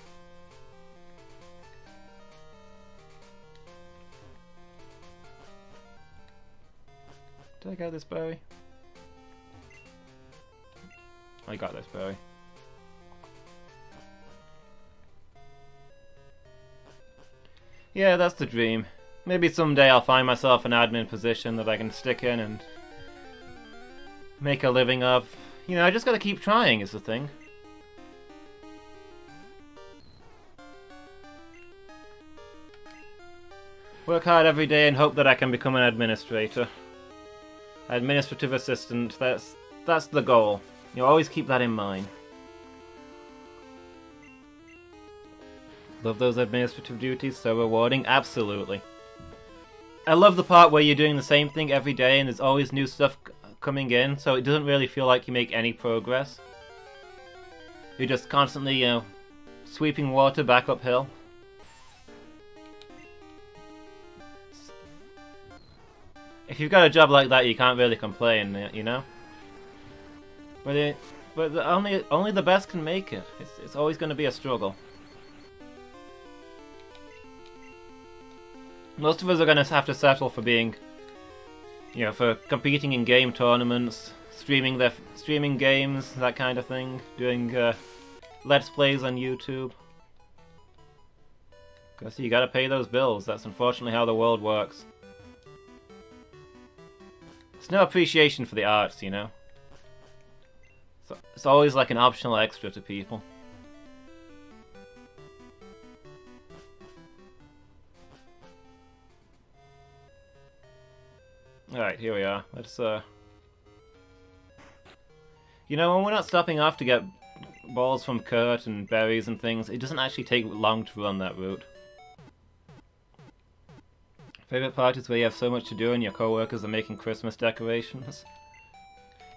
S1: Did I get this berry? I got this berry. Yeah, that's the dream. Maybe someday I'll find myself an admin position that I can stick in and make a living of. You know, I just gotta keep trying is the thing. Work hard every day and hope that I can become an administrator. Administrative assistant, that's the goal. You always keep that in mind. Love those administrative duties, so rewarding, absolutely. I love the part where you're doing the same thing every day and there's always new stuff coming in, so it doesn't really feel like you make any progress. You're just constantly, you know, sweeping water back uphill. If you've got a job like that, you can't really complain, you know? But only the best can make it. It's always going to be a struggle. Most of us are going to have to settle for being, you know, for competing in game tournaments, streaming games, that kind of thing, doing let's plays on YouTube. Because you got to pay those bills. That's unfortunately how the world works. There's no appreciation for the arts, you know. So it's always like an optional extra to people. Alright, here we are. Let's, you know, when we're not stopping off to get balls from Kurt and berries and things, it doesn't actually take long to run that route. Favorite part is where you have so much to do and your co-workers are making Christmas decorations.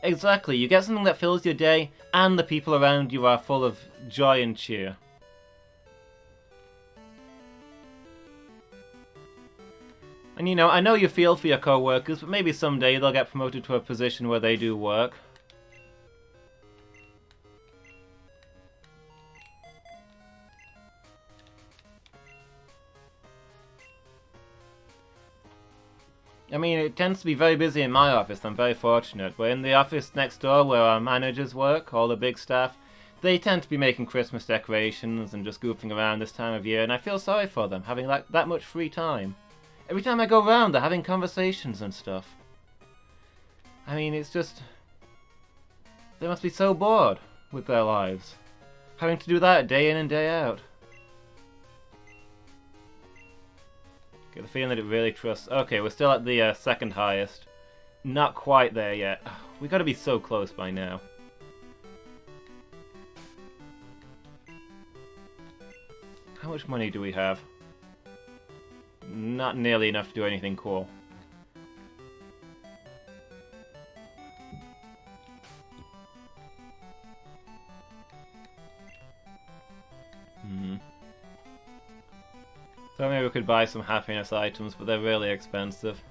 S1: Exactly, you get something that fills your day, and the people around you are full of joy and cheer. And you know, I know you feel for your co-workers, but maybe someday they'll get promoted to a position where they do work. I mean, it tends to be very busy in my office. I'm very fortunate. But in the office next door where our managers work, all the big staff, they tend to be making Christmas decorations and just goofing around this time of year, and I feel sorry for them, having that much free time. Every time I go around, they're having conversations and stuff. I mean, it's just... they must be so bored with their lives, having to do that day in and day out. Get the feeling that it really trusts... Okay, we're still at the second highest. Not quite there yet. We gotta be so close by now. How much money do we have? Not nearly enough to do anything cool. So maybe we could buy some happiness items, but they're really expensive.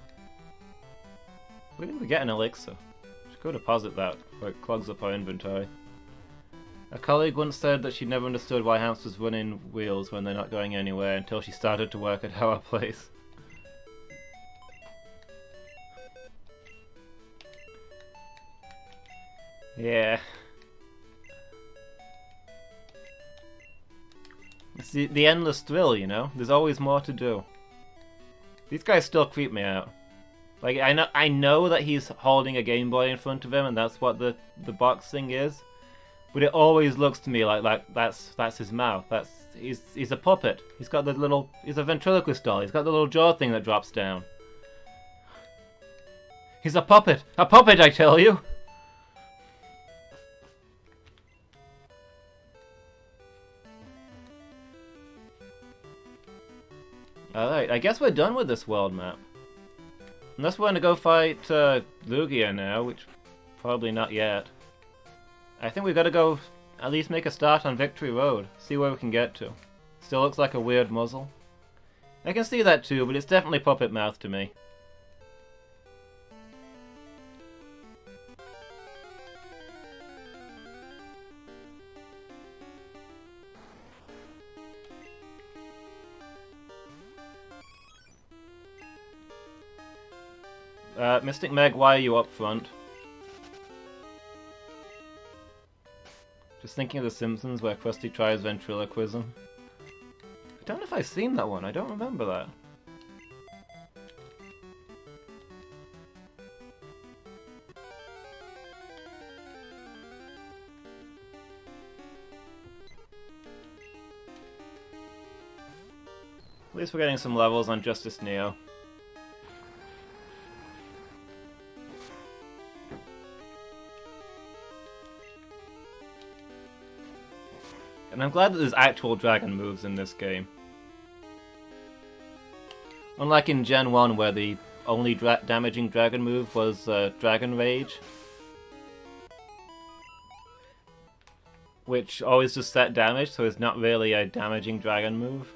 S1: We didn't get an elixir. Should go deposit that before it clogs up our inventory. A colleague once said that she never understood why hamsters run in wheels when they're not going anywhere until she started to work at our place. Yeah. It's the endless thrill, you know? There's always more to do. These guys still creep me out. Like, I know that he's holding a Game Boy in front of him and that's what the box thing is. but it always looks to me like that's his mouth. He's a puppet. He's got the little. He's a ventriloquist doll. He's got the little jaw thing that drops down. He's a puppet. A puppet, I tell you. Alright, I guess we're done with this world map. Unless we're going to go fight Lugia now, which probably not yet. I think we've got to go at least make a start on Victory Road. See where we can get to. Still looks like a weird muzzle. I can see that too, but it's definitely puppet mouth to me. Mystic Meg, why are you up front? Just thinking of The Simpsons where Krusty tries ventriloquism. I don't know if I've seen that one, I don't remember that. At least we're getting some levels on Justice Neo. And I'm glad that there's actual dragon moves in this game. Unlike in Gen 1 where the only damaging dragon move was Dragon Rage. Which always just set damage, so it's not really a damaging dragon move.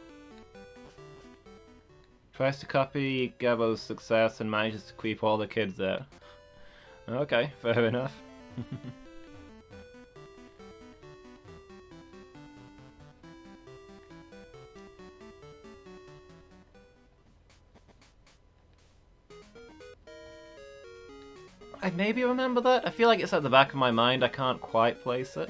S1: Tries to copy Gabo's success and manages to creep all the kids out. Okay, fair enough. I maybe remember that? I feel like it's at the back of my mind, I can't quite place it.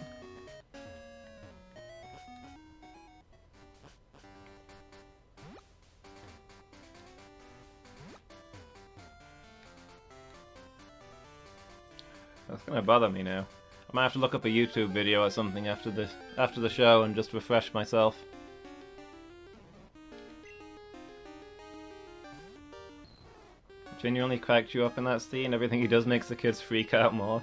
S1: That's gonna bother me now. I might have to look up a YouTube video or something after the show and just refresh myself. Genuinely cracked you up in that scene. Everything he does makes the kids freak out more.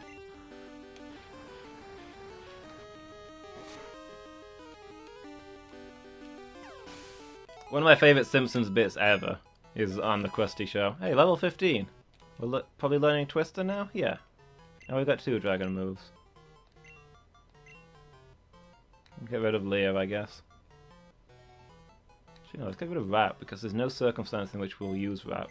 S1: One of my favourite Simpsons bits ever is on the Krusty show. Hey, level 15. We're probably learning Twister now? Yeah. Now we've got 2 dragon moves. Get rid of Leah, I guess. Actually, no, let's get rid of Rap, because there's no circumstance in which we'll use Rap.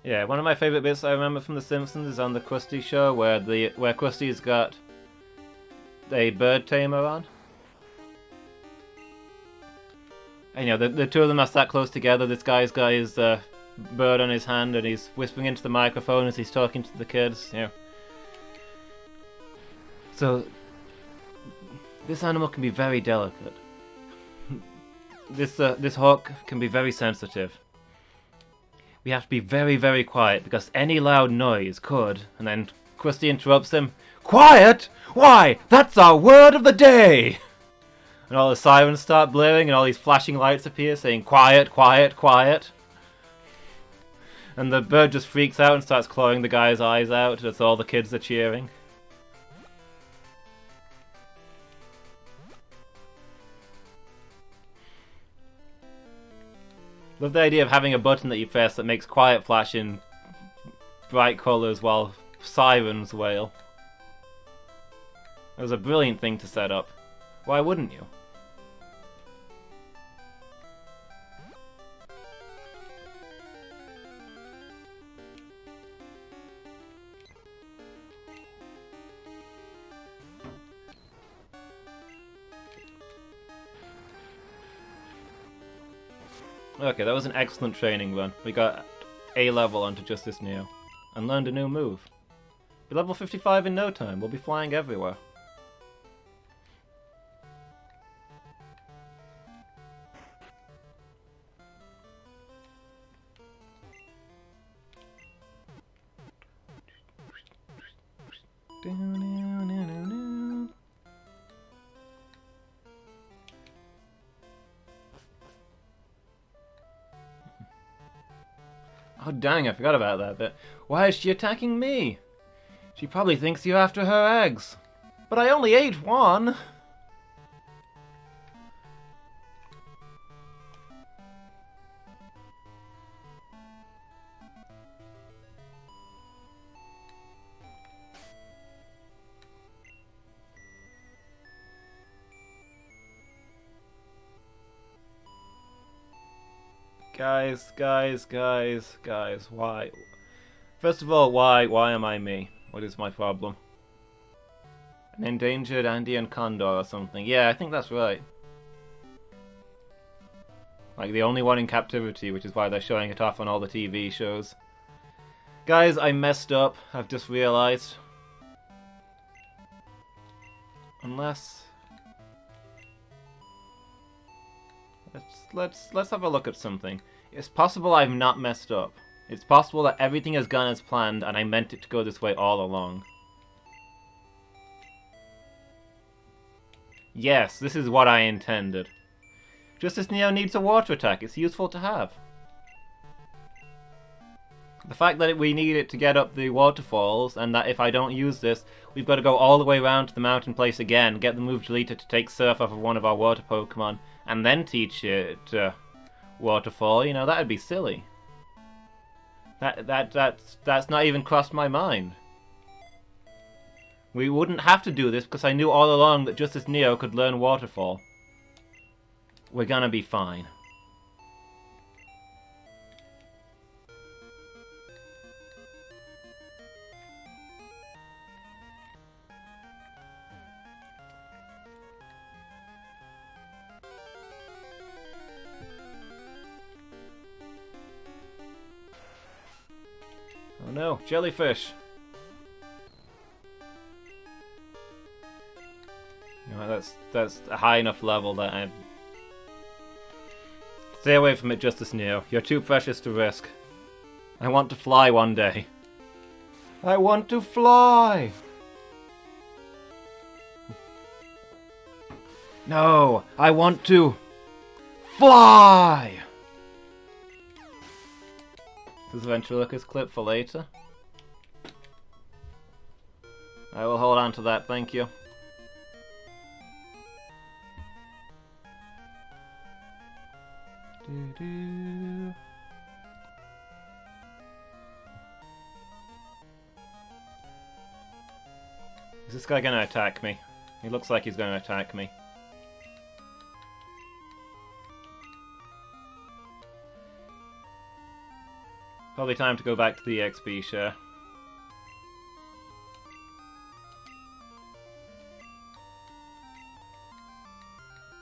S1: Yeah, one of my favourite bits I remember from The Simpsons is on the Krusty show where Krusty's got a bird tamer on. And you know, the two of them are sat close together. This guy's got his bird on his hand and he's whispering into the microphone as he's talking to the kids, you know. So, this animal can be very delicate. This hawk can be very sensitive. We have to be very, very quiet, because any loud noise could... And then Krusty interrupts him. Quiet? Why, that's our word of the day! And all the sirens start blaring, and all these flashing lights appear, saying, quiet, quiet, quiet. And the bird just freaks out and starts clawing the guy's eyes out, as all the kids are cheering. Love the idea of having a button that you press that makes quiet flash in bright colours while sirens wail. It was a brilliant thing to set up. Why wouldn't you? Okay, that was an excellent training run. We got A level onto Justice Neo, and learned a new move. Be level 55 in no time, we'll be flying everywhere. Oh dang, I forgot about that bit. Why is she attacking me? She probably thinks you're after her eggs. But I only ate one! Guys, why? First of all, why am I me? What is my problem? An endangered Andean condor or something. Yeah, I think that's right. Like the only one in captivity, which is why they're showing it off on all the TV shows. Guys, I messed up. I've just realized. Unless... Let's have a look at something. It's possible I've not messed up. It's possible that everything has gone as planned and I meant it to go this way all along. Yes, this is what I intended. Justice Neo needs a water attack. It's useful to have. The fact that we need it to get up the waterfalls, and that if I don't use this, we've got to go all the way around to the mountain place again, get the move deleted to take Surf off of one of our water Pokemon, and then teach it Waterfall, you know, that'd be silly. That's not even crossed my mind. We wouldn't have to do this because I knew all along that Justice Neo could learn Waterfall. We're gonna be fine. Oh no, jellyfish! No, that's a high enough level that I... Stay away from it, Justice Neo. You're too precious to risk. I want to fly one day. I want to fly! No, I want to... fly! This is Ventriloquist clip for later. I will hold on to that, thank you. Is this guy gonna attack me? He looks like he's gonna attack me. Probably time to go back to the XP share.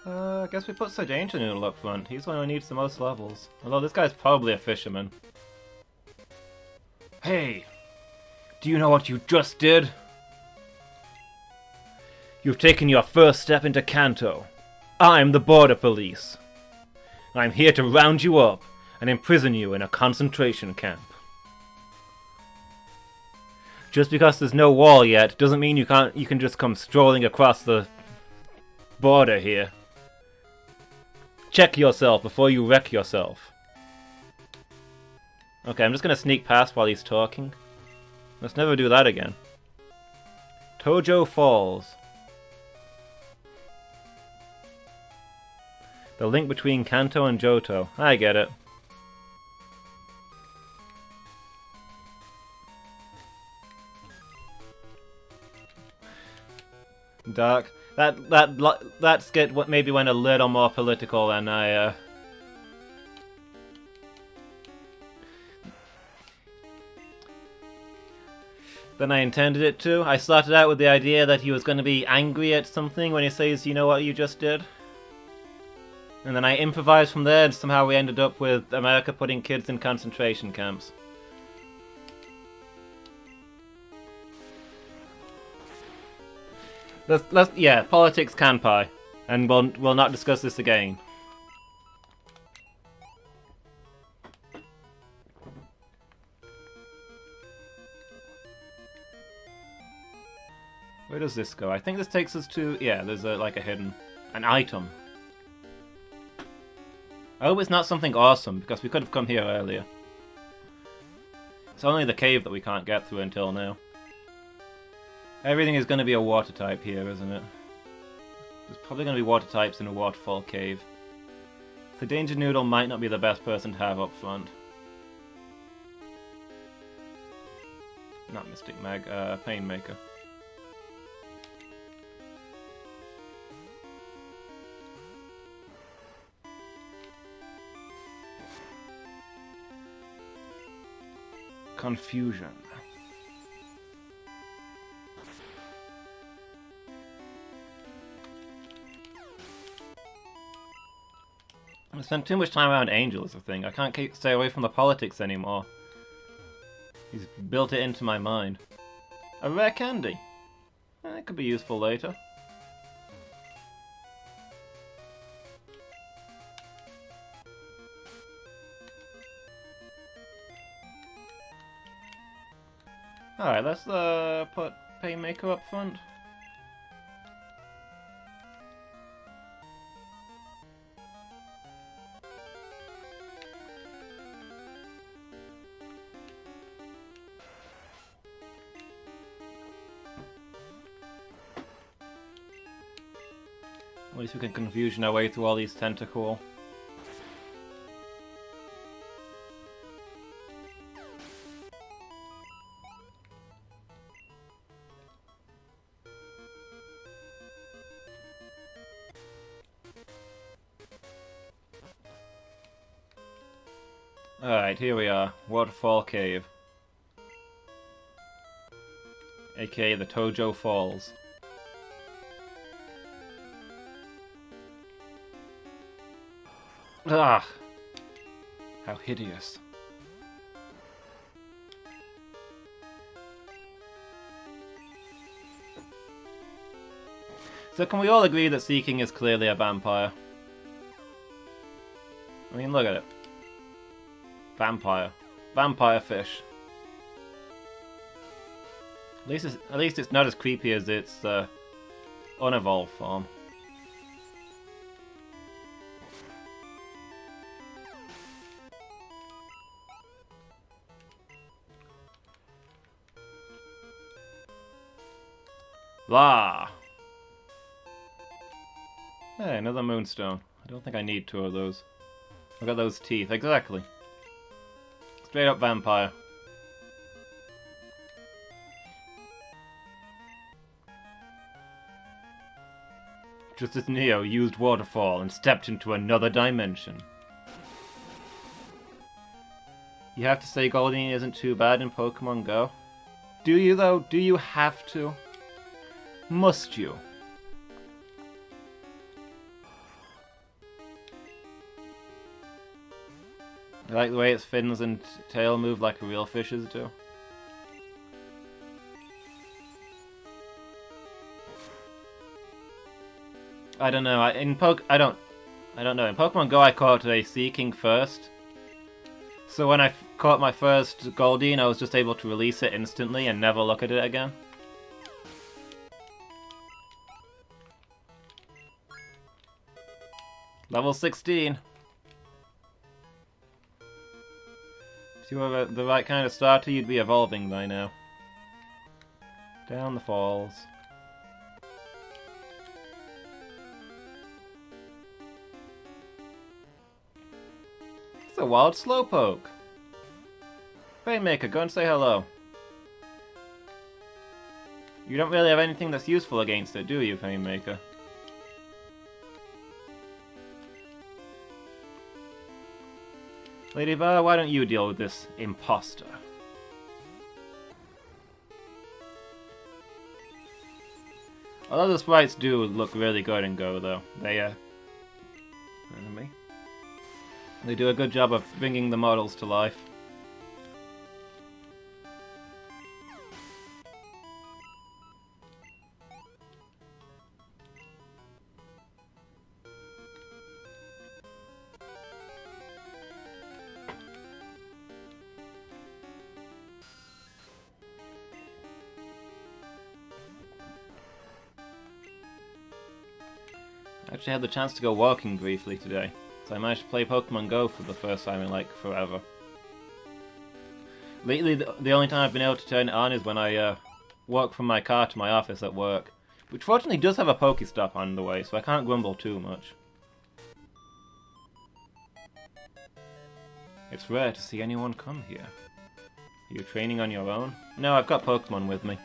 S1: I guess we put Sergeant Noodle up front. He's the one who needs the most levels. Although this guy's probably a fisherman. Hey! Do you know what you just did? You've taken your first step into Kanto. I'm the Border Police. I'm here to round you up and imprison you in a concentration camp. Just because there's no wall yet doesn't mean you can just come strolling across the border here. Check yourself before you wreck yourself. Okay, I'm just gonna sneak past while he's talking. Let's never do that again. Tojo Falls. The link between Kanto and Johto. I get it. Dark. That skit maybe went a little more political than I intended it to. I started out with the idea that he was going to be angry at something when he says, "You know what you just did?" And then I improvised from there, and somehow we ended up with America putting kids in concentration camps. Yeah, politics kanpai, and we'll not discuss this again. Where does this go? I think this takes us to... Yeah, there's like a hidden... An item. I hope it's not something awesome, because we could have come here earlier. It's only the cave that we can't get through until now. Everything is going to be a water type here, isn't it? There's probably going to be water types in a waterfall cave. The Danger Noodle might not be the best person to have up front. Not Mystic Meg, Painmaker. Confusion. I spent too much time around Angel is the thing. I can't stay away from the politics anymore. He's built it into my mind. A rare candy. It could be useful later. Alright, let's put Painmaker up front. At least we can confusion our way through all these tentacle. Alright, here we are. Waterfall Cave. AKA the Tojo Falls. Ah! How hideous. So can we all agree that Seeking is clearly a vampire? I mean, look at it. Vampire. Vampire fish. At least it's not as creepy as its unevolved form. Blah! Hey, another moonstone. I don't think I need two of those. Look at those teeth, exactly. Straight up vampire. Just as Neo used Waterfall and stepped into another dimension. You have to say Goldeen isn't too bad in Pokemon Go? Do you though? Do you have to? Must you? I like the way its fins and tail move like real fishes do. I don't know. I don't know. In Pokemon Go, I caught a Seeking first. So when I caught my first Goldeen, I was just able to release it instantly and never look at it again. Level 16. If you were the right kind of starter, you'd be evolving by now. Down the falls. It's a wild Slowpoke. Painmaker, go and say hello. You don't really have anything that's useful against it, do you, Painmaker? Lady Bar, why don't you deal with this imposter? Although the sprites do look really good in Go, though. They do a good job of bringing the models to life. I actually had the chance to go walking briefly today, so I managed to play Pokemon Go for the first time in like forever. Lately, the only time I've been able to turn it on is when I walk from my car to my office at work, which fortunately does have a Pokestop on the way, so I can't grumble too much. It's rare to see anyone come here. Are you training on your own? No, I've got Pokemon with me.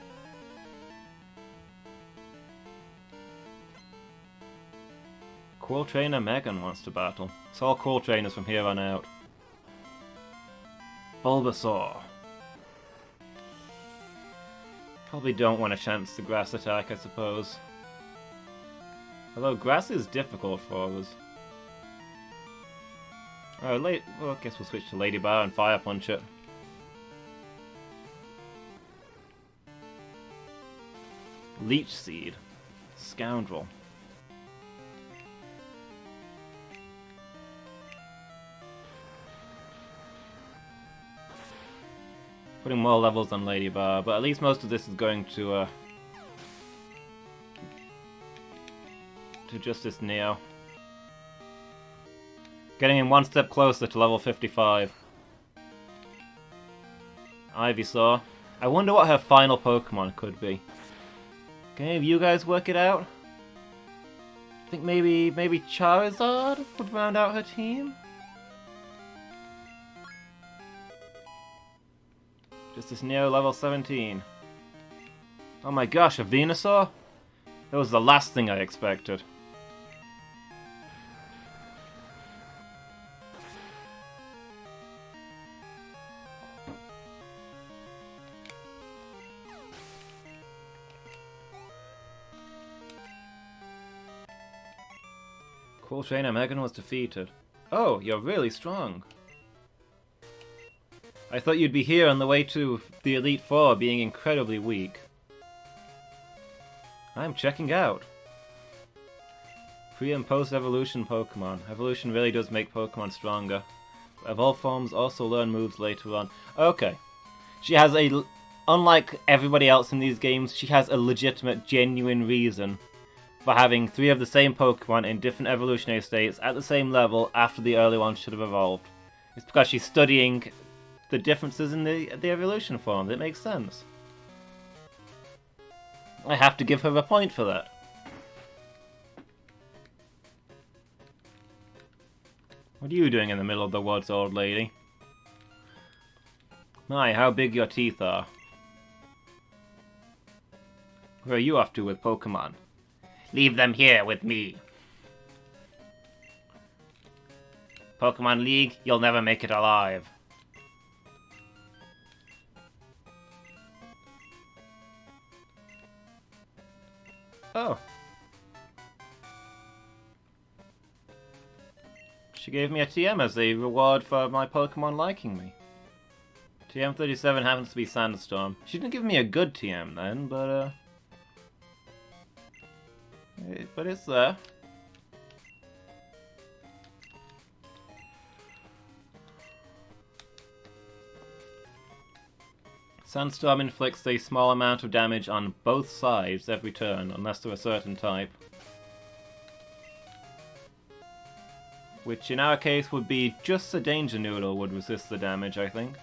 S1: Cool Trainer Megan wants to battle. It's all cool trainers from here on out. Bulbasaur. Probably don't want to chance the grass attack, I suppose. Although grass is difficult for us. Well, I guess we'll switch to Lady Bar and Fire Punch it. Leech Seed. Scoundrel. Putting more levels on Lady Bar, but at least most of this is going to Justice Neo. Getting him one step closer to level 55. Ivysaur. I wonder what her final Pokemon could be. Can any of you guys work it out? I think maybe Charizard would round out her team? Justice Neo level 17. Oh my gosh, a Venusaur? That was the last thing I expected. Cool Trainer Megan was defeated. Oh, you're really strong. I thought you'd be here on the way to the Elite Four being incredibly weak. I'm checking out. Pre- and post-evolution Pokemon. Evolution really does make Pokemon stronger. Evolved forms also learn moves later on. Okay. She has unlike everybody else in these games, she has a legitimate, genuine reason for having 3 of the same Pokemon in different evolutionary states at the same level after the early ones should have evolved. It's because she's studying the differences in the evolution forms. It makes sense. I have to give her a point for that. What are you doing in the middle of the woods, old lady? My, how big your teeth are. Where are you off to with Pokemon? Leave them here with me. Pokemon League, you'll never make it alive. Oh. She gave me a TM as a reward for my Pokemon liking me. TM37 happens to be Sandstorm. She didn't give me a good TM then, but it's there. Sandstorm inflicts a small amount of damage on both sides every turn, unless they're a certain type. Which in our case would be just a Danger Noodle would resist the damage, I think.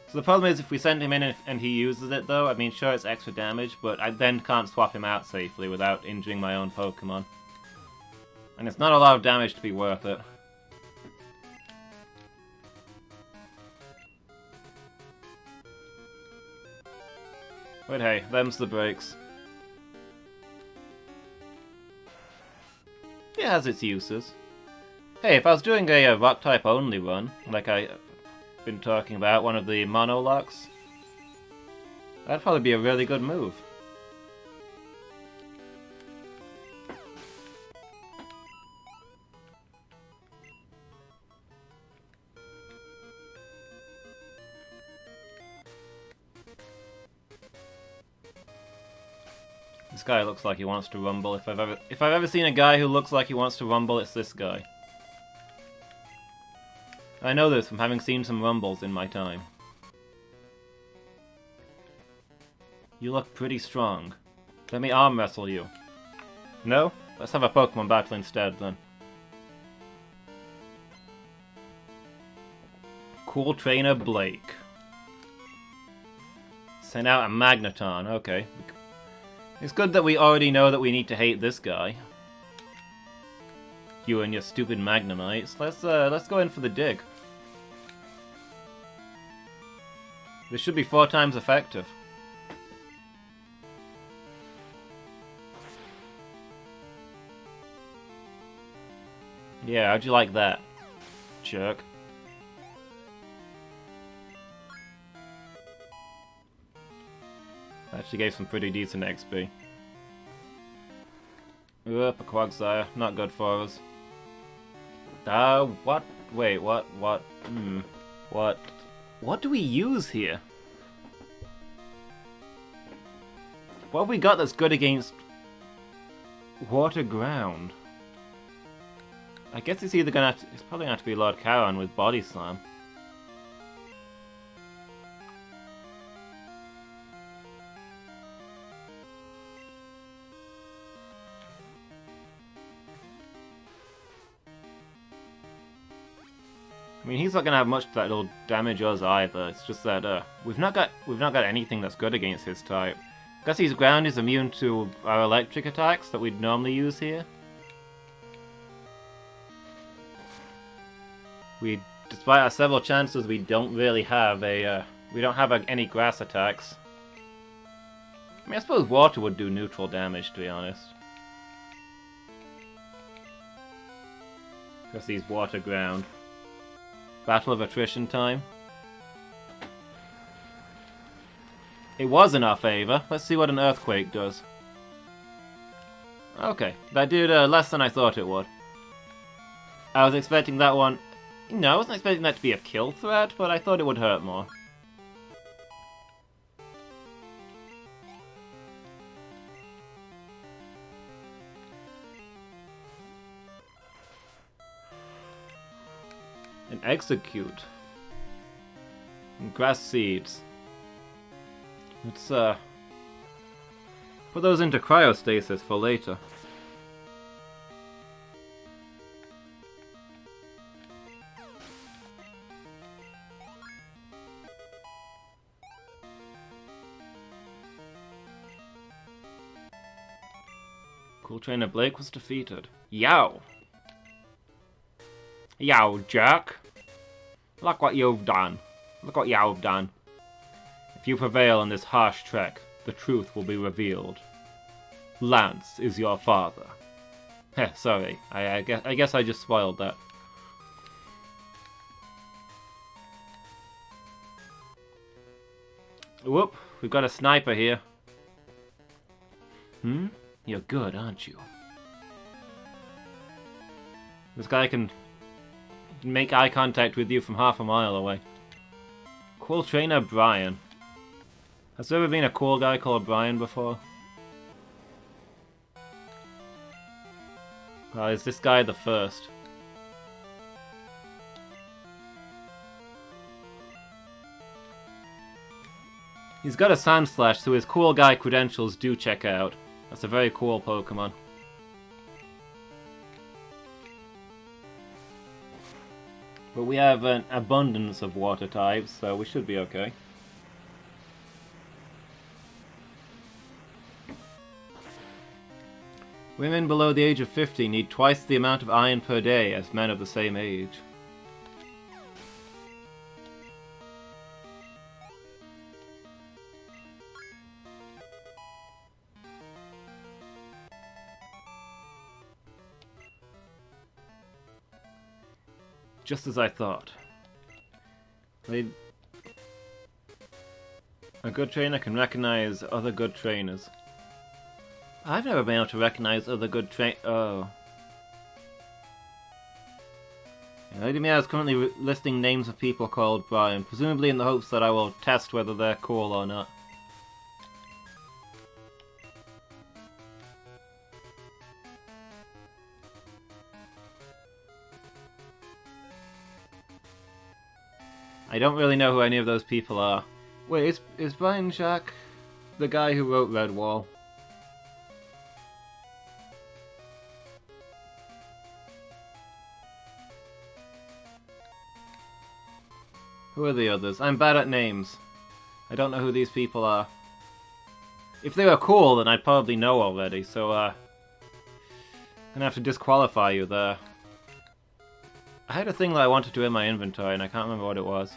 S1: So the problem is if we send him in and he uses it though, I mean sure it's extra damage, but I then can't swap him out safely without injuring my own Pokemon. And it's not a lot of damage to be worth it. But hey, them's the breaks. It has its uses. Hey, if I was doing a rock type only run, like I've been talking about, one of the Monolocks, that'd probably be a really good move. This guy looks like he wants to rumble. If I've ever seen a guy who looks like he wants to rumble, it's this guy. I know this from having seen some rumbles in my time. You look pretty strong. Let me arm wrestle you. No? Let's have a Pokemon battle instead, then. Cool Trainer Blake. Send out a Magneton, okay. It's good that we already know that we need to hate this guy. You and your stupid Magnemites. Let's go in for the dig. This should be 4 times effective. Yeah, how'd you like that, jerk? Actually gave some pretty decent XP. Oop, a Quagsire. Not good for us. What? Wait, what? What? What? What do we use here? What have we got that's good against water ground? I guess it's either gonna have to, it's probably gonna have to be Lord Charon with Body Slam. I mean, he's not gonna have much that'll damage us either. It's just that we've not got anything that's good against his type. I guess his ground is immune to our electric attacks that we'd normally use here. Despite our several chances, we don't really have any grass attacks. I mean, I suppose water would do neutral damage, to be honest. Because he's water ground. Battle of attrition time. It was in our favor. Let's see what an earthquake does. Okay, that did less than I thought it would. I was expecting that one. No, I wasn't expecting that to be a kill threat, but I thought it would hurt more. And execute. And grass seeds. Let's put those into cryostasis for later. Cool Trainer Blake was defeated. Yow! Yow, jerk! Look what you've done. Look what you've done. If you prevail in this harsh trek, the truth will be revealed. Lance is your father. Heh, sorry. I guess I just spoiled that. Whoop, we've got a sniper here. You're good, aren't you? This guy can make eye contact with you from half a mile away. Cool Trainer Brian. Has there ever been a cool guy called Brian before? Is this guy the first? He's got a Sand Slash, so his cool guy credentials do check out. That's a very cool Pokemon. But we have an abundance of water types, so we should be okay. Women below the age of 50 need twice the amount of iron per day as men of the same age. Just as I thought. A good trainer can recognize other good trainers. I've never been able to recognize other good Oh. Lady Meow is currently listing names of people called Brian, presumably in the hopes that I will test whether they're cool or not. I don't really know who any of those people are. Wait, is Brian Jack the guy who wrote Redwall? Who are the others? I'm bad at names. I don't know who these people are. If they were cool, then I'd probably know already, so, I'm gonna have to disqualify you there. I had a thing that I wanted to in my inventory, and I can't remember what it was.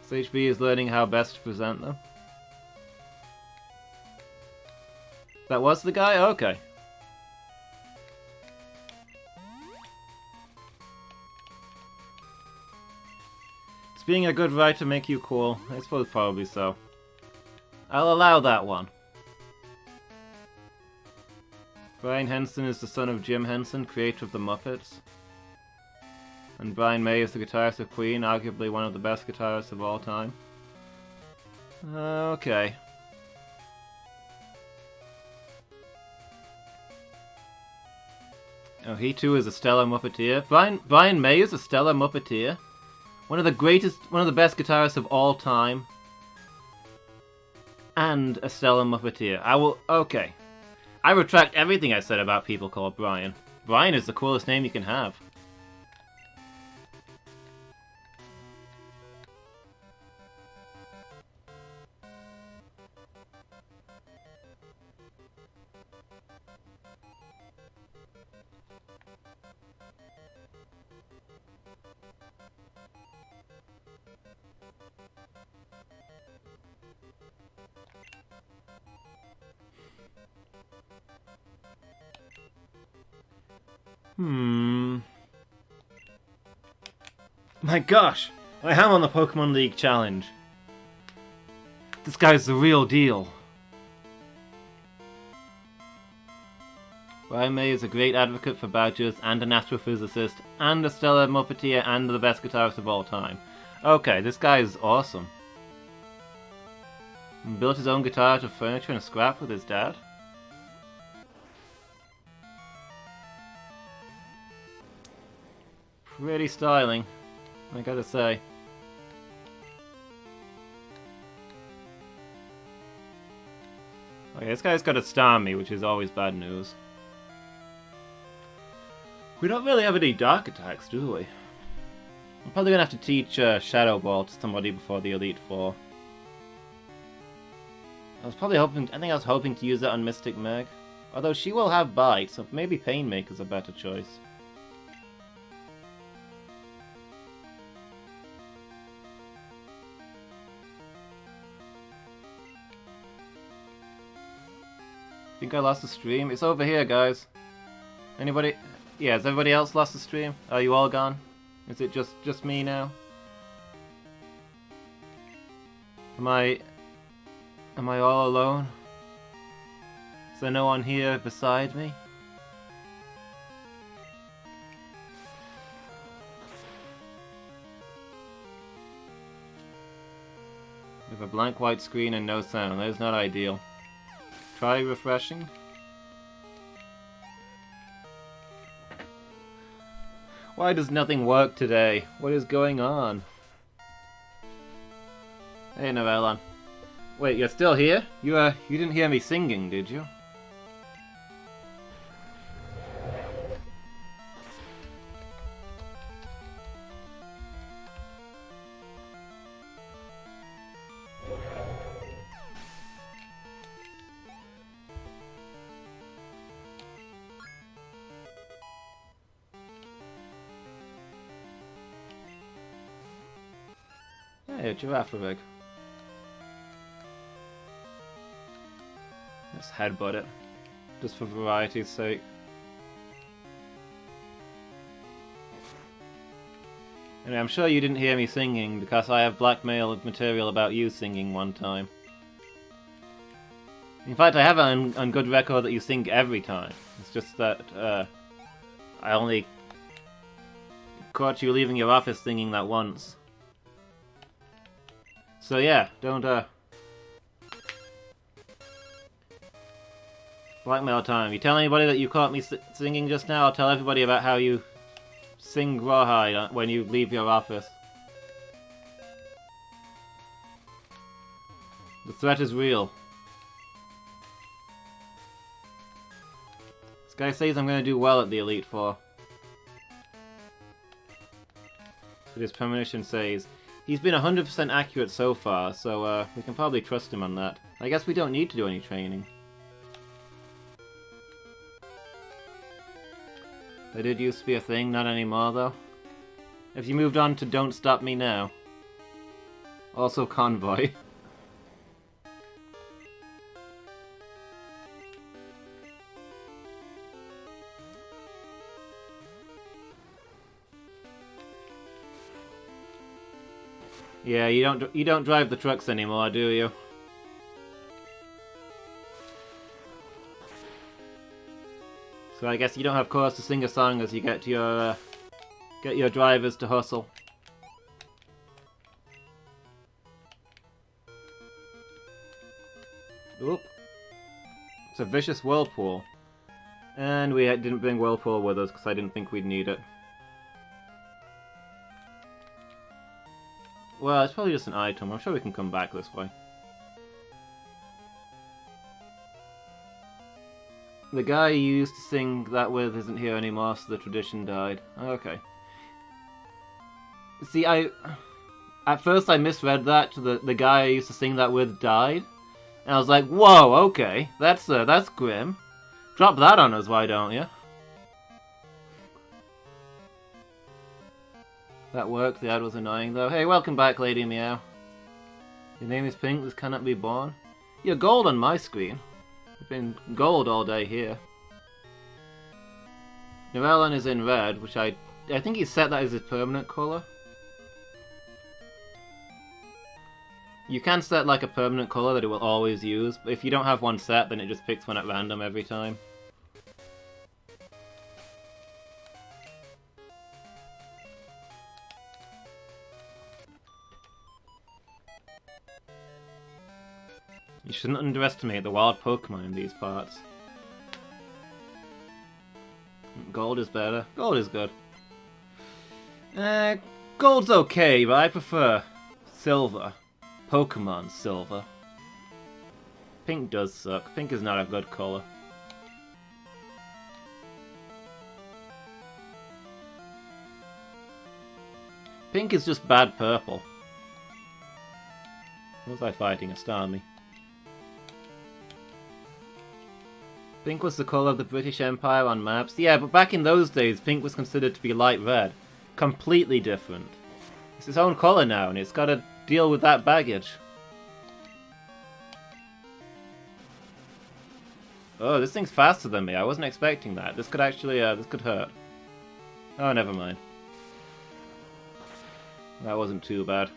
S1: SHB is learning how best to present them. That was the guy? Okay. Does being a good writer make you cool? I suppose probably so. I'll allow that one. Brian Henson is the son of Jim Henson, creator of the Muppets. And Brian May is the guitarist of Queen, arguably one of the best guitarists of all time. Okay. Oh, he too is a stellar Muppeteer. Brian May is a stellar Muppeteer. One of the best guitarists of all time. And a stellar Muppeteer. Okay. I retract everything I said about people called Brian. Brian is the coolest name you can have. My gosh! I am on the Pokemon League Challenge. This guy's the real deal. Brian May is a great advocate for badgers, and an astrophysicist, and a stellar Muppeteer, and the best guitarist of all time. Okay, this guy is awesome. He built his own guitar out of furniture and scrap with his dad. Pretty styling, I gotta say. Okay, this guy's got a Starmie, which is always bad news. We don't really have any dark attacks, do we? I'm probably gonna have to teach Shadow Ball to somebody before the Elite Four. I think I was hoping to use that on Mystic Meg. Although she will have Bite, so maybe Painmaker's a better choice. Think I lost the stream? It's over here, guys. Anybody? Yeah, has everybody else lost the stream? Are you all gone? Is it just me now? Am I all alone? Is there no one here beside me? With a blank white screen and no sound, that is not ideal. Try refreshing. Why does nothing work today? What is going on? Hey, Novelon. Wait, you're still here? You didn't hear me singing, did you? Hey, a giraffe rig. Let's headbutt it, just for variety's sake. Anyway, I'm sure you didn't hear me singing because I have blackmailed material about you singing one time. In fact, I have it on good record that you sing every time. It's just that I only caught you leaving your office singing that once. So yeah, don't blackmail time. You tell anybody that you caught me singing just now, I'll tell everybody about how you sing Rawhide when you leave your office. The threat is real. This guy says I'm going to do well at the Elite Four. But his premonition says he's been 100% accurate so far, so we can probably trust him on that. I guess we don't need to do any training. That did used to be a thing, not anymore though. Have you moved on to Don't Stop Me Now? Also Convoy. Yeah, you don't drive the trucks anymore, do you? So I guess you don't have cause to sing a song as you get your drivers to hustle. Oop. It's a vicious whirlpool. And we didn't bring whirlpool with us because I didn't think we'd need it. Well, it's probably just an item. I'm sure we can come back this way. The guy you used to sing that with isn't here anymore, so the tradition died. Okay. See, at first I misread that to the guy I used to sing that with died. And I was like, whoa, okay, that's grim. Drop that on us, why don't you? That worked, the ad was annoying though. Hey, welcome back, Lady Meow. Your name is Pink, this cannot be born. You're gold on my screen. You've been gold all day here. Nurelon is in red, which I think he set that as his permanent colour. You can set like a permanent colour that it will always use, but if you don't have one set, then it just picks one at random every time. You shouldn't underestimate the wild Pokemon in these parts. Gold is better. Gold is good. Gold's okay, but I prefer Silver. Pokémon Silver. Pink does suck. Pink is not a good colour. Pink is just bad purple. What was I fighting? A Starmie. Pink was the colour of the British Empire on maps. Yeah, but back in those days, pink was considered to be light red. Completely different. It's its own colour now, and it's got to deal with that baggage. Oh, this thing's faster than me. I wasn't expecting that. This could actually, this could hurt. Oh, never mind. That wasn't too bad.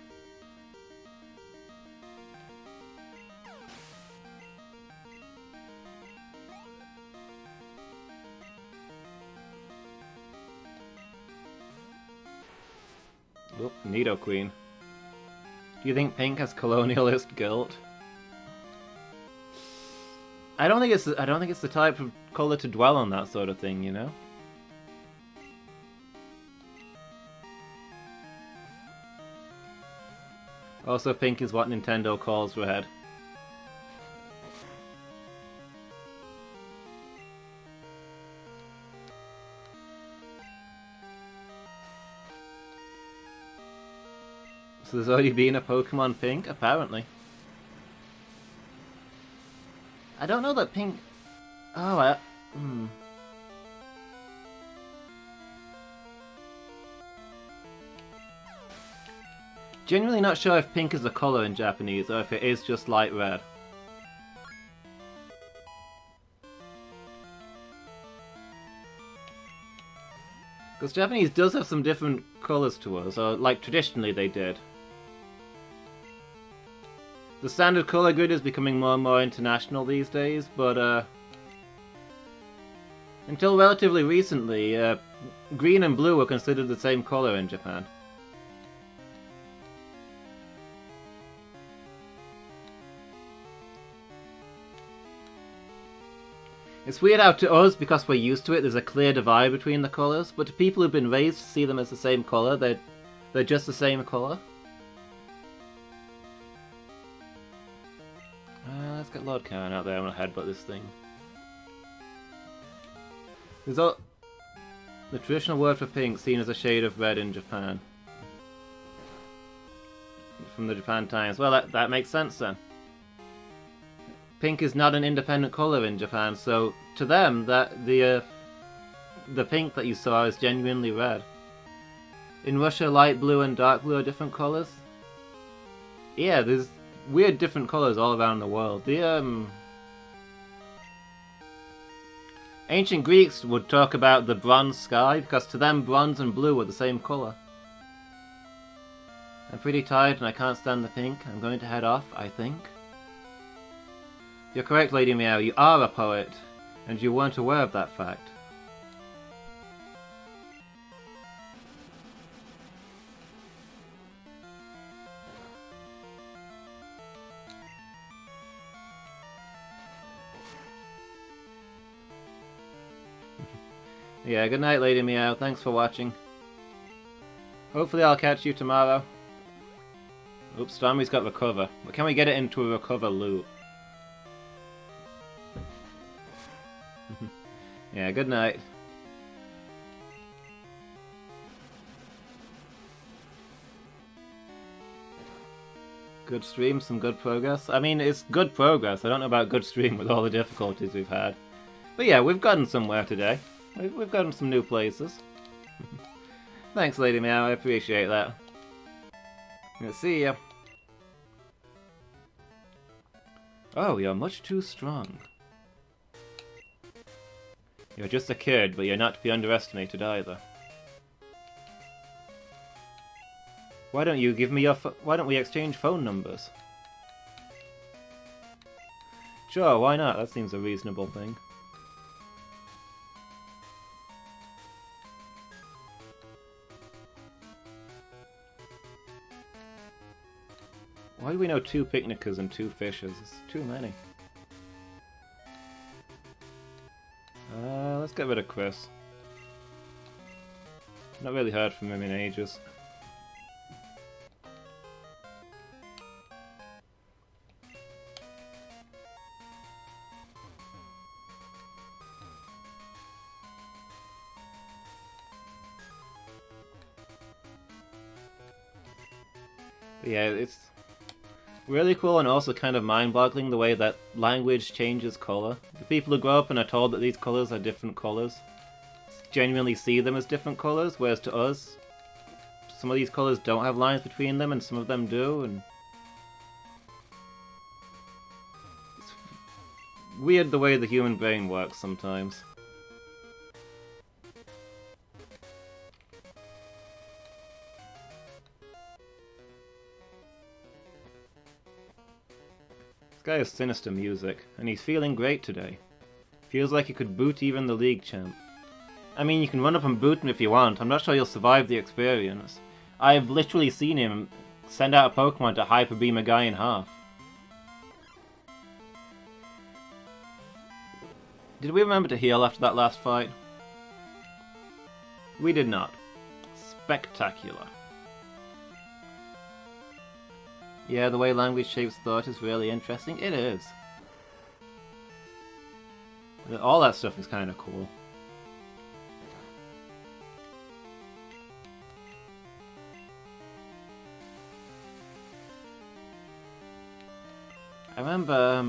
S1: Oop, Nidoqueen. Do you think pink has colonialist guilt? I don't think it's the type of colour to dwell on that sort of thing, you know? Also, pink is what Nintendo calls red. So there's already been a Pokemon Pink, apparently. I don't know that Pink... Oh, Genuinely not sure if pink is a colour in Japanese, or if it is just light red. Because Japanese does have some different colours to us, or like traditionally they did. The standard colour grid is becoming more and more international these days, but until relatively recently, green and blue were considered the same colour in Japan. It's weird how to us, because we're used to it, there's a clear divide between the colours, but to people who've been raised to see them as the same colour, they're just the same colour. Let's get Lord Karen out there. I'm gonna headbutt this thing. There's the traditional word for pink seen as a shade of red in Japan. from the Japan Times. Well, that makes sense then. Pink is not an independent color in Japan, so to them, that the pink that you saw is genuinely red. In Russia, light blue and dark blue are different colors. Yeah, there's weird different colors all around the world. The ancient Greeks would talk about the bronze sky, because to them bronze and blue were the same color. I'm pretty tired and I can't stand the pink. I'm going to head off, I think. You're correct, Lady Meow, you are a poet, and you weren't aware of that fact. Yeah, good night, Lady Meow. Thanks for watching. Hopefully I'll catch you tomorrow. Oops, Stormy's got recover. But can we get it into a recover loop? Yeah, good night. Good stream, some good progress. I mean, it's good progress. I don't know about good stream with all the difficulties we've had. But yeah, we've gotten somewhere today. We've gotten some new places. Thanks, Lady Meow, I appreciate that. I'll see ya. Oh, you're much too strong. You're just a kid, but you're not to be underestimated either. Why don't you give me your why don't we exchange phone numbers? Sure, why not? That seems a reasonable thing. Why do we know 2 picnickers and 2 fishers? It's too many. Let's get rid of Chris. Not really heard from him in ages. But yeah, it's really cool and also kind of mind-boggling the way that language changes colour. The people who grow up and are told that these colours are different colours genuinely see them as different colours, whereas to us, some of these colours don't have lines between them and some of them do, and it's weird the way the human brain works sometimes. This guy has sinister music, and he's feeling great today. Feels like he could boot even the league champ. I mean, you can run up and boot him if you want. I'm not sure you'll survive the experience. I've literally seen him send out a Pokemon to Hyper Beam a guy in half. Did we remember to heal after that last fight? We did not. Spectacular. Yeah, the way language shapes thought is really interesting. It is. All that stuff is kind of cool. I remember,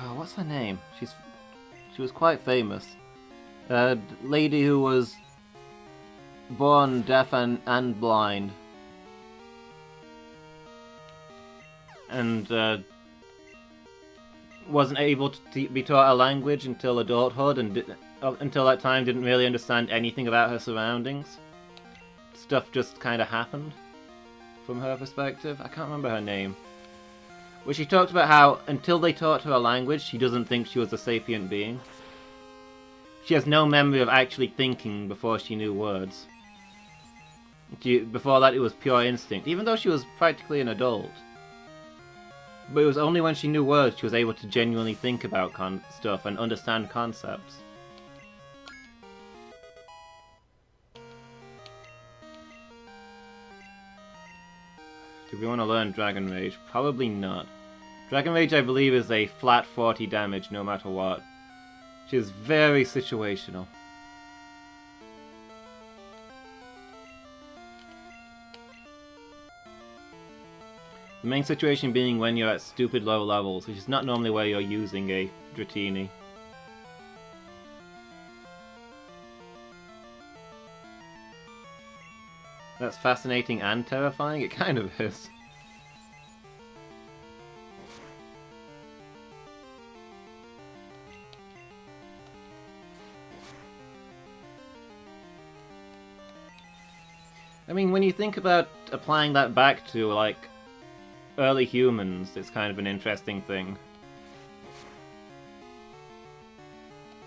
S1: oh, what's her name? She was quite famous. A lady who was born deaf and blind. And wasn't able to be taught a language until adulthood, and until that time didn't really understand anything about her surroundings. Stuff just kind of happened from her perspective. I can't remember her name. Where she talked about how, until they taught her a language, she doesn't think she was a sapient being. She has no memory of actually thinking before she knew words. Before that, it was pure instinct, even though she was practically an adult. But it was only when she knew words she was able to genuinely think about stuff and understand concepts. Do we want to learn Dragon Rage? Probably not. Dragon Rage, I believe, is a flat 40 damage no matter what, which is very situational. The main situation being when you're at stupid low levels, which is not normally where you're using a Dratini. That's fascinating and terrifying? It kind of is. I mean, when you think about applying that back to, like, early humans, it's kind of an interesting thing.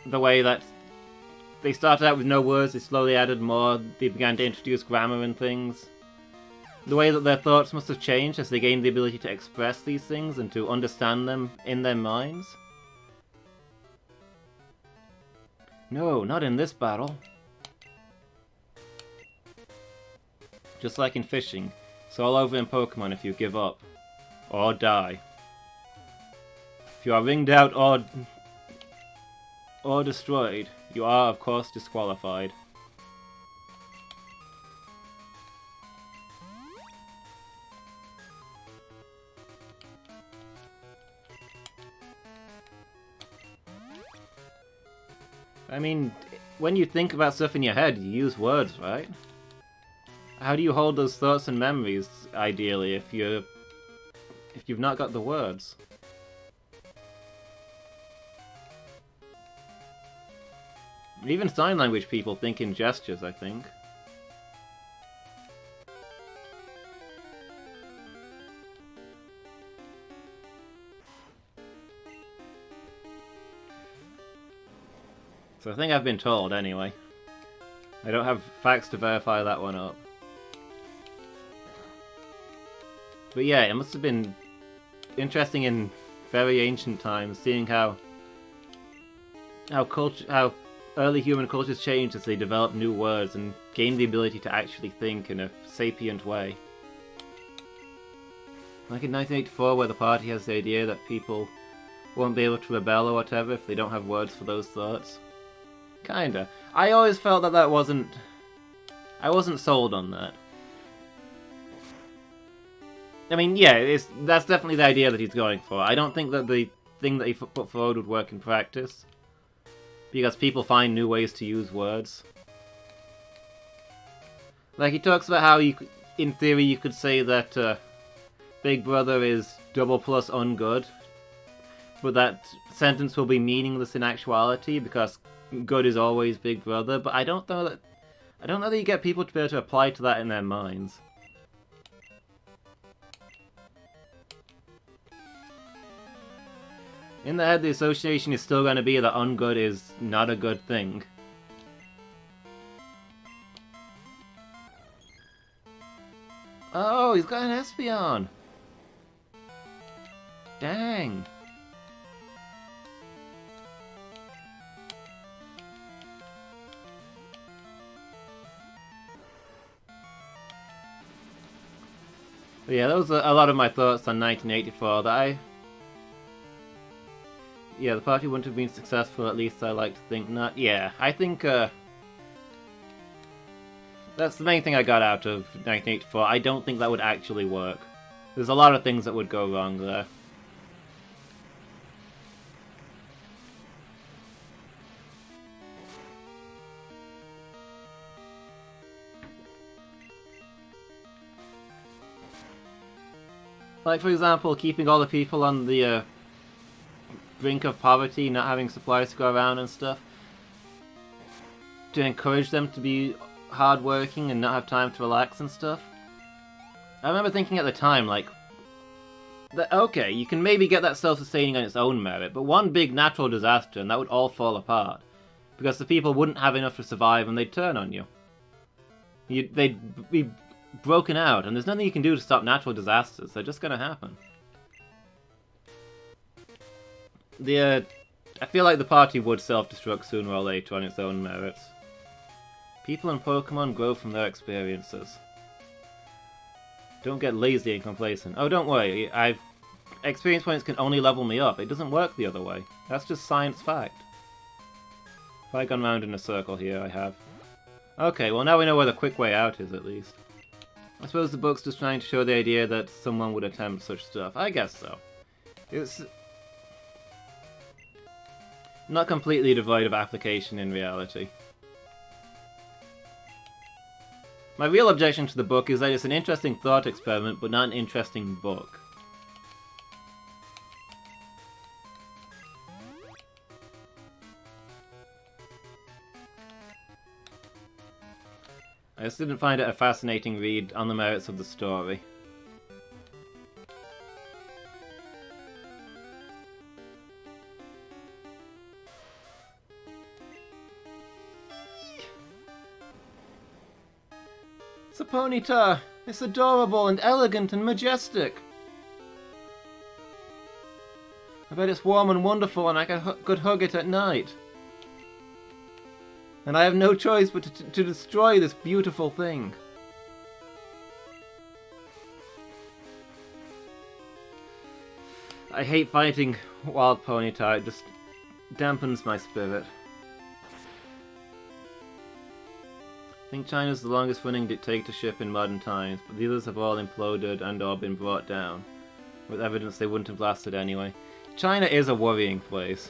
S1: The way that they started out with no words, they slowly added more, they began to introduce grammar and things. The way that their thoughts must have changed as they gained the ability to express these things and to understand them in their minds. No, not in this battle. Just like in fishing, it's all over in Pokemon if you give up. Or die. If you are ringed out or destroyed, you are of course disqualified. I mean, when you think about stuff in your head, you use words, right? How do you hold those thoughts and memories, ideally, if you've not got the words? Even sign language people think in gestures, I think. So I think I've been told, anyway. I don't have facts to verify that one up. But yeah, it must have been interesting in very ancient times, seeing how early human cultures changed as they developed new words and gained the ability to actually think in a sapient way. Like in 1984, where the party has the idea that people won't be able to rebel or whatever if they don't have words for those thoughts. Kinda. I always felt that I wasn't sold on that. I mean, yeah, that's definitely the idea that he's going for. I don't think that the thing that he put forward would work in practice. Because people find new ways to use words. Like, he talks about how, in theory, you could say that Big Brother is double plus ungood. But that sentence will be meaningless in actuality, because good is always Big Brother. But I don't know that you get people to be able to apply to that in their minds. In the head, the association is still going to be that ungood is not a good thing. Oh, he's got an Espeon! Dang! But yeah, those are a lot of my thoughts on 1984 that yeah, the party wouldn't have been successful, at least I like to think not. Yeah, I think, that's the main thing I got out of 1984. I don't think that would actually work. There's a lot of things that would go wrong there. Like, for example, keeping all the people on the, brink of poverty, not having supplies to go around and stuff, to encourage them to be hardworking and not have time to relax and stuff. I remember thinking at the time, like, that okay, you can maybe get that self-sustaining on its own merit, but one big natural disaster and that would all fall apart, because the people wouldn't have enough to survive and they'd turn on you. They'd be broken out, and there's nothing you can do to stop natural disasters. They're just gonna happen. I feel like the party would self-destruct sooner or later on its own merits. People and Pokemon grow from their experiences. Don't get lazy and complacent. Oh, don't worry, experience points can only level me up. It doesn't work the other way. That's just science fact. If I'd gone round in a circle here, I have. Okay, well now we know where the quick way out is, at least. I suppose the book's just trying to show the idea that someone would attempt such stuff. I guess so. It's not completely devoid of application in reality. My real objection to the book is that it's an interesting thought experiment, but not an interesting book. I just didn't find it a fascinating read on the merits of the story. It's a ponyta! It's adorable and elegant and majestic! I bet it's warm and wonderful and I could hug it at night. And I have no choice but to destroy this beautiful thing. I hate fighting wild ponyta, it just dampens my spirit. I think China's the longest running dictatorship in modern times, but the others have all imploded and or been brought down, with evidence they wouldn't have lasted anyway. China is a worrying place.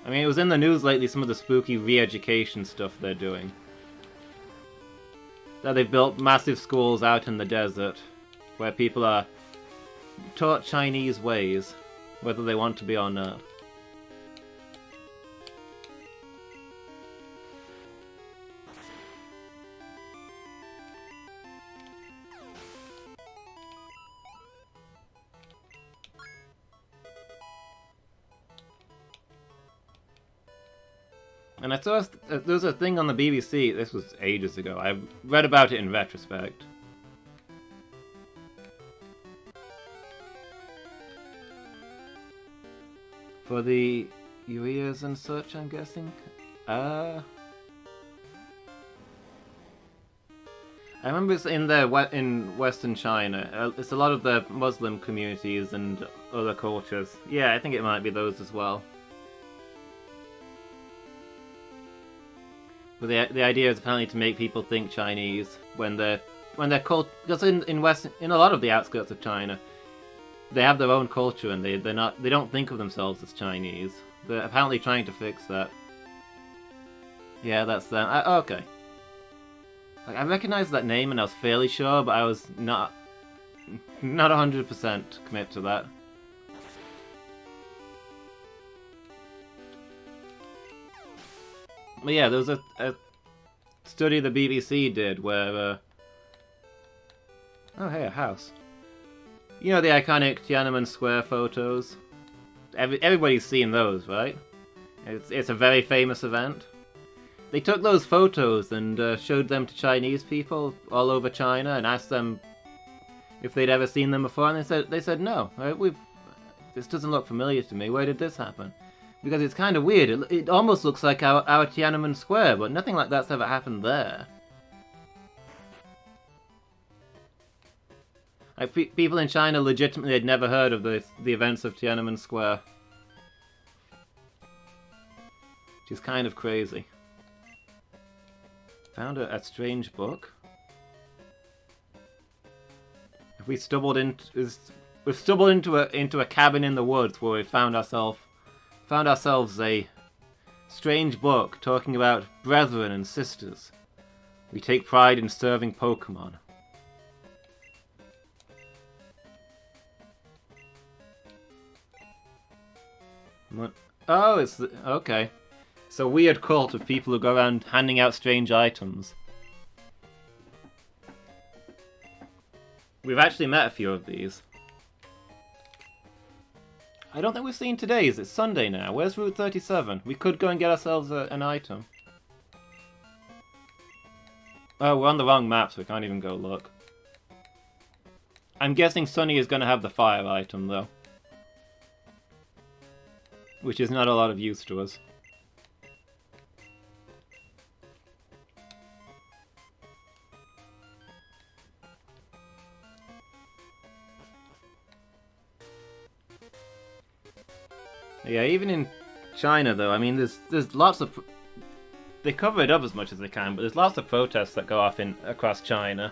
S1: I mean, it was in the news lately, some of the spooky re-education stuff they're doing. That they've built massive schools out in the desert, where people are taught Chinese ways, whether they want to be or not. And I saw there was a thing on the BBC, this was ages ago, I read about it in retrospect. For the ureas and such, I'm guessing? I remember it's in Western China. It's a lot of the Muslim communities and other cultures. Yeah, I think it might be those as well. But the idea is apparently to make people think Chinese when they're because in a lot of the outskirts of China, they have their own culture and they don't think of themselves as Chinese. They're apparently trying to fix that. Yeah, that's them. Okay. Like, I recognized that name and I was fairly sure, but I was not 100% commit to that. But yeah, there was a study the BBC did where... Oh, hey, a house. You know the iconic Tiananmen Square photos? Everybody's seen those, right? It's a very famous event. They took those photos and showed them to Chinese people all over China and asked them if they'd ever seen them before, and they said no. This doesn't look familiar to me. Where did this happen? Because it's kind of weird. It almost looks like our Tiananmen Square, but nothing like that's ever happened there. Like, people in China legitimately had never heard of the events of Tiananmen Square. Which is kind of crazy. Found a strange book. We've stumbled into a cabin in the woods where we found ourselves a strange book talking about brethren and sisters. We take pride in serving Pokémon. Oh, okay. It's a weird cult of people who go around handing out strange items. We've actually met a few of these. I don't think we've seen today's. It's Sunday now. Where's Route 37? We could go and get ourselves an item. Oh, we're on the wrong map, so we can't even go look. I'm guessing Sunny is going to have the fire item, though. Which is not a lot of use to us. Yeah, even in China, though, I mean, there's lots of they cover it up as much as they can, but there's lots of protests that go off across China.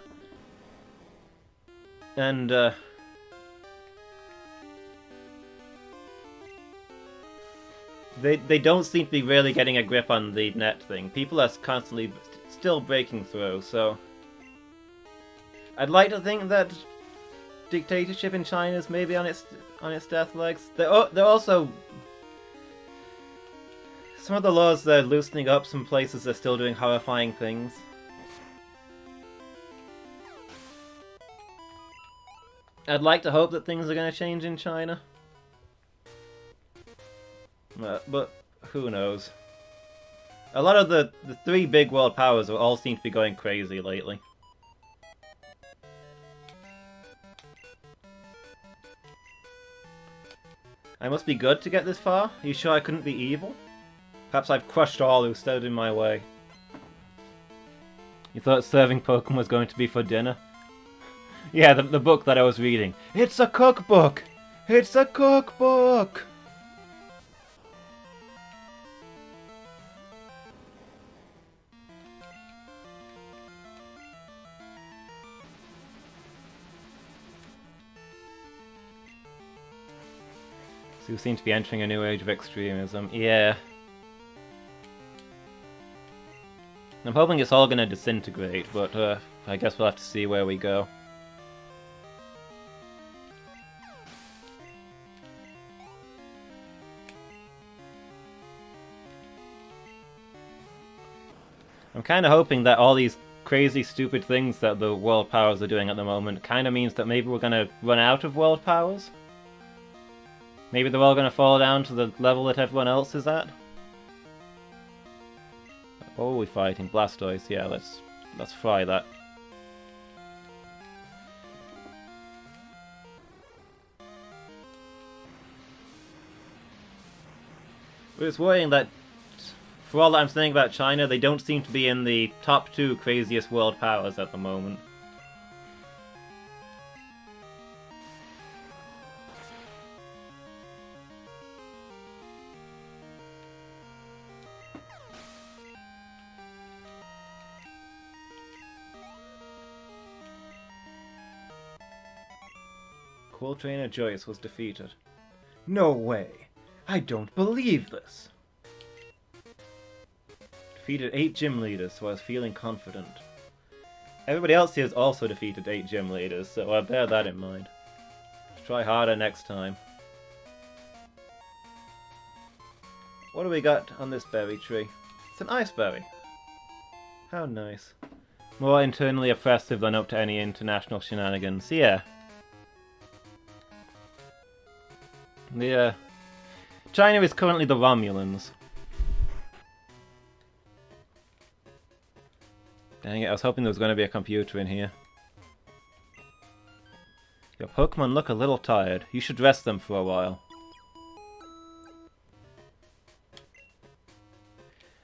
S1: And, They don't seem to be really getting a grip on the net thing. People are constantly still breaking through, so... I'd like to think that dictatorship in China is maybe on its death legs. They're also... Some of the laws they're loosening up, some places they're still doing horrifying things. I'd like to hope that things are going to change in China. But who knows? A lot of the three big world powers all seem to be going crazy lately. I must be good to get this far? Are you sure I couldn't be evil? Perhaps I've crushed all who stood in my way. You thought serving Pokemon was going to be for dinner? Yeah, the book that I was reading. It's a cookbook! It's a cookbook! So we seem to be entering a new age of extremism. Yeah. I'm hoping it's all going to disintegrate, but I guess we'll have to see where we go. I'm kind of hoping that all these crazy, stupid things that the world powers are doing at the moment kind of means that maybe we're going to run out of world powers? Maybe they're all going to fall down to the level that everyone else is at? What are we fighting? Blastoise. Yeah, let's fry that. But it's worrying that, for all that I'm saying about China, they don't seem to be in the top 2 craziest world powers at the moment. Cool Trainer Joyce was defeated. No way! I don't believe this! Defeated 8 gym leaders, so I was feeling confident. Everybody else here has also defeated 8 gym leaders, so I'll bear that in mind. Try harder next time. What do we got on this berry tree? It's an ice berry. How nice. More internally oppressive than up to any international shenanigans. Yeah. China is currently the Romulans. Dang it, I was hoping there was going to be a computer in here. Your Pokemon look a little tired. You should rest them for a while.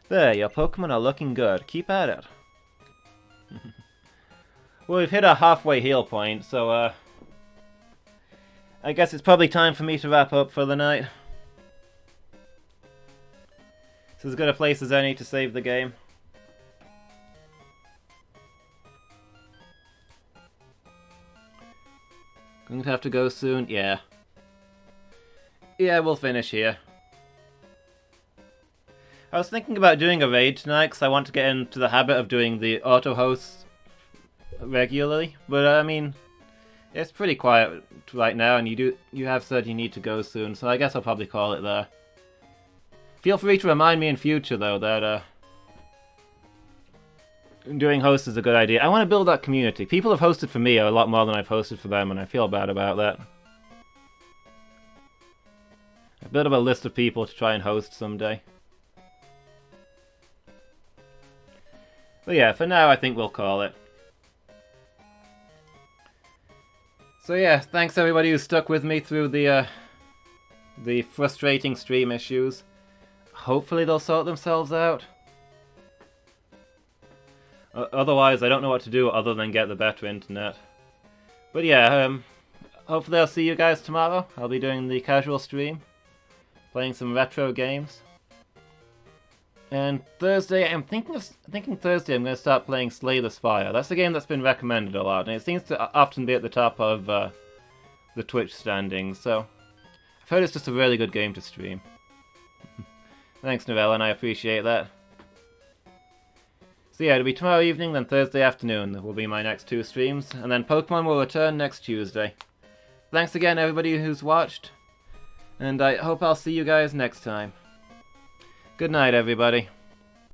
S1: There, your Pokemon are looking good. Keep at it. Well, we've hit our halfway heal point, so I guess it's probably time for me to wrap up for the night. It's as good a place as any to save the game. Going to have to go soon? Yeah. Yeah, we'll finish here. I was thinking about doing a raid tonight because I want to get into the habit of doing the auto-hosts regularly, but I mean, it's pretty quiet right now, and you have said you need to go soon, so I guess I'll probably call it there. Feel free to remind me in future, though, that doing hosts is a good idea. I want to build that community. People have hosted for me a lot more than I've hosted for them, and I feel bad about that. I've built up a list of people to try and host someday. But yeah, for now I think we'll call it. So yeah, thanks everybody who stuck with me through the frustrating stream issues. Hopefully they'll sort themselves out. Otherwise, I don't know what to do other than get the better internet. But yeah, hopefully I'll see you guys tomorrow. I'll be doing the casual stream, playing some retro games. And Thursday, I'm thinking Thursday I'm going to start playing Slay the Spire. That's a game that's been recommended a lot, and it seems to often be at the top of the Twitch standings, so I've heard it's just a really good game to stream. Thanks, Novella, and I appreciate that. So yeah, it'll be tomorrow evening, then Thursday afternoon will be my next 2 streams, and then Pokemon will return next Tuesday. Thanks again, everybody who's watched, and I hope I'll see you guys next time. Good night, everybody.